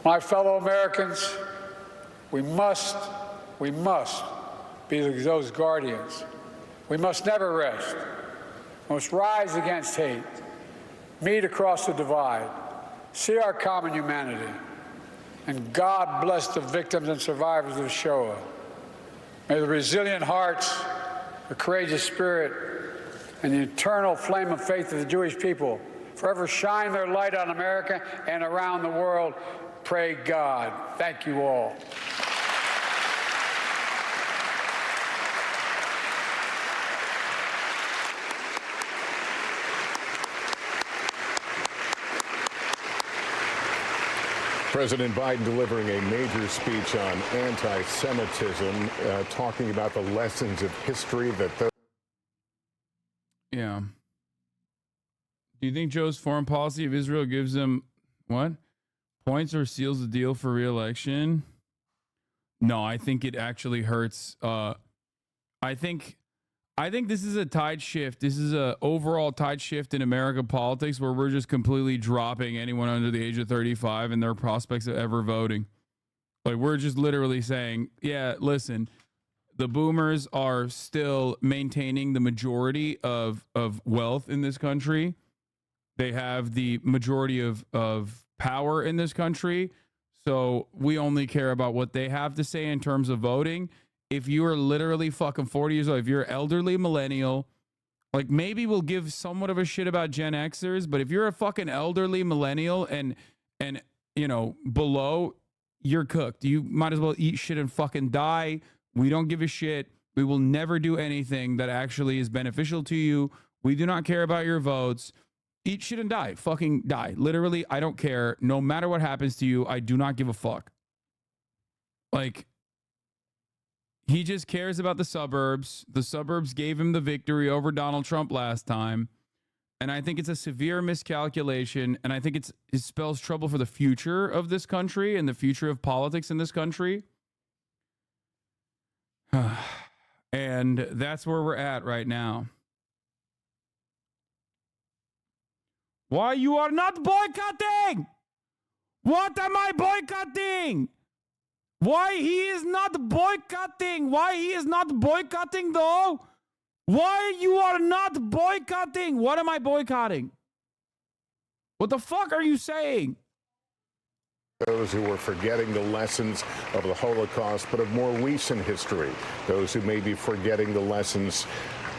My fellow Americans, we must be those guardians. We must never rest. We must rise against hate, meet across the divide, see our common humanity, and God bless the victims and survivors of Shoah. May the resilient hearts, the courageous spirit, and the eternal flame of faith of the Jewish people forever shine their light on America and around the world. Pray God. Thank you all. President Biden delivering a major speech on anti-Semitism, talking about the lessons of history that those. Yeah. Do you think Joe's foreign policy of Israel gives him what? Points or seals the deal for re-election? No, I think it actually hurts. I think this is a tide shift. This is a overall tide shift in American politics where we're just completely dropping anyone under the age of 35 and their prospects of ever voting. Like, we're just literally saying, yeah, listen, the boomers are still maintaining the majority of wealth in this country. They have the majority of power in this country. So we only care about what they have to say in terms of voting. If you are literally fucking 40 years old, if you're elderly millennial, like, maybe we'll give somewhat of a shit about Gen Xers, but if you're a fucking elderly millennial and you know, below, you're cooked. You might as well eat shit and fucking die. We don't give a shit. We will never do anything that actually is beneficial to you. We do not care about your votes. Eat shit and die. Fucking die. Literally, I don't care. No matter what happens to you, I do not give a fuck. Like, he just cares about the suburbs. The suburbs gave him the victory over Donald Trump last time. And I think it's a severe miscalculation. And I think it spells trouble for the future of this country and the future of politics in this country. And that's where we're at right now. Why you are not boycotting? What am I boycotting? Why he is not boycotting? Why he is not boycotting though? Why you are not boycotting? What am I boycotting? What the fuck are you saying? Those who are forgetting the lessons of the Holocaust, but of more recent history. Those who may be forgetting the lessons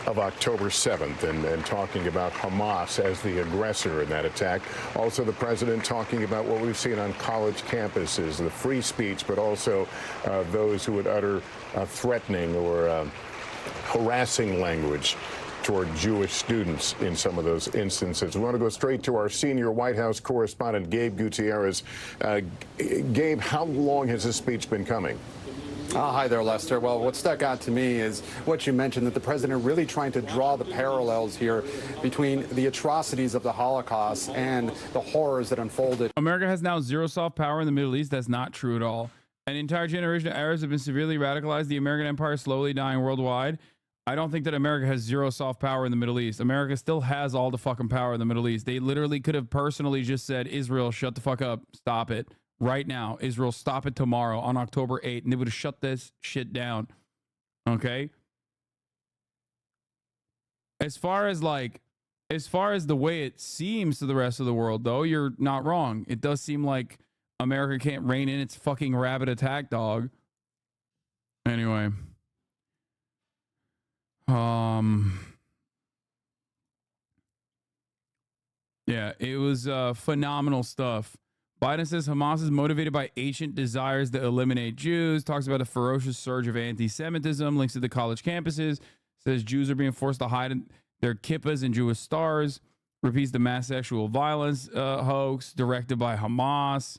of October 7th and talking about Hamas as the aggressor in that attack. Also, the president talking about what we've seen on college campuses, the free speech, but also those who would utter threatening or harassing language toward Jewish students in some of those instances. We want to go straight to our senior White House correspondent, Gabe Gutierrez. Gabe, how long has this speech been coming? Hi there, Lester. Well, what stuck out to me is what you mentioned, that the president really trying to draw the parallels here between the atrocities of the Holocaust and the horrors that unfolded. America has now zero soft power in the Middle East. That's not true at all. An entire generation of Arabs have been severely radicalized. The American empire is slowly dying worldwide. I don't think that America has zero soft power in the Middle East. America still has all the fucking power in the Middle East. They literally could have personally just said, Israel, shut the fuck up. Stop it. Right now. Israel, stop it tomorrow on October 8th. And they would have shut this shit down. Okay? As far as the way it seems to the rest of the world, though, you're not wrong. It does seem like America can't rein in its fucking rabid attack dog. Anyway. Yeah, it was phenomenal stuff. Biden says Hamas is motivated by ancient desires to eliminate Jews, talks about a ferocious surge of anti-Semitism, links to the college campuses, says Jews are being forced to hide their kippas and Jewish stars, repeats the mass sexual violence hoax directed by Hamas.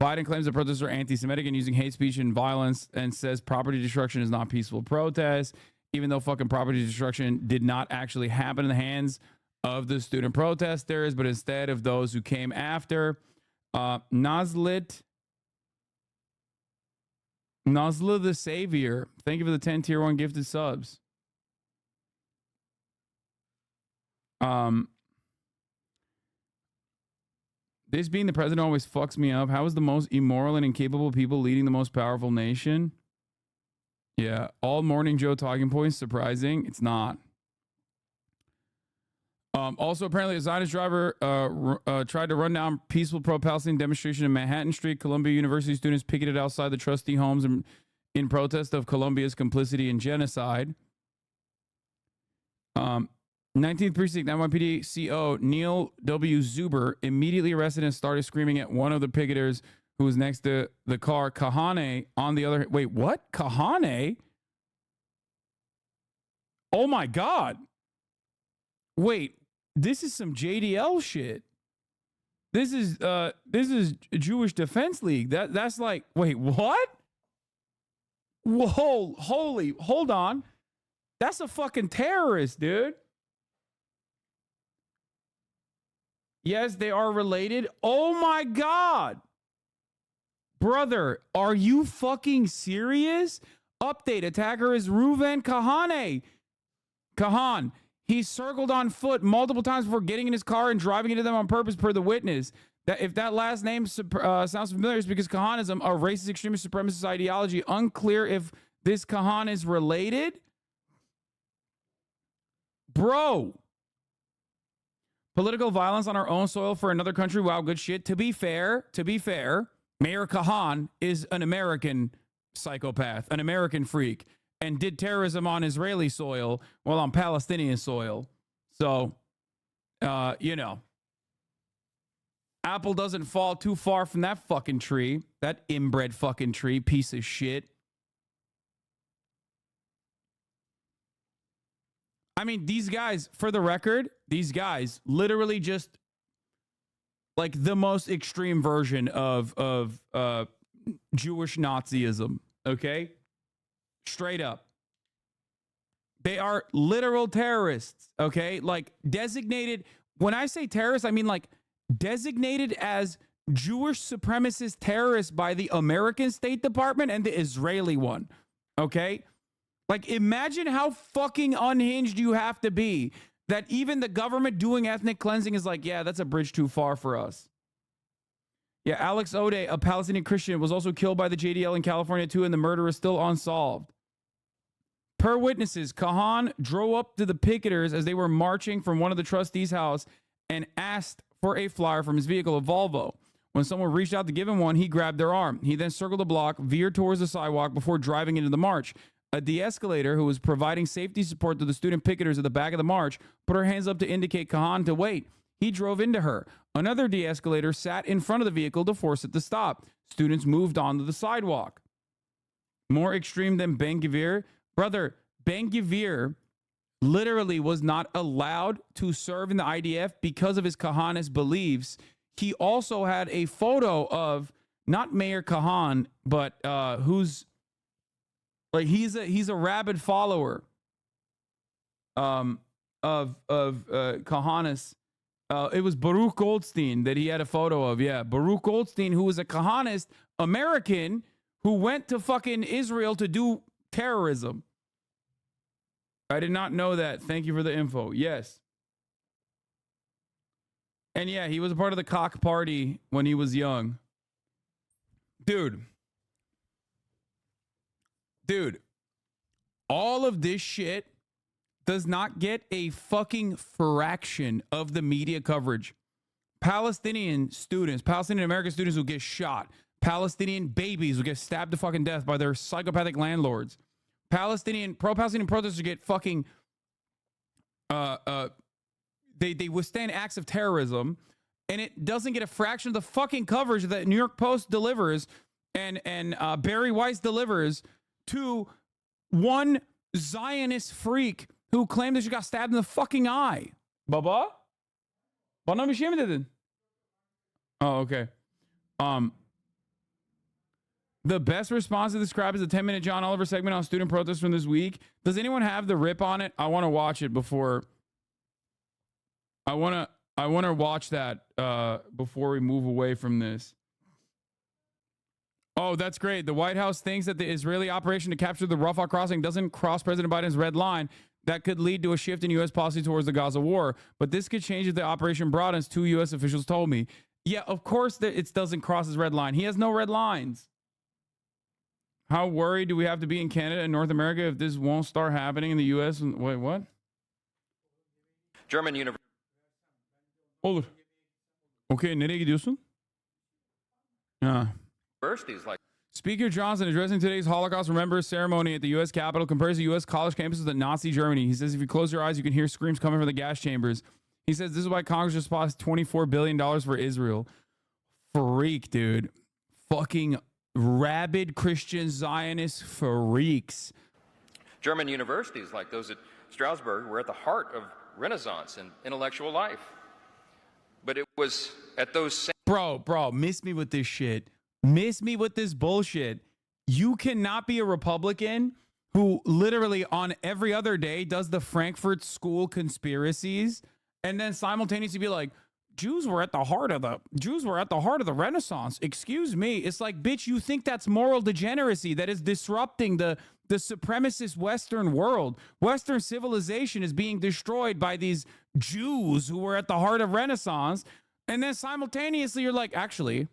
Biden claims the protests are anti-Semitic and using hate speech and violence, and says property destruction is not peaceful protest, even though fucking property destruction did not actually happen in the hands of the student protesters, but instead of those who came after. Nazla the Savior, thank you for the 10 tier 1 gifted subs. This being the president always fucks me up. How is the most immoral and incapable people leading the most powerful nation? Yeah, all morning Joe talking points. Surprising. It's not. Also, apparently, a Zionist driver tried to run down peaceful pro-Palestinian demonstration in Manhattan Street. Columbia University students picketed outside the trustee homes in protest of Columbia's complicity in genocide. 19th Precinct NYPD CO Neil W. Zuber immediately arrested and started screaming at one of the picketers who was next to the car. Kahane on the other... Wait, what? Kahane? Oh, my God. Wait. This is some JDL shit. This is Jewish Defense League. That's like, wait, what? Whoa, hold on. That's a fucking terrorist, dude. Yes, they are related. Oh my God. Brother, are you fucking serious? Update, attacker is Reuven Kahane. Kahan. He circled on foot multiple times before getting in his car and driving into them on purpose, per the witness. That if that last name sounds familiar, it's because Kahanism, a racist extremist supremacist ideology. Unclear if this Kahan is related. Bro. Political violence on our own soil for another country. Wow, good shit. To be fair, Mayor Kahan is an American psychopath, an American freak, and did terrorism on Israeli soil while on Palestinian soil. So, you know, apple doesn't fall too far from that fucking tree. That inbred fucking tree, piece of shit. I mean, these guys, for the record, these guys literally just like the most extreme version of Jewish Nazism, okay? Straight up. They are literal terrorists, okay? Like designated, when I say terrorists, I mean like designated as Jewish supremacist terrorists by the American State Department and the Israeli one, okay? Like imagine how fucking unhinged you have to be that even the government doing ethnic cleansing is like, yeah, that's a bridge too far for us. Yeah, Alex Ode, a Palestinian Christian, was also killed by the JDL in California too, and the murder is still unsolved. Per witnesses, Kahan drove up to the picketers as they were marching from one of the trustees' house and asked for a flyer from his vehicle, a Volvo. When someone reached out to give him one, he grabbed their arm. He then circled the block, veered towards the sidewalk before driving into the march. A de-escalator who was providing safety support to the student picketers at the back of the march put her hands up to indicate Kahan to wait. He drove into her. Another de-escalator sat in front of the vehicle to force it to stop. Students moved onto the sidewalk. More extreme than Ben-Gvir. Brother, Ben-Gvir literally was not allowed to serve in the IDF because of his Kahanist beliefs. He also had a photo of not Mayor Kahan, but who's like he's a rabid follower of Kahanist. It was Baruch Goldstein that he had a photo of. Yeah, Baruch Goldstein, who was a Kahanist American who went to fucking Israel to do terrorism. I did not know that. Thank you for the info. Yes. And yeah, he was a part of the cock party when he was young. Dude, all of this shit does not get a fucking fraction of the media coverage. Palestinian students, Palestinian American students will get shot. Palestinian babies will get stabbed to fucking death by their psychopathic landlords. Pro-Palestinian protesters get fucking, they withstand acts of terrorism, and it doesn't get a fraction of the fucking coverage that New York Post delivers and Barry Weiss delivers to one Zionist freak who claimed that she got stabbed in the fucking eye. Baba? Bana bir şey mi dedin? Oh, okay. The best response to this crap is a 10-minute John Oliver segment on student protests from this week. Does anyone have the rip on it? I want to watch it before. I want to watch that before we move away from this. Oh, that's great. The White House thinks that the Israeli operation to capture the Rafah crossing doesn't cross President Biden's red line. That could lead to a shift in U.S. policy towards the Gaza war. But this could change if the operation broadens, 2 U.S. officials told me. Yeah, of course it doesn't cross his red line. He has no red lines. How worried do we have to be in Canada and North America if this won't start happening in the U.S.? Wait, what? German University. Olur. Okay, nereye gidiyorsun? Universities like Speaker Johnson addressing today's Holocaust Remembrance ceremony at the U.S. Capitol compares the U.S. college campuses to Nazi Germany. He says if you close your eyes, you can hear screams coming from the gas chambers. He says this is why Congress just passed $24 billion for Israel. Freak, dude. Fucking rabid Christian Zionist freaks. German universities like those at Strasbourg were at the heart of Renaissance and intellectual life. But it was at those same... Bro, miss me with this shit. Miss me with this bullshit. You cannot be a Republican who literally on every other day does the Frankfurt School conspiracies and then simultaneously be like, Jews were at the heart of the Renaissance. Excuse me. It's like, bitch, you think that's moral degeneracy that is disrupting the supremacist Western world. Western civilization is being destroyed by these Jews who were at the heart of Renaissance. And then simultaneously you're like, actually,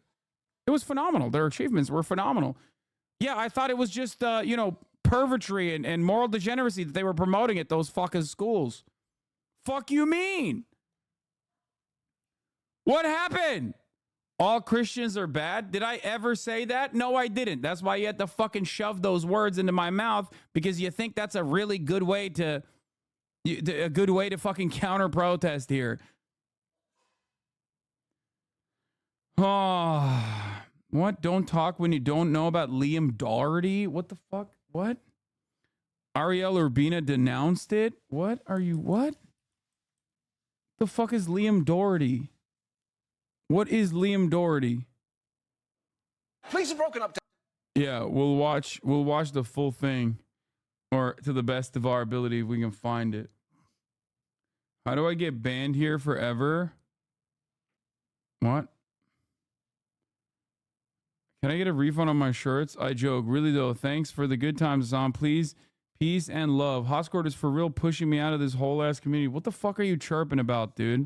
it was phenomenal. Their achievements were phenomenal. Yeah, I thought it was just, pervertry and moral degeneracy that they were promoting at those fucking schools. Fuck you mean? What happened? All Christians are bad? Did I ever say that? No, I didn't. That's why you had to fucking shove those words into my mouth, because you think that's a really good way to fucking counter protest here. Oh, what? Don't talk when you don't know about Liam Doherty? What the fuck? What? Ariel Urbina denounced it? What? The fuck is Liam Doherty? What is Liam Doherty? Please have broken up. Yeah, we'll watch the full thing, or to the best of our ability if we can find it. How do I get banned here forever? What? Can I get a refund on my shirts? I joke. Really though, thanks for the good times, Zom. Please, peace and love. Hoscourt is for real pushing me out of this whole ass community. What the fuck are you chirping about, dude?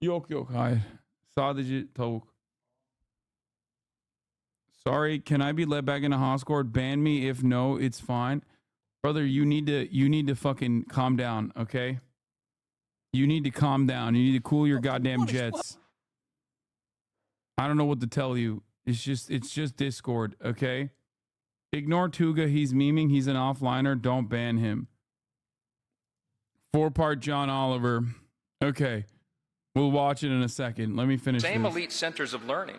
Yok. Hayır. Sadece tavuk. Sorry, can I be let back into Hoscourt? Ban me if no, it's fine. Brother, you need to fucking calm down, okay? You need to calm down. You need to cool your goddamn jets. I don't know what to tell you. It's just Discord, okay? Ignore Tuga. He's memeing. He's an offliner. Don't ban him. 4-part John Oliver. Okay. We'll watch it in a second. Let me finish Same this. elite centers of learning,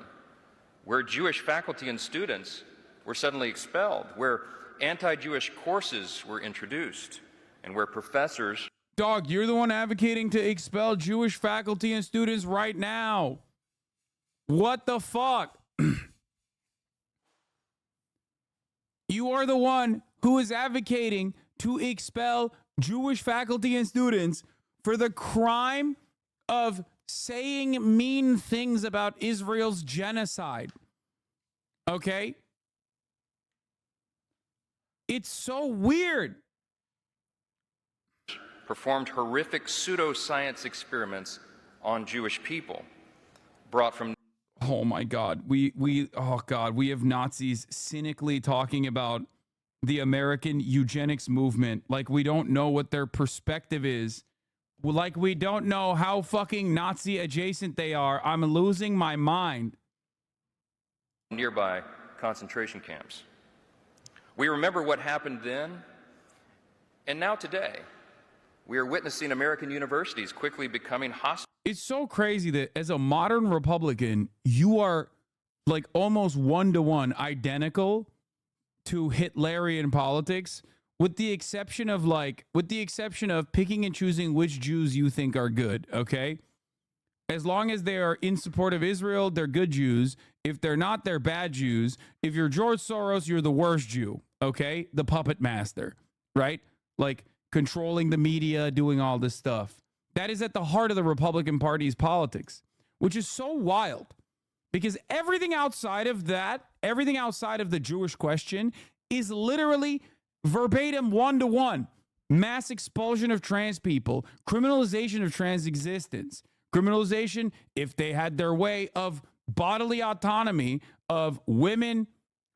where Jewish faculty and students were suddenly expelled, where anti-Jewish courses were introduced, and where professors... Dog, you're the one advocating to expel Jewish faculty and students right now. What the fuck? You are the one who is advocating to expel Jewish faculty and students for the crime of saying mean things about Israel's genocide. Okay? It's so weird. performed horrific pseudoscience experiments on Jewish people, brought from... Oh my God. We have Nazis cynically talking about the American eugenics movement like we don't know what their perspective is. Like we don't know how fucking Nazi adjacent they are. I'm losing my mind. Nearby concentration camps. We remember what happened then, and now today, we are witnessing American universities quickly becoming hostile. It's so crazy that as a modern Republican, you are like almost one-to-one identical to Hitlerian politics, with the exception of picking and choosing which Jews you think are good, okay? As long as they are in support of Israel, they're good Jews. If they're not, they're bad Jews. If you're George Soros, you're the worst Jew, okay? The puppet master, right? Like controlling the media, doing all this stuff. That is at the heart of the Republican Party's politics, which is so wild because everything outside of that, everything outside of the Jewish question is literally verbatim one-to-one. Mass expulsion of trans people, criminalization of trans existence, criminalization, if they had their way, of bodily autonomy of women.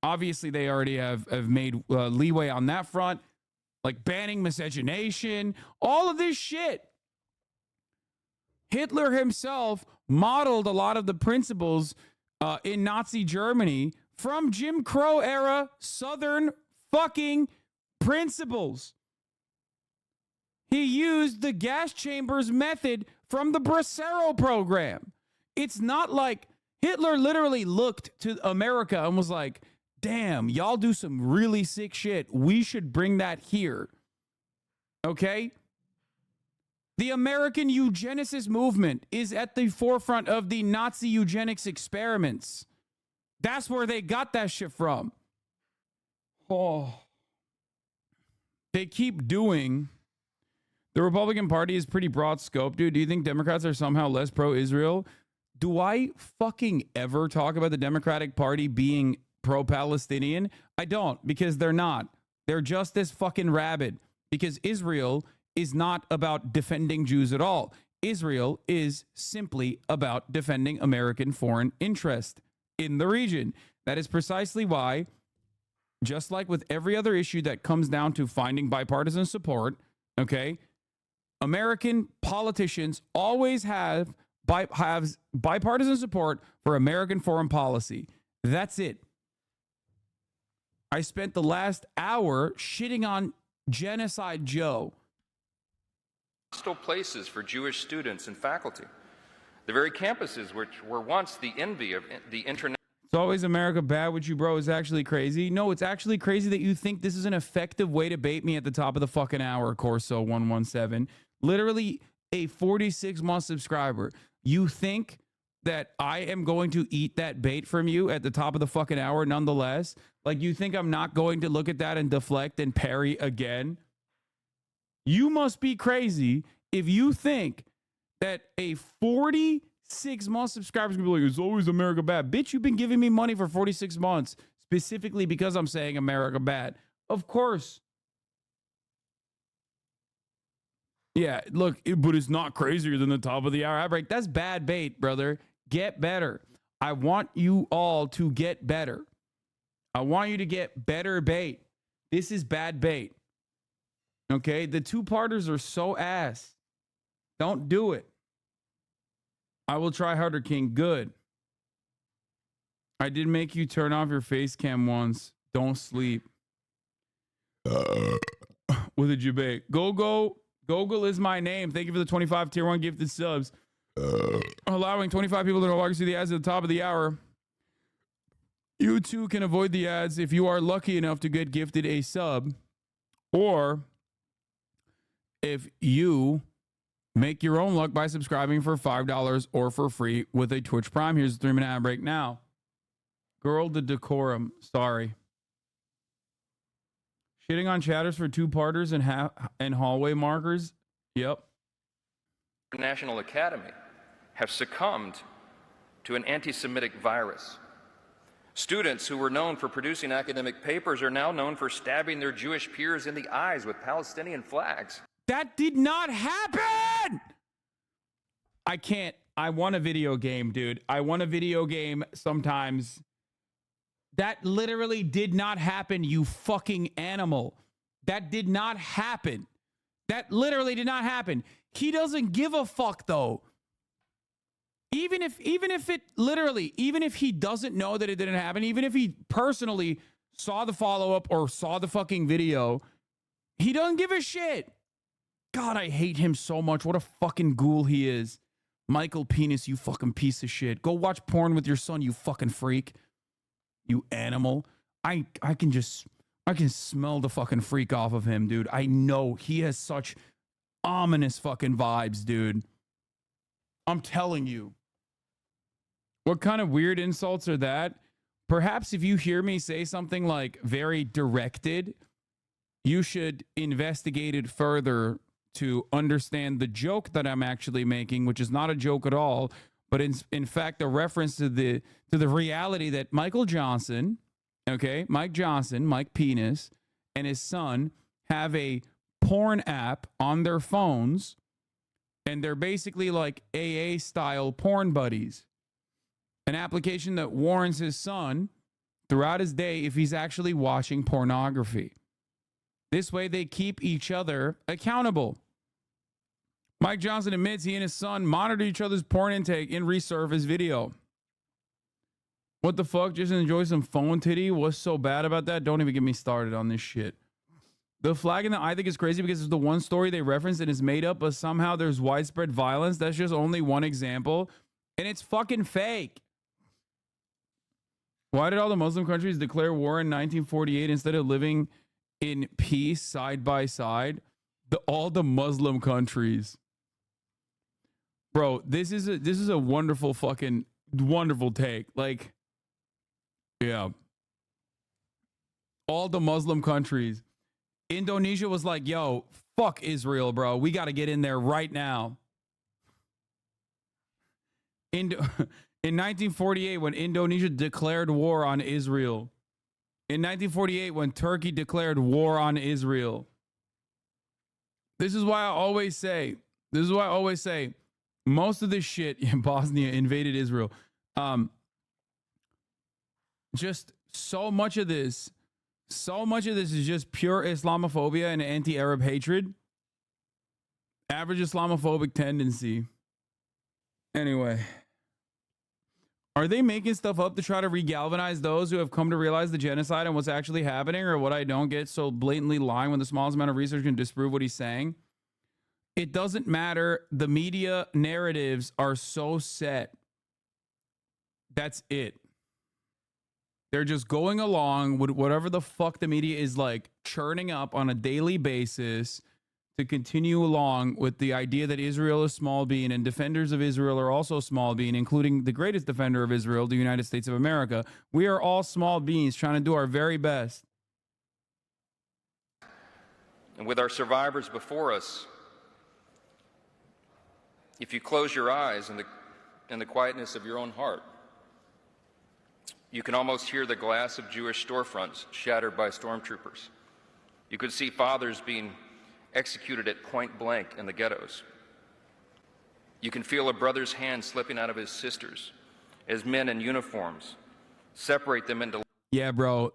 Obviously, they already have made leeway on that front, like banning miscegenation, all of this shit. Hitler himself modeled a lot of the principles in Nazi Germany from Jim Crow era Southern fucking principles. He used the gas chambers method from the Bracero program. It's not like Hitler literally looked to America and was like, damn, y'all do some really sick shit. We should bring that here. Okay? The American eugenicist movement is at the forefront of the Nazi eugenics experiments. That's where they got that shit from. Oh. They keep doing... The Republican Party is pretty broad scope, dude. Do you think Democrats are somehow less pro-Israel? Do I fucking ever talk about the Democratic Party being pro-Palestinian? I don't, because they're not. They're just as fucking rabid, because Israel is not about defending Jews at all. Israel is simply about defending American foreign interest in the region. That is precisely why, just like with every other issue that comes down to finding bipartisan support, okay, American politicians always have bipartisan support for American foreign policy. That's it. I spent the last hour shitting on Genocide Joe. Hostile places for Jewish students and faculty. The very campuses which were once the envy of the international. It's always America bad with you, bro. It's actually crazy. No, it's actually crazy that you think this is an effective way to bait me at the top of the fucking hour, Corso 117. Literally a 46-month subscriber. You think that I am going to eat that bait from you at the top of the fucking hour nonetheless? Like, you think I'm not going to look at that and deflect and parry again? You must be crazy if you think that a 46-month subscriber is going to be like, it's always America bad. Bitch, you've been giving me money for 46 months specifically because I'm saying America bad. Of course. Yeah, look, but it's not crazier than the top of the hour break. That's bad bait, brother. Get better. I want you all to get better. I want you to get better bait. This is bad bait. Okay? The two-parters are so ass. Don't do it. I will try harder, King. Good. I did make you turn off your face cam once. Don't sleep. With a debate. Gogol is my name. Thank you for the 25 tier 1 gifted subs. Allowing 25 people to no longer see the ads at the top of the hour. You too can avoid the ads if you are lucky enough to get gifted a sub, or if you make your own luck by subscribing for $5 or for free with a Twitch Prime. Here's the 3-minute ad break now. Girl, the decorum. Sorry. Shitting on chatters for two-parters and hallway markers. Yep. National Academy have succumbed to an anti-Semitic virus. Students who were known for producing academic papers are now known for stabbing their Jewish peers in the eyes with Palestinian flags. That did not happen. I want a video game, dude. I want a video game sometimes. That literally did not happen, you fucking animal. That did not happen. That literally did not happen. He doesn't give a fuck, though. Even if he doesn't know that it didn't happen, even if he personally saw the follow-up or saw the fucking video, he doesn't give a shit. God, I hate him so much. What a fucking ghoul he is. Michael Penis, you fucking piece of shit. Go watch porn with your son, you fucking freak. You animal. I can smell the fucking freak off of him, dude. I know he has such ominous fucking vibes, dude. I'm telling you. What kind of weird insults are that? Perhaps if you hear me say something like very directed, you should investigate it further to understand the joke that I'm actually making, which is not a joke at all, but in fact a reference to the reality that Michael Johnson, okay, Mike Johnson, Mike Penis, and his son have a porn app on their phones, and they're basically like AA style porn buddies. An application that warns his son throughout his day if he's actually watching pornography. This way they keep each other accountable. Mike Johnson admits he and his son monitor each other's porn intake in resurface video. What the fuck? Just enjoy some phone titty? What's so bad about that? Don't even get me started on this shit. The flagging that I think is crazy because it's the one story they reference and is made up, but somehow there's widespread violence. That's just only one example. And it's fucking fake. Why did all the Muslim countries declare war in 1948 instead of living in peace side by side? All the Muslim countries. Bro, this is a wonderful fucking wonderful take. Like, yeah. All the Muslim countries. Indonesia was like, yo, fuck Israel, bro. We got to get in there right now. In 1948, when Indonesia declared war on Israel. In 1948, when Turkey declared war on Israel. This is why I always say, most of this shit in Bosnia invaded Israel. Just so much of this is just pure Islamophobia and anti-Arab hatred. Average Islamophobic tendency. Anyway. Are they making stuff up to try to regalvanize those who have come to realize the genocide and what's actually happening, or what I don't get so blatantly lying when the smallest amount of research can disprove what he's saying? It doesn't matter. The media narratives are so set. That's it. They're just going along with whatever the fuck the media is like churning up on a daily basis to continue along with the idea that Israel is small bean and defenders of Israel are also small bean, including the greatest defender of Israel, the United States of America. We are all small beans trying to do our very best. And with our survivors before us, if you close your eyes in the quietness of your own heart, you can almost hear the glass of Jewish storefronts shattered by stormtroopers. You could see fathers being executed at point blank in the ghettos. You can feel a brother's hand slipping out of his sister's as men in uniforms separate them into... Yeah, bro,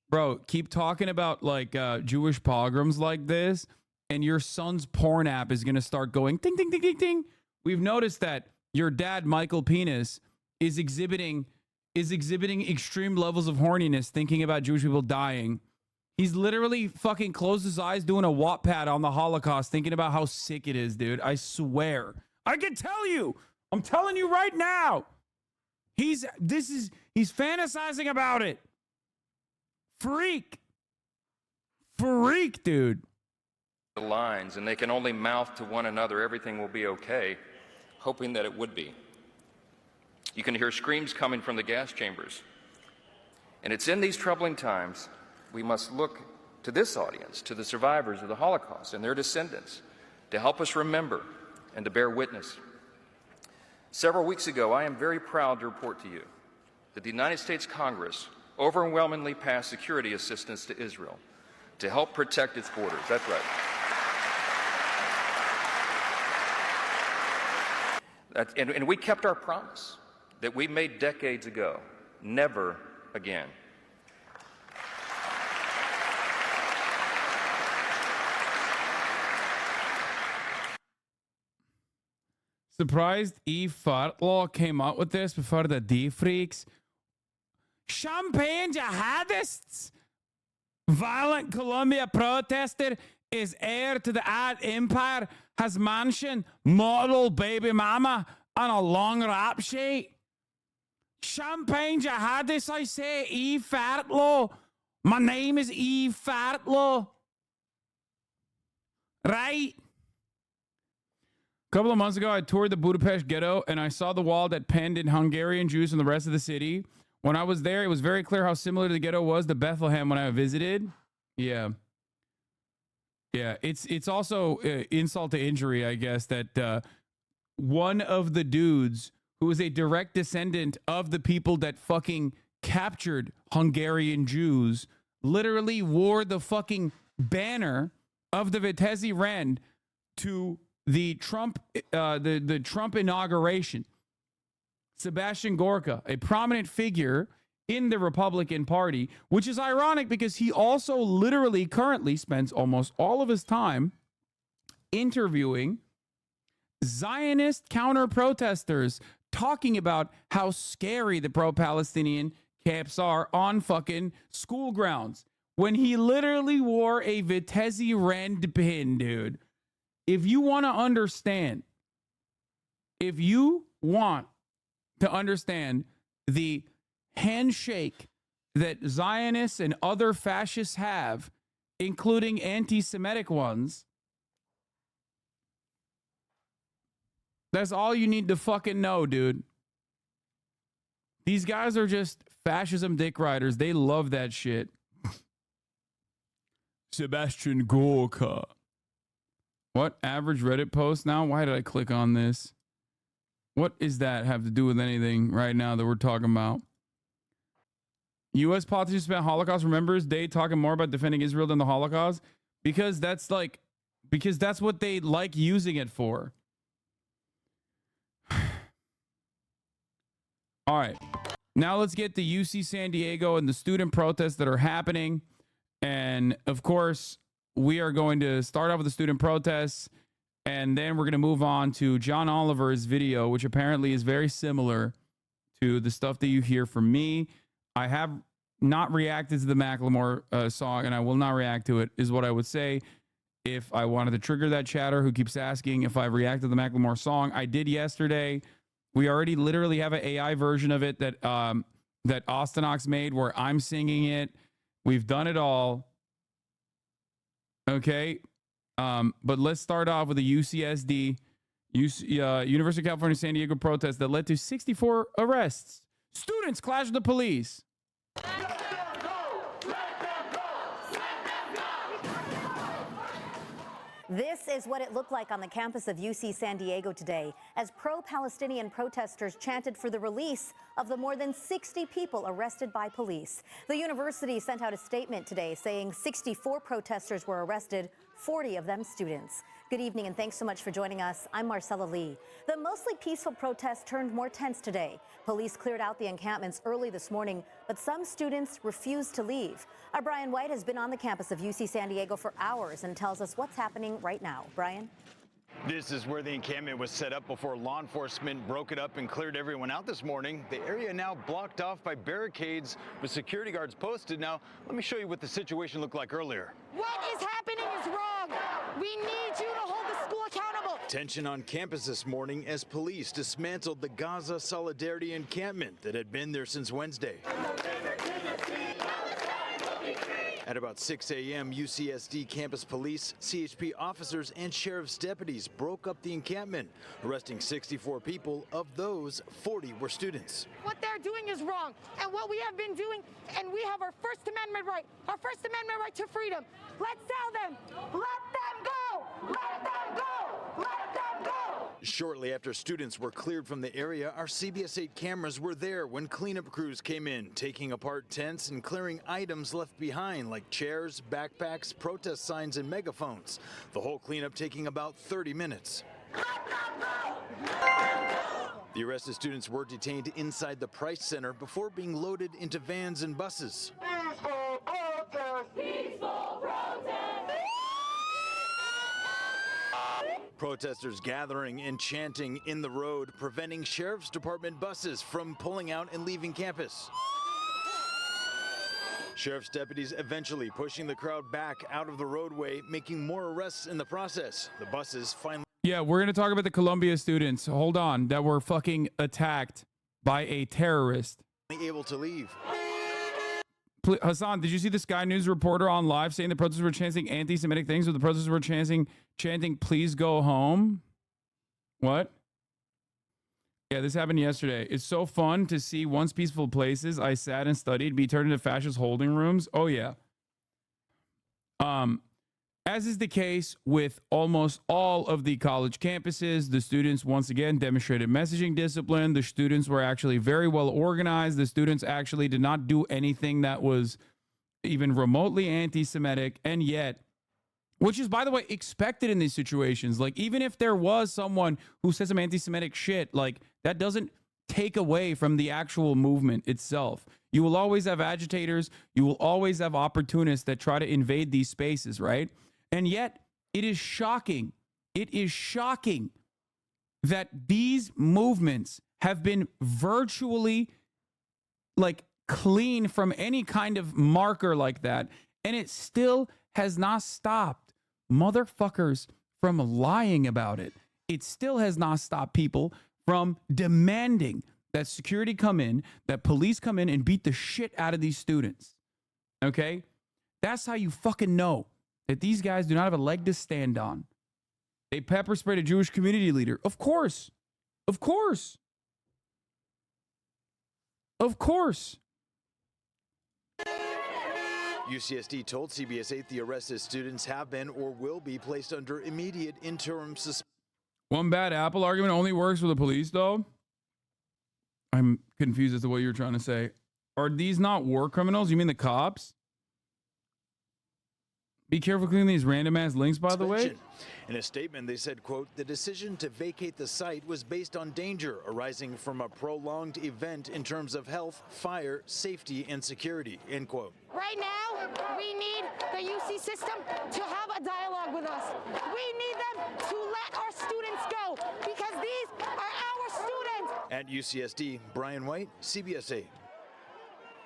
bro, keep talking about like Jewish pogroms like this, and your son's porn app is going to start going ding, ding, ding, ding, ding. We've noticed that your dad, Michael Penis, is exhibiting extreme levels of horniness thinking about Jewish people dying. He's literally fucking closed his eyes doing a Wattpad on the Holocaust thinking about how sick it is, dude. I swear. I can tell you. I'm telling you right now. He's fantasizing about it. Freak, dude. The lines, and they can only mouth to one another, everything will be okay, hoping that it would be. You can hear screams coming from the gas chambers. And it's in these troubling times we must look to this audience, to the survivors of the Holocaust and their descendants, to help us remember and to bear witness. Several weeks ago, I am very proud to report to you that the United States Congress overwhelmingly passed security assistance to Israel to help protect its borders. That's right. And we kept our promise that we made decades ago. Never again. Surprised Fartlaw came out with this before the D-Freaks. Champagne jihadists. Violent Colombia protester is heir to the ad empire, has mansion, model baby mama, on a long rap sheet. Champagne jihadists, I say, Fartlaw. My name is Fartlaw. Right? A couple of months ago, I toured the Budapest ghetto, and I saw the wall that penned in Hungarian Jews from the rest of the city. When I was there, it was very clear how similar the ghetto was to Bethlehem when I visited. Yeah. Yeah, it's also insult to injury, I guess, that one of the dudes who is a direct descendant of the people that fucking captured Hungarian Jews literally wore the fucking banner of the Vitesse Rend to the Trump the Trump inauguration. Sebastian Gorka, a prominent figure in the Republican Party, which is ironic because he also literally currently spends almost all of his time interviewing Zionist counter-protesters, talking about how scary the pro-Palestinian camps are on fucking school grounds, when he literally wore a Vitesse Rend pin, dude. If you want to understand the handshake that Zionists and other fascists have, including anti-Semitic ones, that's all you need to fucking know, dude. These guys are just fascism dick riders. They love that shit. Sebastian Gorka. What average Reddit post now? Why did I click on this? What does that have to do with anything right now that we're talking about? U.S. politicians spent Holocaust Remembrance Day talking more about defending Israel than the Holocaust because that's what they like using it for. All right. Now let's get to UC San Diego and the student protests that are happening. And of course, we are going to start off with the student protests, and then we're going to move on to John Oliver's video, which apparently is very similar to the stuff that you hear from me. I have not reacted to the Macklemore song, and I will not react to it, is what I would say. If I wanted to trigger that chatter who keeps asking if I reacted to the Macklemore song, I did yesterday. We already literally have an AI version of it that that Austinox made where I'm singing it. We've done it all. Okay. But let's start off with the UCSD, University of California, San Diego protest that led to 64 arrests. Students clash with the police. This is what it looked like on the campus of UC San Diego today as pro-Palestinian protesters chanted for the release of the more than 60 people arrested by police. The university sent out a statement today saying 64 protesters were arrested, 40 of them students. Good evening and thanks so much for joining us. I'm Marcella Lee. The mostly peaceful protest turned more tense today. Police cleared out the encampments early this morning, but some students refused to leave. Our Brian White has been on the campus of UC San Diego for hours and tells us what's happening right now. Brian? This is where the encampment was set up before law enforcement broke it up and cleared everyone out this morning. The area now blocked off by barricades with security guards posted. Now, let me show you what the situation looked like earlier. What is happening is wrong. We need you to hold the school accountable. Tension on campus this morning as police dismantled the Gaza Solidarity encampment that had been there since Wednesday. At about 6 a.m., UCSD campus police, CHP officers, and sheriff's deputies broke up the encampment, arresting 64 people. Of those, 40 were students. What they're doing is wrong, and what we have been doing, and we have our First Amendment right to freedom. Let's tell them, let them go, let them go, let them go. Shortly after students were cleared from the area, our CBS 8 cameras were there when cleanup crews came in, taking apart tents and clearing items left behind like chairs, backpacks, protest signs, and megaphones. The whole cleanup taking about 30 minutes. The arrested students were detained inside the Price Center before being loaded into vans and buses. Peaceful protest! Peaceful protest! Protesters gathering and chanting in the road, preventing Sheriff's Department buses from pulling out and leaving campus. Sheriff's deputies eventually pushing the crowd back out of the roadway, making more arrests in the process. The buses finally... Yeah, we're going to talk about the Columbia students, hold on, that were fucking attacked by a terrorist. able to leave. Hassan, did you see the Sky News reporter on live saying the protesters were chanting anti-Semitic things, or the protesters were chanting, please go home? What? Yeah, this happened yesterday. It's so fun to see once peaceful places I sat and studied be turned into fascist holding rooms. Oh, yeah. As is the case with almost all of the college campuses, the students once again demonstrated messaging discipline. The students were actually very well organized. The students actually did not do anything that was even remotely anti-Semitic. And yet, which is, by the way, expected in these situations. Like, even if there was someone who says some anti-Semitic shit, like, that doesn't take away from the actual movement itself. You will always have agitators. You will always have opportunists that try to invade these spaces, right? And yet, it is shocking. It is shocking that these movements have been virtually, like, clean from any kind of marker like that. And it still has not stopped motherfuckers from lying about it. It still has not stopped people from demanding that security come in, that police come in and beat the shit out of these students. Okay? That's how you fucking know that these guys do not have a leg to stand on. They pepper sprayed a Jewish community leader. Of course. Of course. Of course. UCSD told CBS 8 the arrested students have been or will be placed under immediate interim suspension. One bad apple argument only works with the police, though? I'm confused as to what you're trying to say. Are these not war criminals? You mean the cops? Be careful clicking these random ass links, by the way. In a statement, they said, quote, the decision to vacate the site was based on danger arising from a prolonged event in terms of health, fire, safety, and security, end quote. Right now, we need the UC system to have a dialogue with us. We need them to let our students go because these are our students. At UCSD, Brian White, CBS 8.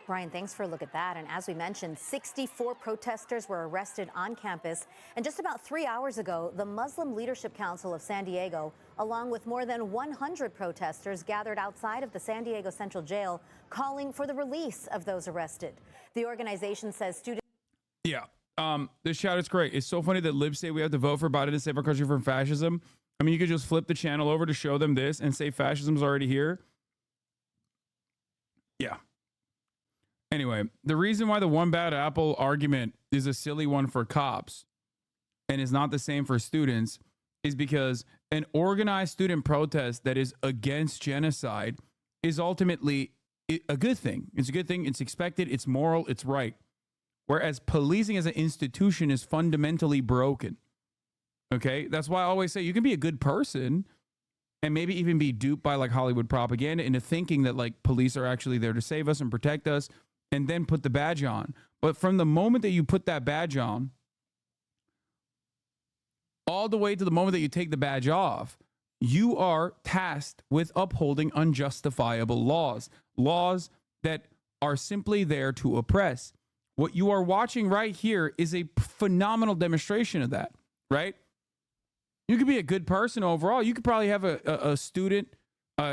Brian, thanks for a look at that. And as we mentioned, 64 protesters were arrested on campus. And just about 3 hours ago, the Muslim Leadership Council of San Diego, along with more than 100 protesters, gathered outside of the San Diego Central Jail, calling for the release of those arrested. The organization says students... Yeah, this chat is great. It's so funny that libs say we have to vote for Biden to save our country from fascism. I mean, you could just flip the channel over to show them this and say fascism's already here. Yeah. Anyway, the reason why the one bad apple argument is a silly one for cops and is not the same for students is because an organized student protest that is against genocide is ultimately a good thing. It's a good thing. It's expected. It's moral. It's right. Whereas policing as an institution is fundamentally broken. Okay? That's why I always say you can be a good person and maybe even be duped by like Hollywood propaganda into thinking that like police are actually there to save us and protect us, and then put the badge on. But from the moment that you put that badge on, all the way to the moment that you take the badge off, you are tasked with upholding unjustifiable laws. Laws that are simply there to oppress. What you are watching right here is a phenomenal demonstration of that, right? You could be a good person overall. You could probably have a student,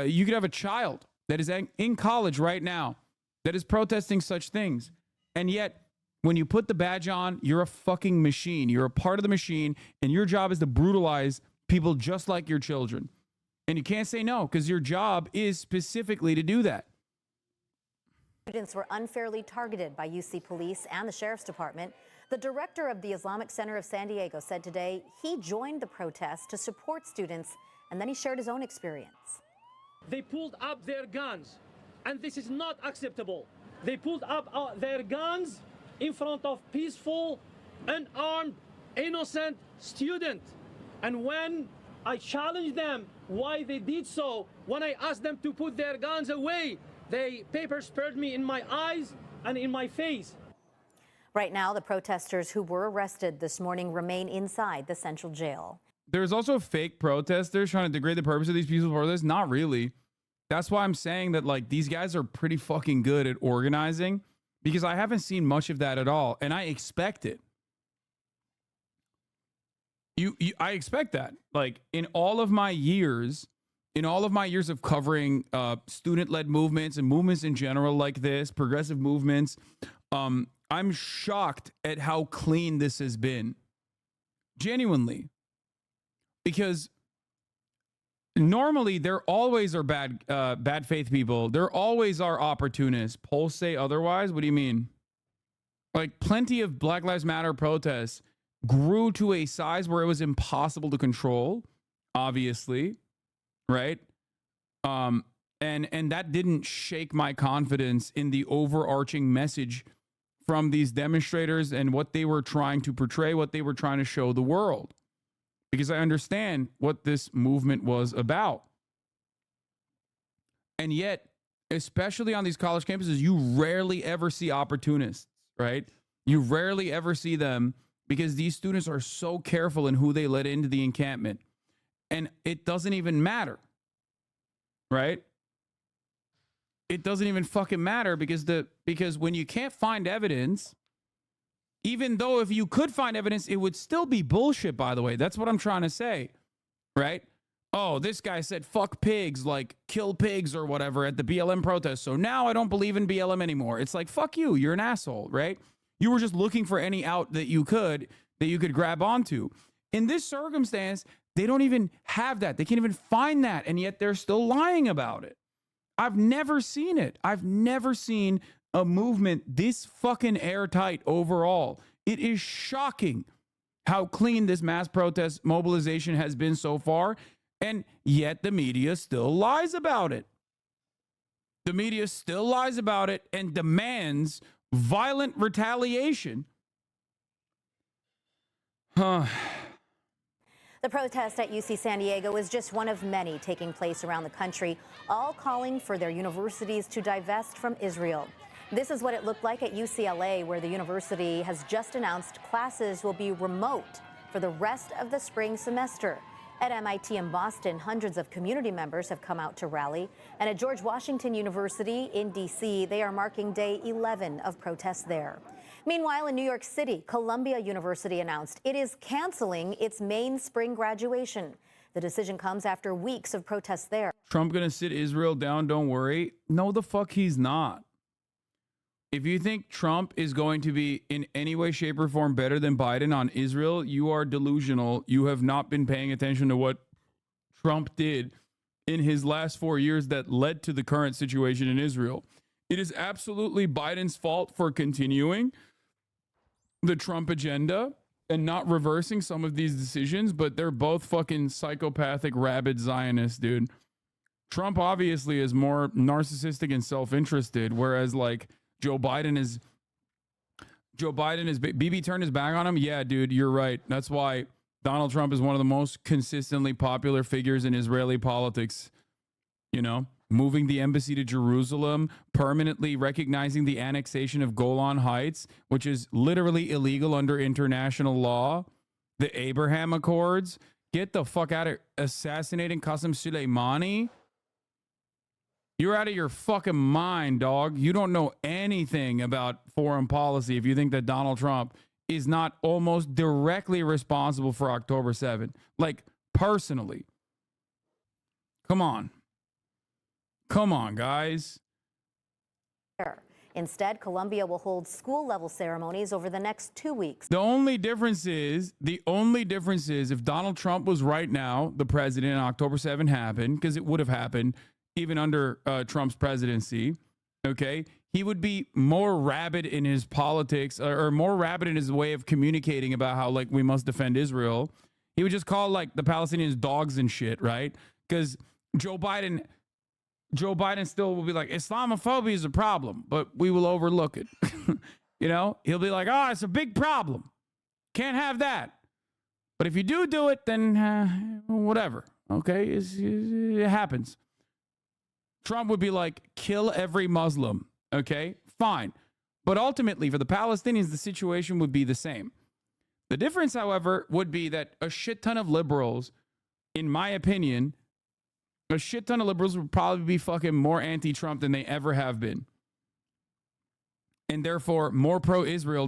you could have a child that is in college right now that is protesting such things. And yet, when you put the badge on, you're a fucking machine. You're a part of the machine, and your job is to brutalize people just like your children. And you can't say no, because your job is specifically to do that. Students were unfairly targeted by UC police and the Sheriff's Department. The director of the Islamic Center of San Diego said today he joined the protest to support students, and then he shared his own experience. They pulled up their guns, and this is not acceptable. They pulled up their guns in front of peaceful, unarmed, innocent students. And when I challenged them why they did so. When I asked them to put their guns away, they pepper sprayed me in my eyes and in my face. Right now, the protesters who were arrested this morning remain inside the central jail. There's also fake protesters trying to degrade the purpose of these peaceful protests. Not really. That's why I'm saying that, like, these guys are pretty fucking good at organizing, because I haven't seen much of that at all, and I expect it. I expect that. Like, in all of my years of covering student-led movements and movements in general like this, progressive movements, I'm shocked at how clean this has been. Genuinely. Because normally there always are bad faith people. There always are opportunists. Polls say otherwise. What do you mean? Like, plenty of Black Lives Matter protests grew to a size where it was impossible to control, obviously, right? And that didn't shake my confidence in the overarching message from these demonstrators and what they were trying to portray, what they were trying to show the world. Because I understand what this movement was about. And yet, especially on these college campuses, you rarely ever see opportunists, right? You rarely ever see them, because these students are so careful in who they let into the encampment. And it doesn't even matter, right? It doesn't even fucking matter, because when you can't find evidence, even though if you could find evidence, it would still be bullshit, by the way. That's what I'm trying to say, right? Oh, this guy said fuck pigs, like kill pigs or whatever at the BLM protest, so now I don't believe in BLM anymore. It's like, fuck you, you're an asshole, right? You were just looking for any out that you could grab onto. In this circumstance, they don't even have that. They can't even find that, and yet they're still lying about it. I've never seen it. I've never seen a movement this fucking airtight overall. It is shocking how clean this mass protest mobilization has been so far, and yet the media still lies about it. The media still lies about it and demands violent retaliation. The protest at UC San Diego is just one of many taking place around the country, all calling for their universities to divest from Israel. This is what it looked like at UCLA, where the university has just announced classes will be remote for the rest of the spring semester. At MIT in Boston, hundreds of community members have come out to rally. And at George Washington University in D.C., they are marking day 11 of protests there. Meanwhile, in New York City, Columbia University announced it is canceling its main spring graduation. The decision comes after weeks of protests there. Trump gonna sit Israel down, don't worry. No, the fuck he's not. If you think Trump is going to be in any way, shape, or form better than Biden on Israel, you are delusional. You have not been paying attention to what Trump did in his last 4 years that led to the current situation in Israel. It is absolutely Biden's fault for continuing the Trump agenda and not reversing some of these decisions, but they're both fucking psychopathic, rabid Zionists, dude. Trump obviously is more narcissistic and self-interested, whereas like Joe Biden is BB turned his back on him. Yeah, dude, you're right. That's why Donald Trump is one of the most consistently popular figures in Israeli politics. You know, moving the embassy to Jerusalem, permanently recognizing the annexation of Golan Heights, which is literally illegal under international law, the Abraham Accords. Get the fuck out of assassinating Qasem Soleimani. You're out of your fucking mind, dog. You don't know anything about foreign policy if you think that Donald Trump is not almost directly responsible for October 7th. Like, personally. Come on. Come on, guys. Instead, Columbia will hold school-level ceremonies over the next 2 weeks. The only difference is if Donald Trump was right now, the president, and October 7th happened, because it would have happened even under Trump's presidency, okay, he would be more rabid in his politics or more rabid in his way of communicating about how, like, we must defend Israel. He would just call, like, the Palestinians dogs and shit, right? Because Joe Biden still will be like, Islamophobia is a problem, but we will overlook it. You know, he'll be like, oh, it's a big problem. Can't have that. But if you do it, then whatever. Okay, it happens. Trump would be like, kill every Muslim. Okay, fine. But ultimately, for the Palestinians, the situation would be the same. The difference, however, would be that a shit ton of liberals, in my opinion, a shit ton of liberals would probably be fucking more anti-Trump than they ever have been. And therefore, more pro-Israel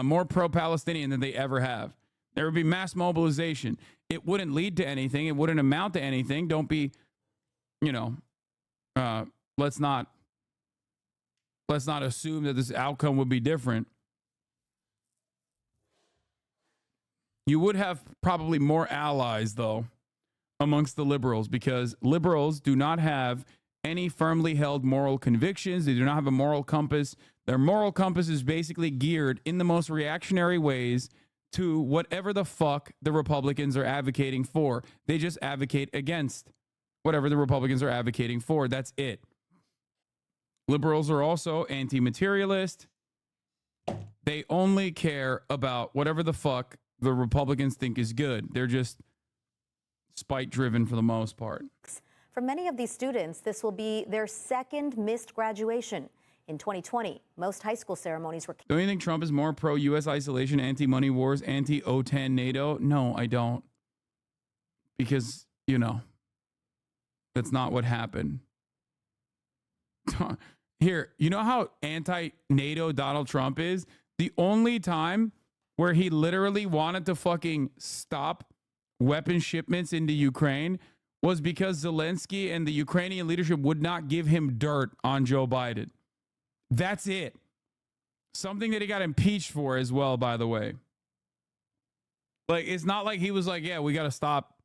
more pro-Palestinian than they ever have. There would be mass mobilization. It wouldn't lead to anything. It wouldn't amount to anything. Don't be, let's not assume that this outcome would be different. You would have probably more allies, though, amongst the liberals, because liberals do not have any firmly held moral convictions. They do not have a moral compass. Their moral compass is basically geared in the most reactionary ways to whatever the fuck the Republicans are advocating for. They just advocate against whatever the Republicans are advocating for. That's it. Liberals are also anti-materialist. They only care about whatever the fuck the Republicans think is good. They're just spite-driven for the most part. For many of these students, this will be their second missed graduation. In 2020, most high school ceremonies were... Don't you think Trump is more pro-U.S. isolation, anti-money wars, anti-OTAN, NATO? No, I don't. Because, that's not what happened. Here, you know how anti-NATO Donald Trump is? The only time where he literally wanted to fucking stop weapon shipments into Ukraine was because Zelensky and the Ukrainian leadership would not give him dirt on Joe Biden. That's it. Something that he got impeached for as well, by the way. Like, it's not like he was like, yeah, we got to stop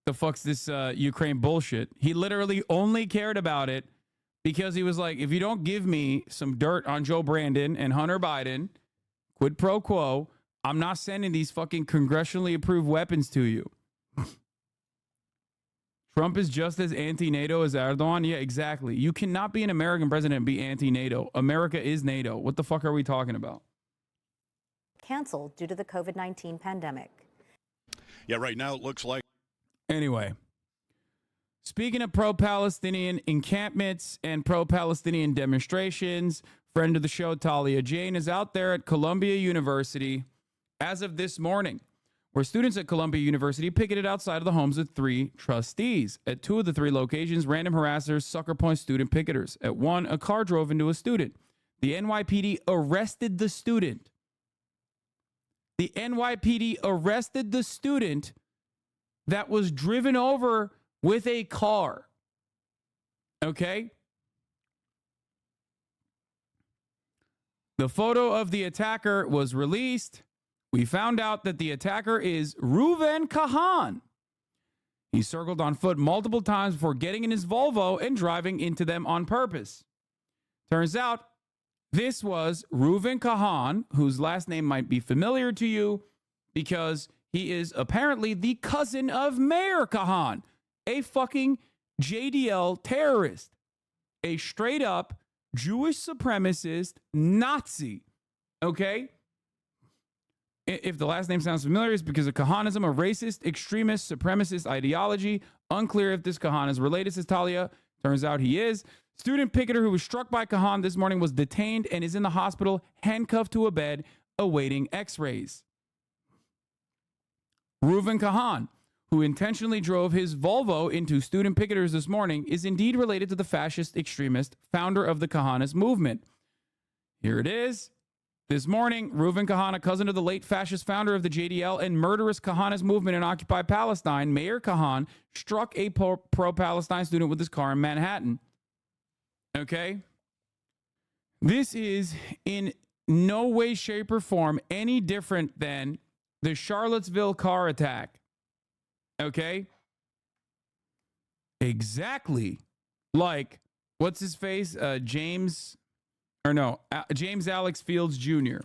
the fuck's this Ukraine bullshit. He literally only cared about it because he was like, if you don't give me some dirt on Joe Brandon and Hunter Biden, quid pro quo, I'm not sending these fucking congressionally approved weapons to you. Trump is just as anti-NATO as Erdogan? Yeah, exactly. You cannot be an American president and be anti-NATO. America is NATO. What the fuck are we talking about? Canceled due to the COVID-19 pandemic. Yeah, right now it looks like... Anyway, speaking of pro-Palestinian encampments and pro-Palestinian demonstrations, friend of the show, Talia Jane, is out there at Columbia University as of this morning, where students at Columbia University picketed outside of the homes of 3 trustees. At 2 of the 3 locations, random harassers sucker punched student picketers. At 1, a car drove into a student. The NYPD arrested the student. The NYPD arrested the student that was driven over with a car. Okay? The photo of the attacker was released. We found out that the attacker is Reuven Kahan. He circled on foot multiple times before getting in his Volvo and driving into them on purpose. Turns out this was Reuven Kahan, whose last name might be familiar to you because he is apparently the cousin of Mayor Kahan, a fucking JDL terrorist, a straight up Jewish supremacist Nazi. Okay? If the last name sounds familiar, it's because of Kahanism, a racist, extremist, supremacist ideology. Unclear if this Kahan is related, says Talia. Turns out he is. Student picketer who was struck by Kahan this morning was detained and is in the hospital, handcuffed to a bed, awaiting x-rays. Reuven Kahan, who intentionally drove his Volvo into student picketers this morning, is indeed related to the fascist extremist founder of the Kahanist movement. Here it is. This morning, Reuven Kahan, a cousin of the late fascist founder of the JDL and murderous Kahanist movement in occupied Palestine, Mayor Kahan, struck a pro-Palestine student with his car in Manhattan. Okay? This is in no way, shape, or form any different than the Charlottesville car attack. Okay? Exactly like, what's his face? James Alex Fields Jr.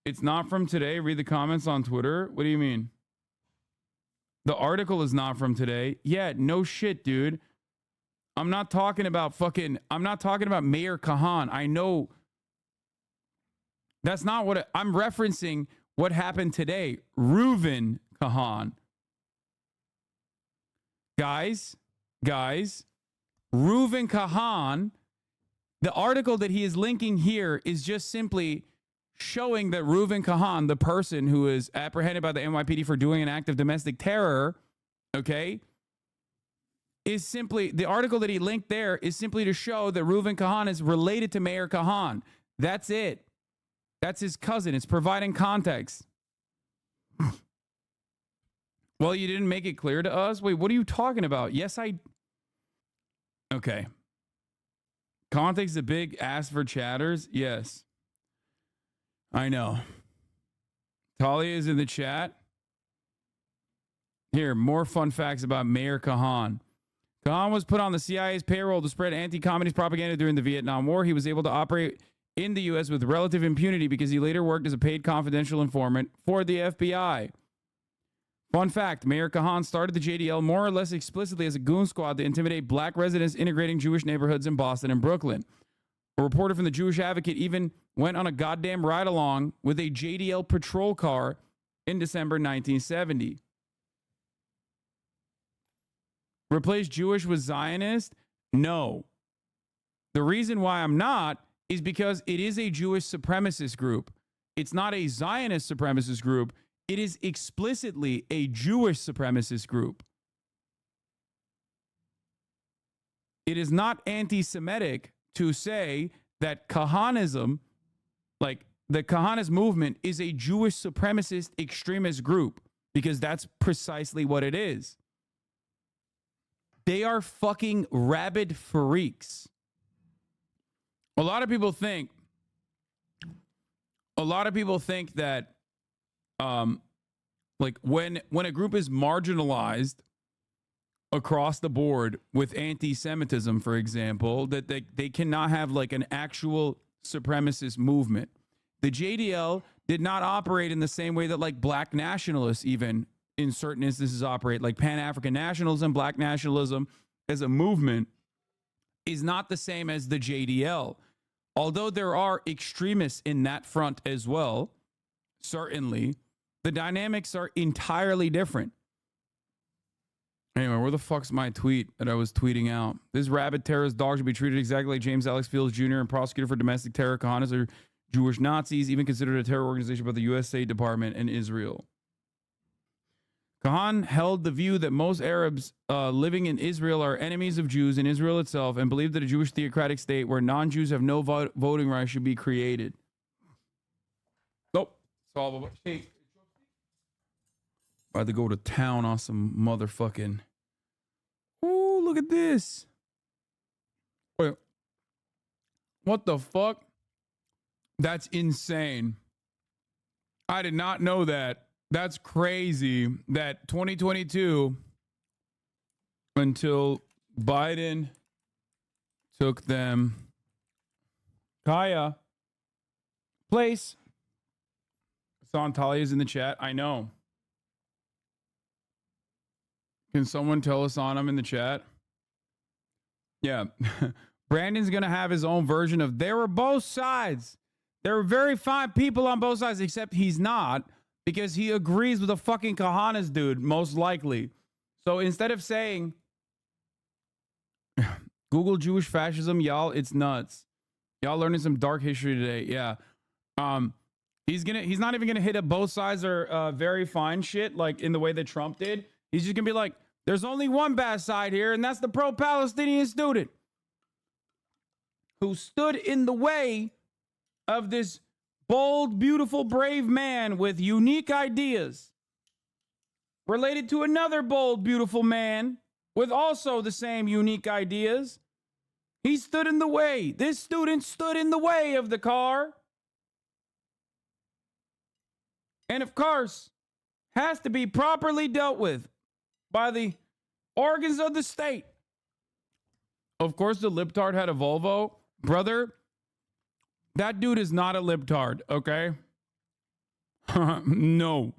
It's not from today. Read the comments on Twitter. What do you mean? The article is not from today. Yeah, no shit, dude. I'm not talking about Mayor Kahan. I know that's not what I'm referencing what happened today. Reuven Kahan. Guys, Reuven Kahan, the article that he is linking here is just simply showing that Reuven Kahan, the person who is apprehended by the NYPD for doing an act of domestic terror, okay, is simply, the article that he linked there is simply to show that Reuven Kahan is related to Mayor Kahan. That's it. That's his cousin. It's providing context. Well, you didn't make it clear to us? Wait, what are you talking about? Yes, Okay. Context is a big ask for chatters? Yes. I know. Talia is in the chat. Here, more fun facts about Mayor Kahan. Kahan was put on the CIA's payroll to spread anti-communist propaganda during the Vietnam War. He was able to operate in the U.S. with relative impunity because he later worked as a paid confidential informant for the FBI. Fun fact, Mayor Kahan started the JDL more or less explicitly as a goon squad to intimidate black residents integrating Jewish neighborhoods in Boston and Brooklyn. A reporter from the Jewish Advocate even went on a goddamn ride-along with a JDL patrol car in December 1970. Replace Jewish with Zionist? No. The reason why I'm not is because it is a Jewish supremacist group. It's not a Zionist supremacist group. It is explicitly a Jewish supremacist group. It is not anti-Semitic to say that Kahanism, like the Kahanist movement, is a Jewish supremacist extremist group, because that's precisely what it is. They are fucking rabid freaks. A lot of people think that like when a group is marginalized across the board with anti-Semitism, for example, that they cannot have like an actual supremacist movement. The JDL did not operate in the same way that like black nationalists even in certain instances operate. Like Pan-African nationalism, black nationalism as a movement is not the same as the JDL. Although there are extremists in that front as well, certainly, the dynamics are entirely different. Anyway, where the fuck's my tweet that I was tweeting out? This rabid terrorist dog should be treated exactly like James Alex Fields Jr. and prosecuted for domestic terror. Kahanis are Jewish Nazis, even considered a terror organization by the U.S. State Department and Israel. Kahan held the view that most Arabs living in Israel are enemies of Jews in Israel itself and believed that a Jewish theocratic state where non-Jews have no voting rights should be created. Nope. Solvable. About to go to town on some motherfucking... Ooh, look at this. Wait. What the fuck? That's insane. I did not know that. That's crazy that 2022 until Biden took them. Kaya, place. Santalia's in the chat. I know. Can someone tell Hasanam in the chat? Yeah. Brandon's going to have his own version of there were both sides. There were very fine people on both sides, except he's not. Because he agrees with the fucking Kahanis dude, most likely. So instead of saying, Google Jewish fascism, y'all, it's nuts. Y'all learning some dark history today. Yeah. He's not even gonna hit up both sides are very fine shit, like in the way that Trump did. He's just gonna be like, there's only one bad side here, and that's the pro-Palestinian student who stood in the way of this bold, beautiful, brave man with unique ideas related to another bold, beautiful man with also the same unique ideas. He stood in the way. This student stood in the way of the car. And of course, has to be properly dealt with by the organs of the state. Of course, the libtard had a Volvo. Brother, that dude is not a libtard, okay? No.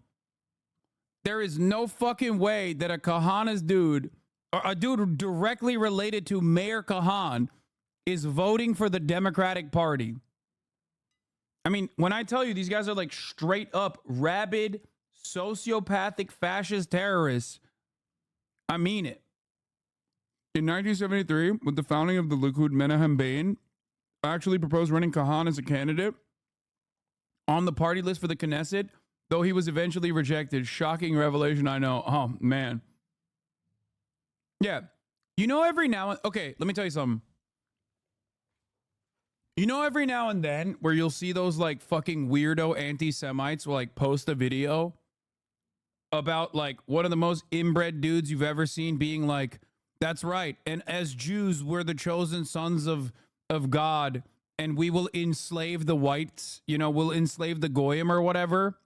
There is no fucking way that a Kahanis dude, or a dude directly related to Mayor Kahan, is voting for the Democratic Party. I mean, when I tell you these guys are like straight up rabid, sociopathic, fascist terrorists, I mean it. In 1973, with the founding of the Likud, Menahem Begin actually proposed running Kahan as a candidate on the party list for the Knesset, though he was eventually rejected. Shocking revelation, I know. Oh, man. Yeah. You know, every now and... Okay, let me tell you something. You know, every now and then where you'll see those like fucking weirdo anti-Semites will like post a video about like one of the most inbred dudes you've ever seen being like, that's right. And as Jews, we're the chosen sons of God, and we will enslave the whites, you know, we'll enslave the Goyim or whatever.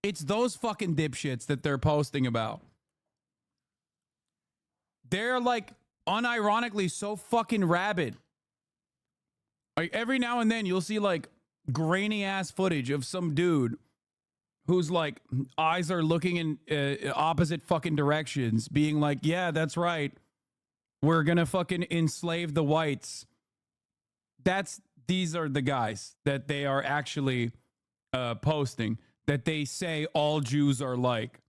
It's those fucking dipshits that they're posting about. They're like unironically so fucking rabid. Like every now and then you'll see like grainy ass footage of some dude whose like eyes are looking in opposite fucking directions, being like, yeah, that's right. We're gonna fucking enslave the whites. These are the guys that they are actually posting, that they say all Jews are like.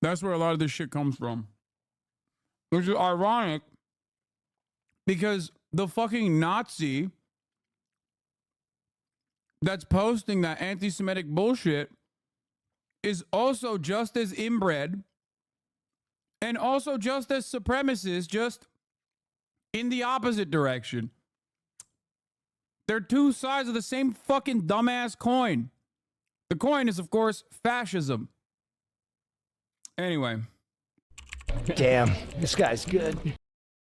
That's where a lot of this shit comes from. Which is ironic because the fucking Nazi that's posting that anti-Semitic bullshit is also just as inbred and also just as supremacist, just in the opposite direction. They're two sides of the same fucking dumbass coin. The coin is, of course, fascism. Anyway. Damn, this guy's good.